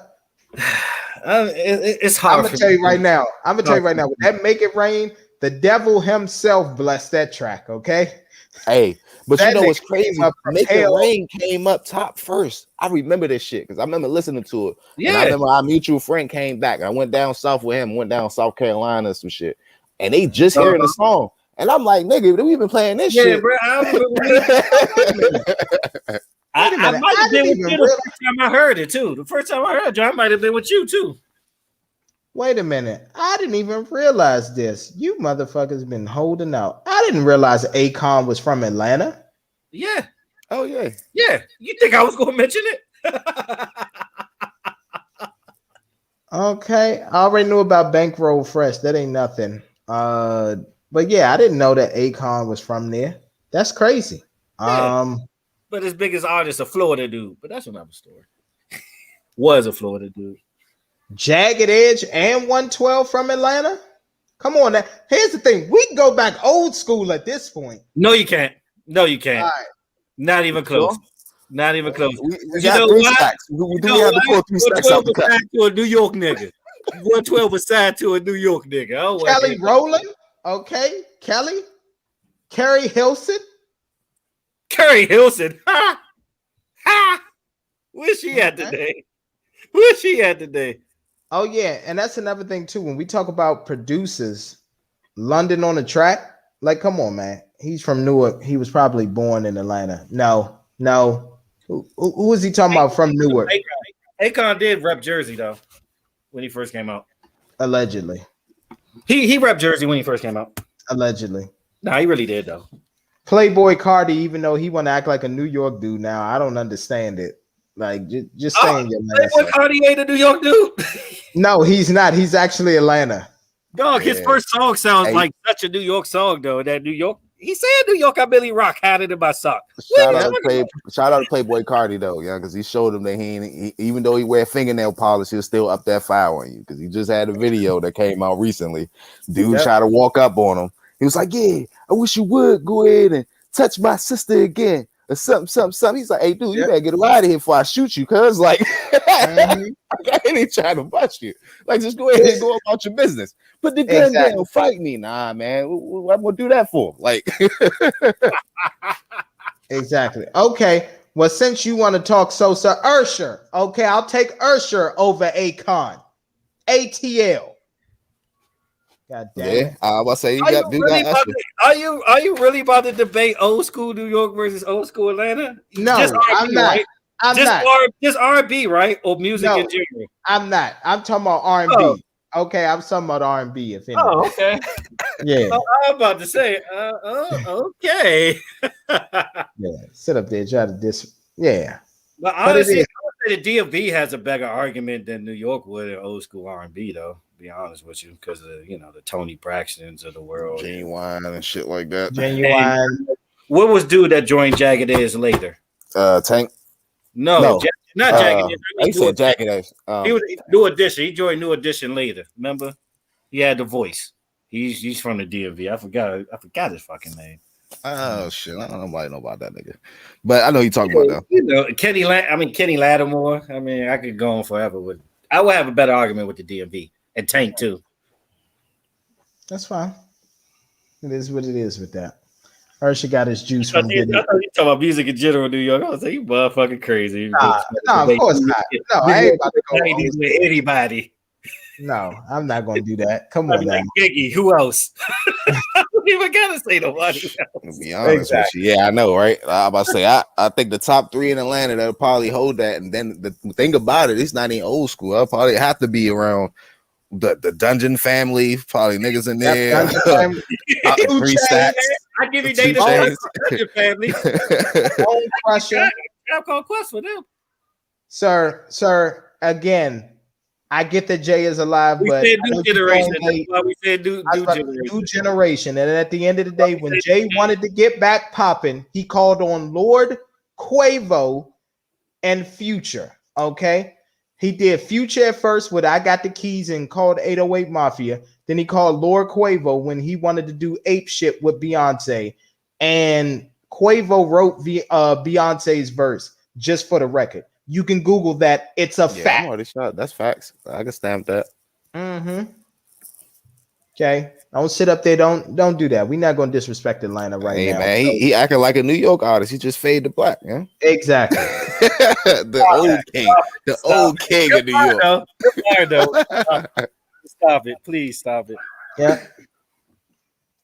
Speaker 2: It's hard.
Speaker 1: I'm gonna tell you right now. With that Make It Rain, the devil himself blessed that track. Okay.
Speaker 3: Hey, but you know what's crazy? Make It Rain came up top first. I remember this shit because I remember listening to it. Yeah. And I remember our mutual friend came back. I went down south with him. Went down South Carolina some shit, and they just hearing the song. And I'm like, nigga, we've been playing this shit.
Speaker 2: Bro. I might have been with you the first time I heard it too. The first time I heard you, I might have been with you too.
Speaker 1: Wait a minute. I didn't even realize this. You motherfuckers been holding out. I didn't realize Akon was from Atlanta.
Speaker 2: Yeah.
Speaker 3: Oh, yeah.
Speaker 2: Yeah. You think I was going to mention it?
Speaker 1: Okay. I already knew about Bankroll Fresh. That ain't nothing. But yeah, I didn't know that Akon was from there. That's crazy.
Speaker 2: Yeah. But his biggest artist, a Florida dude. But that's another story. Was a Florida dude.
Speaker 1: Jagged Edge and 112 from Atlanta? Come on now. Here's the thing. We can go back old school at this point.
Speaker 2: No, you can't. All right. Not even close. Not even close.
Speaker 3: We got 3 stacks. We have to pull 3 stacks out the cut.
Speaker 2: To a New York nigga. 112 was signed to a New York nigga. Oh,
Speaker 1: Kelly Rowland. Okay. Kelly. Carrie Hilson.
Speaker 2: Carrie Hilson. Ha! Ha! Where's she at today? Where's she at today?
Speaker 1: Oh, yeah. And that's another thing, too. When we talk about producers, London on the Track, like, come on, man. He's from Newark. He was probably born in Atlanta. No. Who is he talking about from Newark?
Speaker 2: Akon did rep Jersey, though, when he first came out.
Speaker 1: Allegedly.
Speaker 2: He repped Jersey when he first came out.
Speaker 1: Allegedly.
Speaker 2: No, he really did, though.
Speaker 1: Playboy Cardi, even though he want to act like a New York dude now, I don't understand it. Like, just saying it, man.
Speaker 2: Playboy Cardi ain't a New York dude.
Speaker 1: No, he's not. He's actually Atlanta.
Speaker 2: Dog, his first song sounds like such a New York song, though. That New York, he said New York, I Billy Rock had it in my sock.
Speaker 3: Shout out to Playboy Cardi, though, yeah, because he showed him that he even though he wear fingernail polish, he'll still up that fire on you because he just had a video that came out recently. Dude tried to walk up on him. He was like, yeah, I wish you would go ahead and touch my sister again. Or something. He's like, hey, dude, you better get out of here before I shoot you, cuz like I ain't trying to bust you. Like, just go ahead and go about your business. Put the gun down, fight me. Nah, man. What I'm gonna do that for? Like
Speaker 1: exactly. Okay. Well, since you want to talk Sosa Usher, okay, I'll take Usher over Akon. ATL. God damn
Speaker 3: Yeah,
Speaker 1: it.
Speaker 3: I was about to say you
Speaker 2: Are you
Speaker 3: got do
Speaker 2: really
Speaker 3: got
Speaker 2: about
Speaker 3: extra.
Speaker 2: to, are you really about to debate old school New York versus old school Atlanta? Just
Speaker 1: No, I'm
Speaker 2: R&B,
Speaker 1: not.
Speaker 2: right?
Speaker 1: I'm not.
Speaker 2: Just R&B, right? Or music in
Speaker 1: No,
Speaker 2: general.
Speaker 1: I'm not. I'm talking about
Speaker 2: Oh,
Speaker 1: R&B. Okay, I'm talking about R&B, if anything.
Speaker 2: okay.
Speaker 1: Yeah,
Speaker 2: I'm about to say, okay.
Speaker 1: yeah. Sit up there, try to dis. Yeah,
Speaker 2: But
Speaker 1: but it
Speaker 2: honestly, I
Speaker 1: is.
Speaker 2: would say the DMV has a better argument than New York would in old school R&B, though. To be honest with you, because of the Tony Braxtons of the world.
Speaker 3: Genuine and shit like that.
Speaker 2: And
Speaker 1: Genuine.
Speaker 2: what was dude that joined Jagged Edge later?
Speaker 3: Tank.
Speaker 2: No,
Speaker 3: No.
Speaker 2: not Jagged Edge. I
Speaker 3: I
Speaker 2: mean,
Speaker 3: said Jacket Ass.
Speaker 2: he was New Edition. He joined New Edition later. Remember, he had the voice. He's from the DMV. I forgot his fucking name.
Speaker 3: Oh shit, I don't know about that nigga, but I know you talking about that.
Speaker 2: Kenny Lattimore. I mean, I could go on forever with. I would have a better argument with the DMV and Tank too.
Speaker 1: That's fine. It is what it is with that. Hershey got his juice from
Speaker 2: I
Speaker 1: getting.
Speaker 2: thought you talking about music in general, New York. I was like, you motherfucking crazy.
Speaker 1: Nah, of course not. No, I ain't about to go.
Speaker 2: 90s with anybody.
Speaker 1: No, I'm not gonna do that. Come
Speaker 2: I
Speaker 1: on
Speaker 2: mean,
Speaker 1: now.
Speaker 2: like Giggy. Who else? I don't even gotta say nobody else.
Speaker 3: To be honest with you, yeah, I know, right? I about to say, I think the top 3 in Atlanta that'll probably hold that, and then the thing about it's not even old school. I'll probably have to be around the Dungeon family, probably niggas in there.
Speaker 1: Dungeon family.
Speaker 3: 3 stacks.
Speaker 2: I give you
Speaker 3: 2
Speaker 2: Data
Speaker 3: Chainz.
Speaker 2: Dungeon family.
Speaker 1: Bone Crusher.
Speaker 2: I'll call Quest for them.
Speaker 1: Sir, again, I get that Jay is alive,
Speaker 2: We
Speaker 1: but
Speaker 2: said
Speaker 1: I
Speaker 2: new
Speaker 1: know you
Speaker 2: generation.
Speaker 1: don't
Speaker 2: That's
Speaker 1: hate-
Speaker 2: why we said new
Speaker 1: I thought
Speaker 2: generation.
Speaker 1: new generation. And at the end of the day, when Jay wanted to get back popping, he called on Lord Quavo and Future. Okay. He did Future at first with I Got the Keys and called 808 Mafia. Then he called Lord Quavo when he wanted to do Ape Shit with Beyonce. And Quavo wrote Beyonce's verse, just for the record. You can Google that. It's a
Speaker 3: I'm
Speaker 1: fact.
Speaker 3: already shot. That's facts. I can stamp that.
Speaker 1: Mm-hmm. Okay. Don't sit up there. Don't do that. We're not going to disrespect Atlanta right now.
Speaker 3: Man, he acting like a New York artist. He just fade to black, yeah.
Speaker 1: Exactly.
Speaker 3: the old king of New York.
Speaker 2: Stop it. Please stop it.
Speaker 1: Yeah.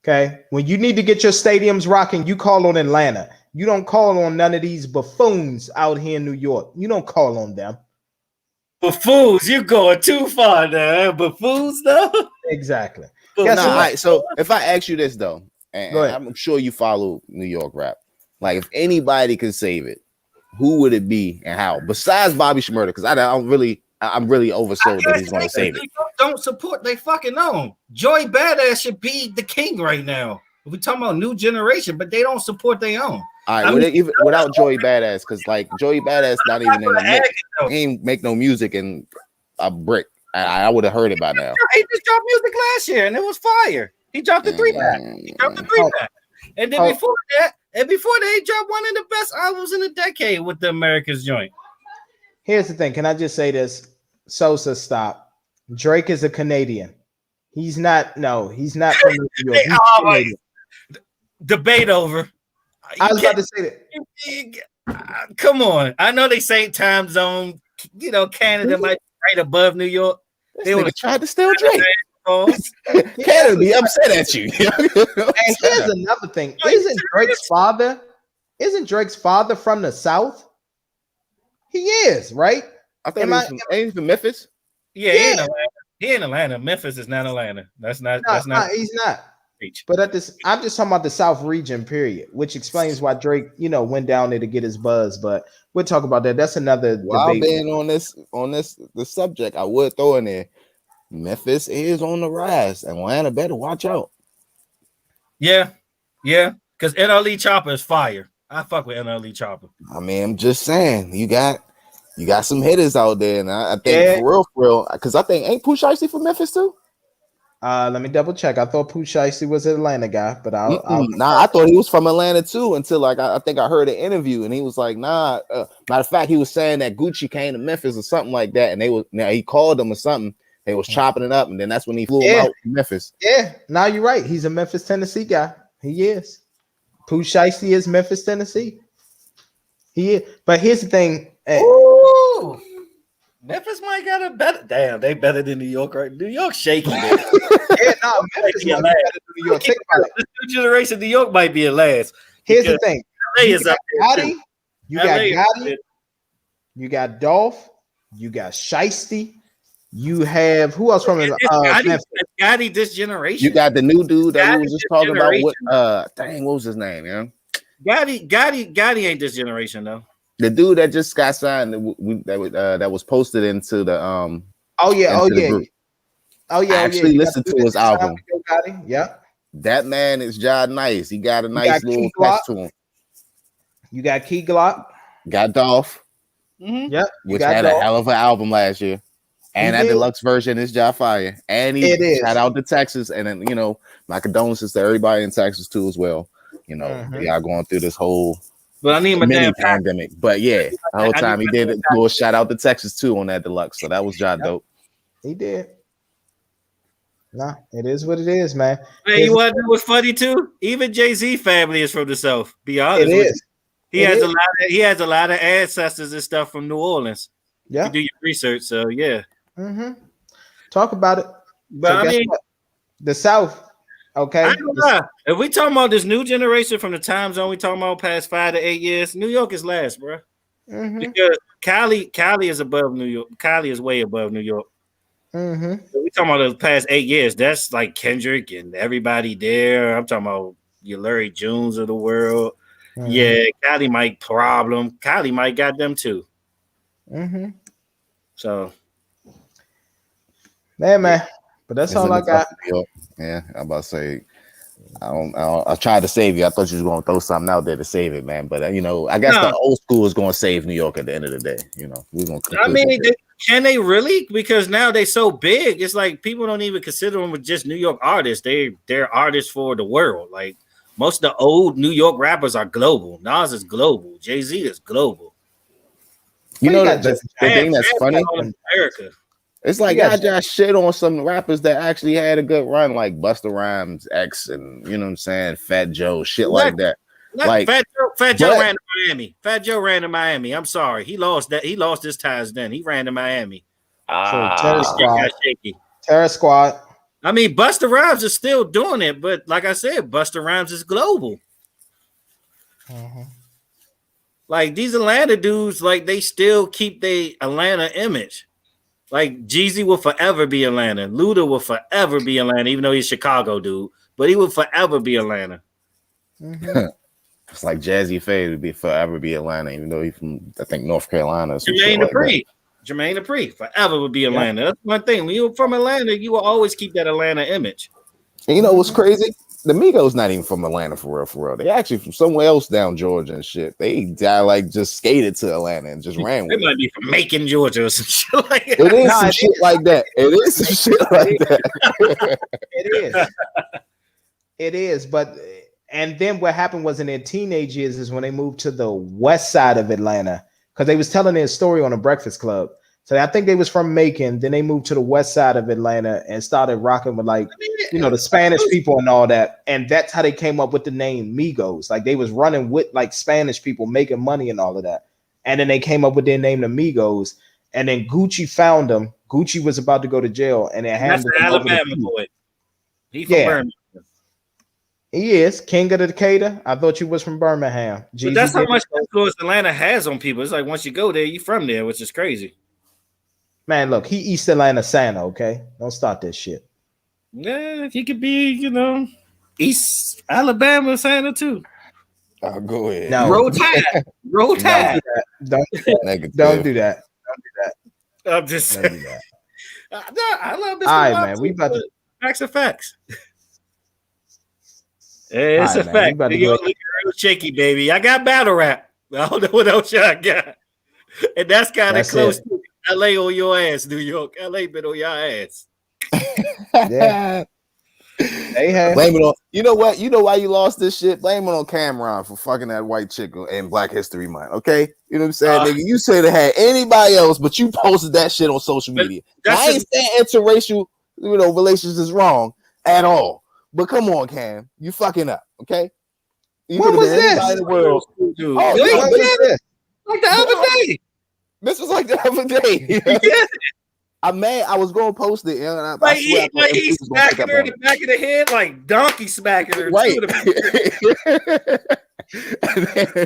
Speaker 1: Okay. When you need to get your stadiums rocking, you call on Atlanta. You don't call on none of these buffoons out here in New York. You don't call on them.
Speaker 2: Buffoons, you're going too far now. Buffoons, though.
Speaker 1: Exactly.
Speaker 3: All right. So if I ask you this though, and
Speaker 1: Go ahead.
Speaker 3: I'm sure you follow New York rap, like if anybody could save it, who would it be and how? Besides Bobby Shmurda, because I'm really oversold that he's going to save it.
Speaker 2: Don't support they fucking own. Joey Badass should be the king right now. We're talking about new generation, but they don't support their own.
Speaker 3: All right, even without Joey Badass, because like Joey Badass not even in the mix. He ain't make no music in a brick. I would have heard it by now.
Speaker 2: He just dropped music last year and it was fire. He dropped the 3-pack. And then before that, he dropped one of the best albums in a decade with the America's joint.
Speaker 1: Here's the thing. Can I just say this? Sosa, stop. Drake is a Canadian. He's not from New York. He's Canadian.
Speaker 2: Debate over.
Speaker 1: I was about to say that.
Speaker 2: Come on. I know they say time zone, Canada might be right above New York.
Speaker 3: They would have tried to steal Drake. Canada be upset at you.
Speaker 1: And here's another thing. Isn't Drake's father from the South? He is, right?
Speaker 3: I thought he's from Memphis.
Speaker 2: Yeah. He in Atlanta. Memphis is not Atlanta. That's not.
Speaker 1: He's not. But I'm just talking about the South region, period, which explains why Drake, went down there to get his buzz. But we'll talk about that. That's another debate.
Speaker 3: Being on the subject, I would throw in there. Memphis is on the rise. Atlanta better watch out.
Speaker 2: Yeah, because NLE Chopper is fire. I fuck with NLE Chopper.
Speaker 3: I mean, I'm just saying, you got some hitters out there, and I think for real, because I think ain't Pooh Shiesty from Memphis too.
Speaker 1: Let me double check. I thought Pooh Shiesty was an Atlanta guy, but I
Speaker 3: thought he was from Atlanta too until I think I heard an interview and he was like, nah. Matter of fact, he was saying that Gucci came to Memphis or something like that, and he called him or something. They was chopping it up, and then that's when he flew him out to Memphis.
Speaker 1: Yeah, now you're right. He's a Memphis, Tennessee guy. He is. Pooh Shiesty is Memphis, Tennessee. He is. But here's the thing.
Speaker 2: Memphis might got a better. Damn, they better than New York, right? New York shaky. Man.
Speaker 1: Yeah, no, Memphis might be better than New York. Think about it.
Speaker 2: This new generation, New York might be a last.
Speaker 1: Here's the thing:
Speaker 2: LA
Speaker 1: you
Speaker 2: is
Speaker 1: got
Speaker 2: up there
Speaker 1: Gotti,
Speaker 2: too.
Speaker 1: you
Speaker 2: LA
Speaker 1: got
Speaker 2: is up
Speaker 1: Gotti,
Speaker 2: there.
Speaker 1: you got Dolph, you got Shiesty, you have who else from Memphis?
Speaker 2: Gotti this generation.
Speaker 3: You got the new dude that we
Speaker 2: Gotti
Speaker 3: was just
Speaker 2: this
Speaker 3: talking about.
Speaker 2: generation.
Speaker 3: What? Dang, what was his name? Yeah,
Speaker 2: Gotti ain't this generation though.
Speaker 3: the dude that just got signed that was posted into the
Speaker 1: Oh yeah,
Speaker 3: into the group.
Speaker 1: I
Speaker 3: actually listened to his album.
Speaker 1: Yeah,
Speaker 3: that man is job nice. He got a nice little catch to him.
Speaker 1: You got Key Glock.
Speaker 3: Got Dolph.
Speaker 2: Mm-hmm.
Speaker 1: Yep,
Speaker 3: which had Dolph. A hell of an album last year. And that deluxe version is job fire. And he shout out to Texas. And then, you know, my condolences to everybody in Texas too as well. You know, we are going through this whole mini pandemic. But yeah, the whole time he did a little shout out to Texas too on that deluxe. So that was job dope.
Speaker 1: He did. Nah, it is what it is, man.
Speaker 2: Hey, you want to know what's funny too? Even Jay-Z family is from the South. Be honest,
Speaker 1: it is.
Speaker 2: He has a lot of ancestors and stuff from New Orleans.
Speaker 1: Yeah,
Speaker 2: you do your research. So yeah,
Speaker 1: talk about it.
Speaker 2: But so I mean,
Speaker 1: the South. Okay,
Speaker 2: if we talking about this new generation from the time zone, we talking about past 5 to 8 years. New York is last, bro. Because Cali is above New York. Cali is way above New York. So we talking about the past 8 years. That's like Kendrick and everybody there. I'm talking about your Larry Jones of the world. Yeah, Cali might problem. Cali might got them too. So,
Speaker 1: man. But that's all I got.
Speaker 3: Yeah, I'm about to say. I tried to save you. I thought you was going to throw something out there to save it, man. But you know, I guess the old school is going to save New York at the end of the day. You know, we're going to.
Speaker 2: I mean, can they really? Because now they're so big. It's like people don't even consider them just New York artists. They're artists for the world. Like most of the old New York rappers are global. Nas is global. Jay-Z is global.
Speaker 3: You know the thing that's funny.
Speaker 2: America.
Speaker 3: It's like I just shit on some rappers that actually had a good run, like Busta Rhymes, X, and you know what I'm saying, Fat Joe, shit like that. Like
Speaker 2: Fat Joe ran to Miami. Fat Joe ran to Miami. I'm sorry, he lost his ties. Then he ran to Miami.
Speaker 1: Terror Squad.
Speaker 2: I mean, Busta Rhymes is still doing it, but like I said, Busta Rhymes is global. Like these Atlanta dudes, like they still keep their Atlanta image. Like Jeezy will forever be Atlanta. Luda will forever be Atlanta, even though he's a Chicago dude. But he will forever be Atlanta.
Speaker 3: It's like Jazzy Faye would forever be Atlanta, even though he's from I think North Carolina.
Speaker 2: Jermaine Dupri forever would be Atlanta. That's one thing. When you're from Atlanta, you will always keep that Atlanta image.
Speaker 3: And you know what's crazy? The Migos not even from Atlanta for real. They actually from somewhere else down Georgia and shit. They like just skated to Atlanta and just ran with it.
Speaker 2: They might be from Macon, Georgia or some shit like that.
Speaker 3: It is some shit like that. It is some shit like that.
Speaker 1: It is. But and then what happened was in their teenage years is when they moved to the west side of Atlanta because they was telling their story on a Breakfast Club. So I think they was from Macon. Then they moved to the west side of Atlanta and started rocking with like, you know, the Spanish people and all that. And that's how they came up with the name Migos. Like they was running with like Spanish people making money and all of that. And then they came up with their name, the Migos. And then Gucci found them. Gucci was about to go to jail. And it
Speaker 2: that's the Alabama boy. He from Birmingham.
Speaker 1: He is King of the Decatur. I thought you was from Birmingham.
Speaker 2: But that's how much influence Atlanta has on people. It's like once you go there, you from there, which is crazy.
Speaker 1: Man, look, he East Atlanta Santa, okay? Don't start this shit.
Speaker 2: Yeah, he could be, you know, East Alabama Santa too.
Speaker 3: Oh, go ahead.
Speaker 1: No.
Speaker 2: Roll Tide.
Speaker 1: Don't do that.
Speaker 2: I'm just saying. I love this.
Speaker 1: All right, man. We about to
Speaker 2: facts are facts. It's a fact. You're looking real shaky, baby. I got battle rap. I don't know what else y'all got. And that's kind of close to LA on your ass, New York. LA been on your ass.
Speaker 1: Yeah. They have.
Speaker 3: Blame it on. You know what? You know why you lost this shit? Blame it on Cameron for fucking that white chick in Black History Month. Okay, you know what I'm saying, nigga. You said it had anybody else, but you posted that shit on social media. I ain't saying interracial, relations is wrong at all. But come on, Cam, you fucking up. Okay.
Speaker 1: What was this?
Speaker 3: In the world.
Speaker 1: What was this?
Speaker 2: Like the other day.
Speaker 3: This was like the other day.
Speaker 2: Yeah,
Speaker 3: I'm mad. I was going to post it, and I
Speaker 2: like
Speaker 3: swear I thought
Speaker 2: he's
Speaker 3: MC was going to pick
Speaker 2: smacking
Speaker 3: up
Speaker 2: her in
Speaker 3: on
Speaker 2: the back of the head, like donkey smacking her.
Speaker 3: right.
Speaker 2: Too,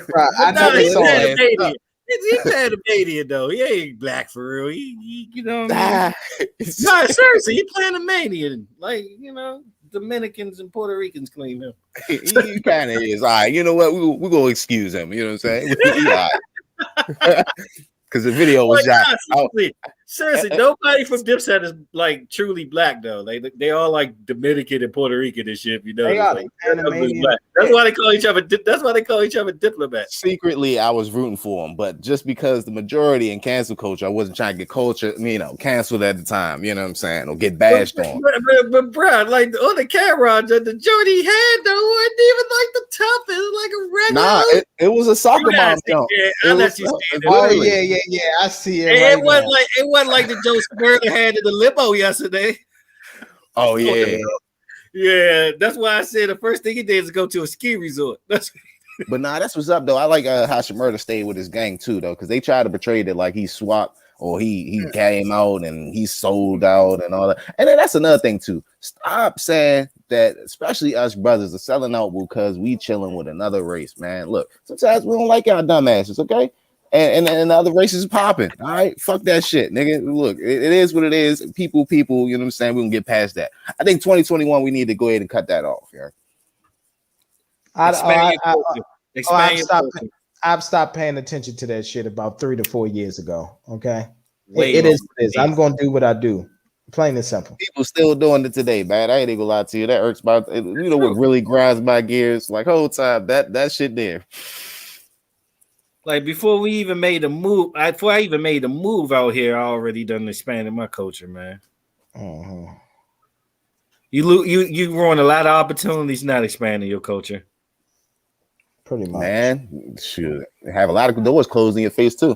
Speaker 1: Bro, I
Speaker 2: but no,
Speaker 1: never
Speaker 2: he's
Speaker 1: saw it.
Speaker 2: Panamanian. He's Panamanian though. He ain't black for real. You know what I mean? No, seriously, he Panamanian. Like, Dominicans and Puerto Ricans claim him.
Speaker 3: He kind of is. All right, you know what? We're going to excuse him. You know what I'm saying? Because the video was
Speaker 2: like, seriously, nobody from Dipset is like truly black though. They all like Dominican and Puerto Rican and shit.
Speaker 1: They are
Speaker 2: like,
Speaker 1: Panamanian.
Speaker 2: that's why they call each other. That's why they call each other diplomats.
Speaker 3: Secretly, I was rooting for him, but just because the majority in cancel culture, I wasn't trying to get culture, canceled at the time. You know what I'm saying? Or get bashed on.
Speaker 2: But bro, like on the camera, the joint he had though wasn't even like the toughest, like a regular.
Speaker 3: Nah, it was a soccer mom jump.
Speaker 1: Oh yeah. I see it.
Speaker 2: It wasn't like the Joe Spurler had in the limo yesterday.
Speaker 3: Oh yeah.
Speaker 2: Yeah, that's why I said the first thing he did is go to a ski resort.
Speaker 3: But nah, that's what's up though. I like how Shmurda stayed with his gang too though, because they tried to portray that like he swapped or he came out and he sold out and all that. And then that's another thing too. Stop saying that, especially us brothers are selling out because we chilling with another race, man. Look, sometimes we don't like our dumbasses, okay? And the other races popping. All right, fuck that shit, nigga. Look, it is what it is. People, you know what I'm saying? We can get past that. I think 2021 we need to go ahead and cut that off. Yeah.
Speaker 1: I've stopped paying attention to that shit about 3 to 4 years ago. Okay,
Speaker 2: it
Speaker 1: is. I'm gonna do what I do. Plain and simple.
Speaker 3: People still doing it today, man. I ain't even gonna lie to you. That irks my. You know what really grinds my gears? Like whole time that shit there.
Speaker 2: Like before I even made a move out here, I already done expanded my culture, man.
Speaker 1: Uh-huh.
Speaker 2: You ruin a lot of opportunities not expanding your culture.
Speaker 1: Pretty much,
Speaker 3: man. Shoot, have a lot of doors closed in your face too.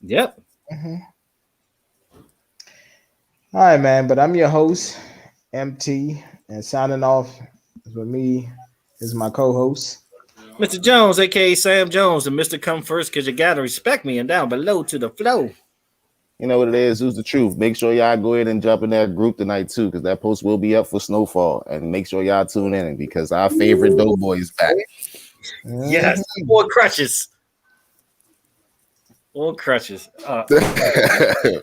Speaker 2: Yep.
Speaker 1: Mm-hmm. All right, man. But I'm your host, MT, and signing off with me is my co-host,
Speaker 2: Mr. Jones, aka Sam Jones, and Mr. Come First, because you gotta respect me, and down below to the flow.
Speaker 3: You know what it is? Who's the truth? Make sure y'all go ahead and jump in that group tonight too, because that post will be up for Snowfall. And make sure y'all tune in because our favorite Doughboy is back.
Speaker 2: Yes, more crutches. More crutches.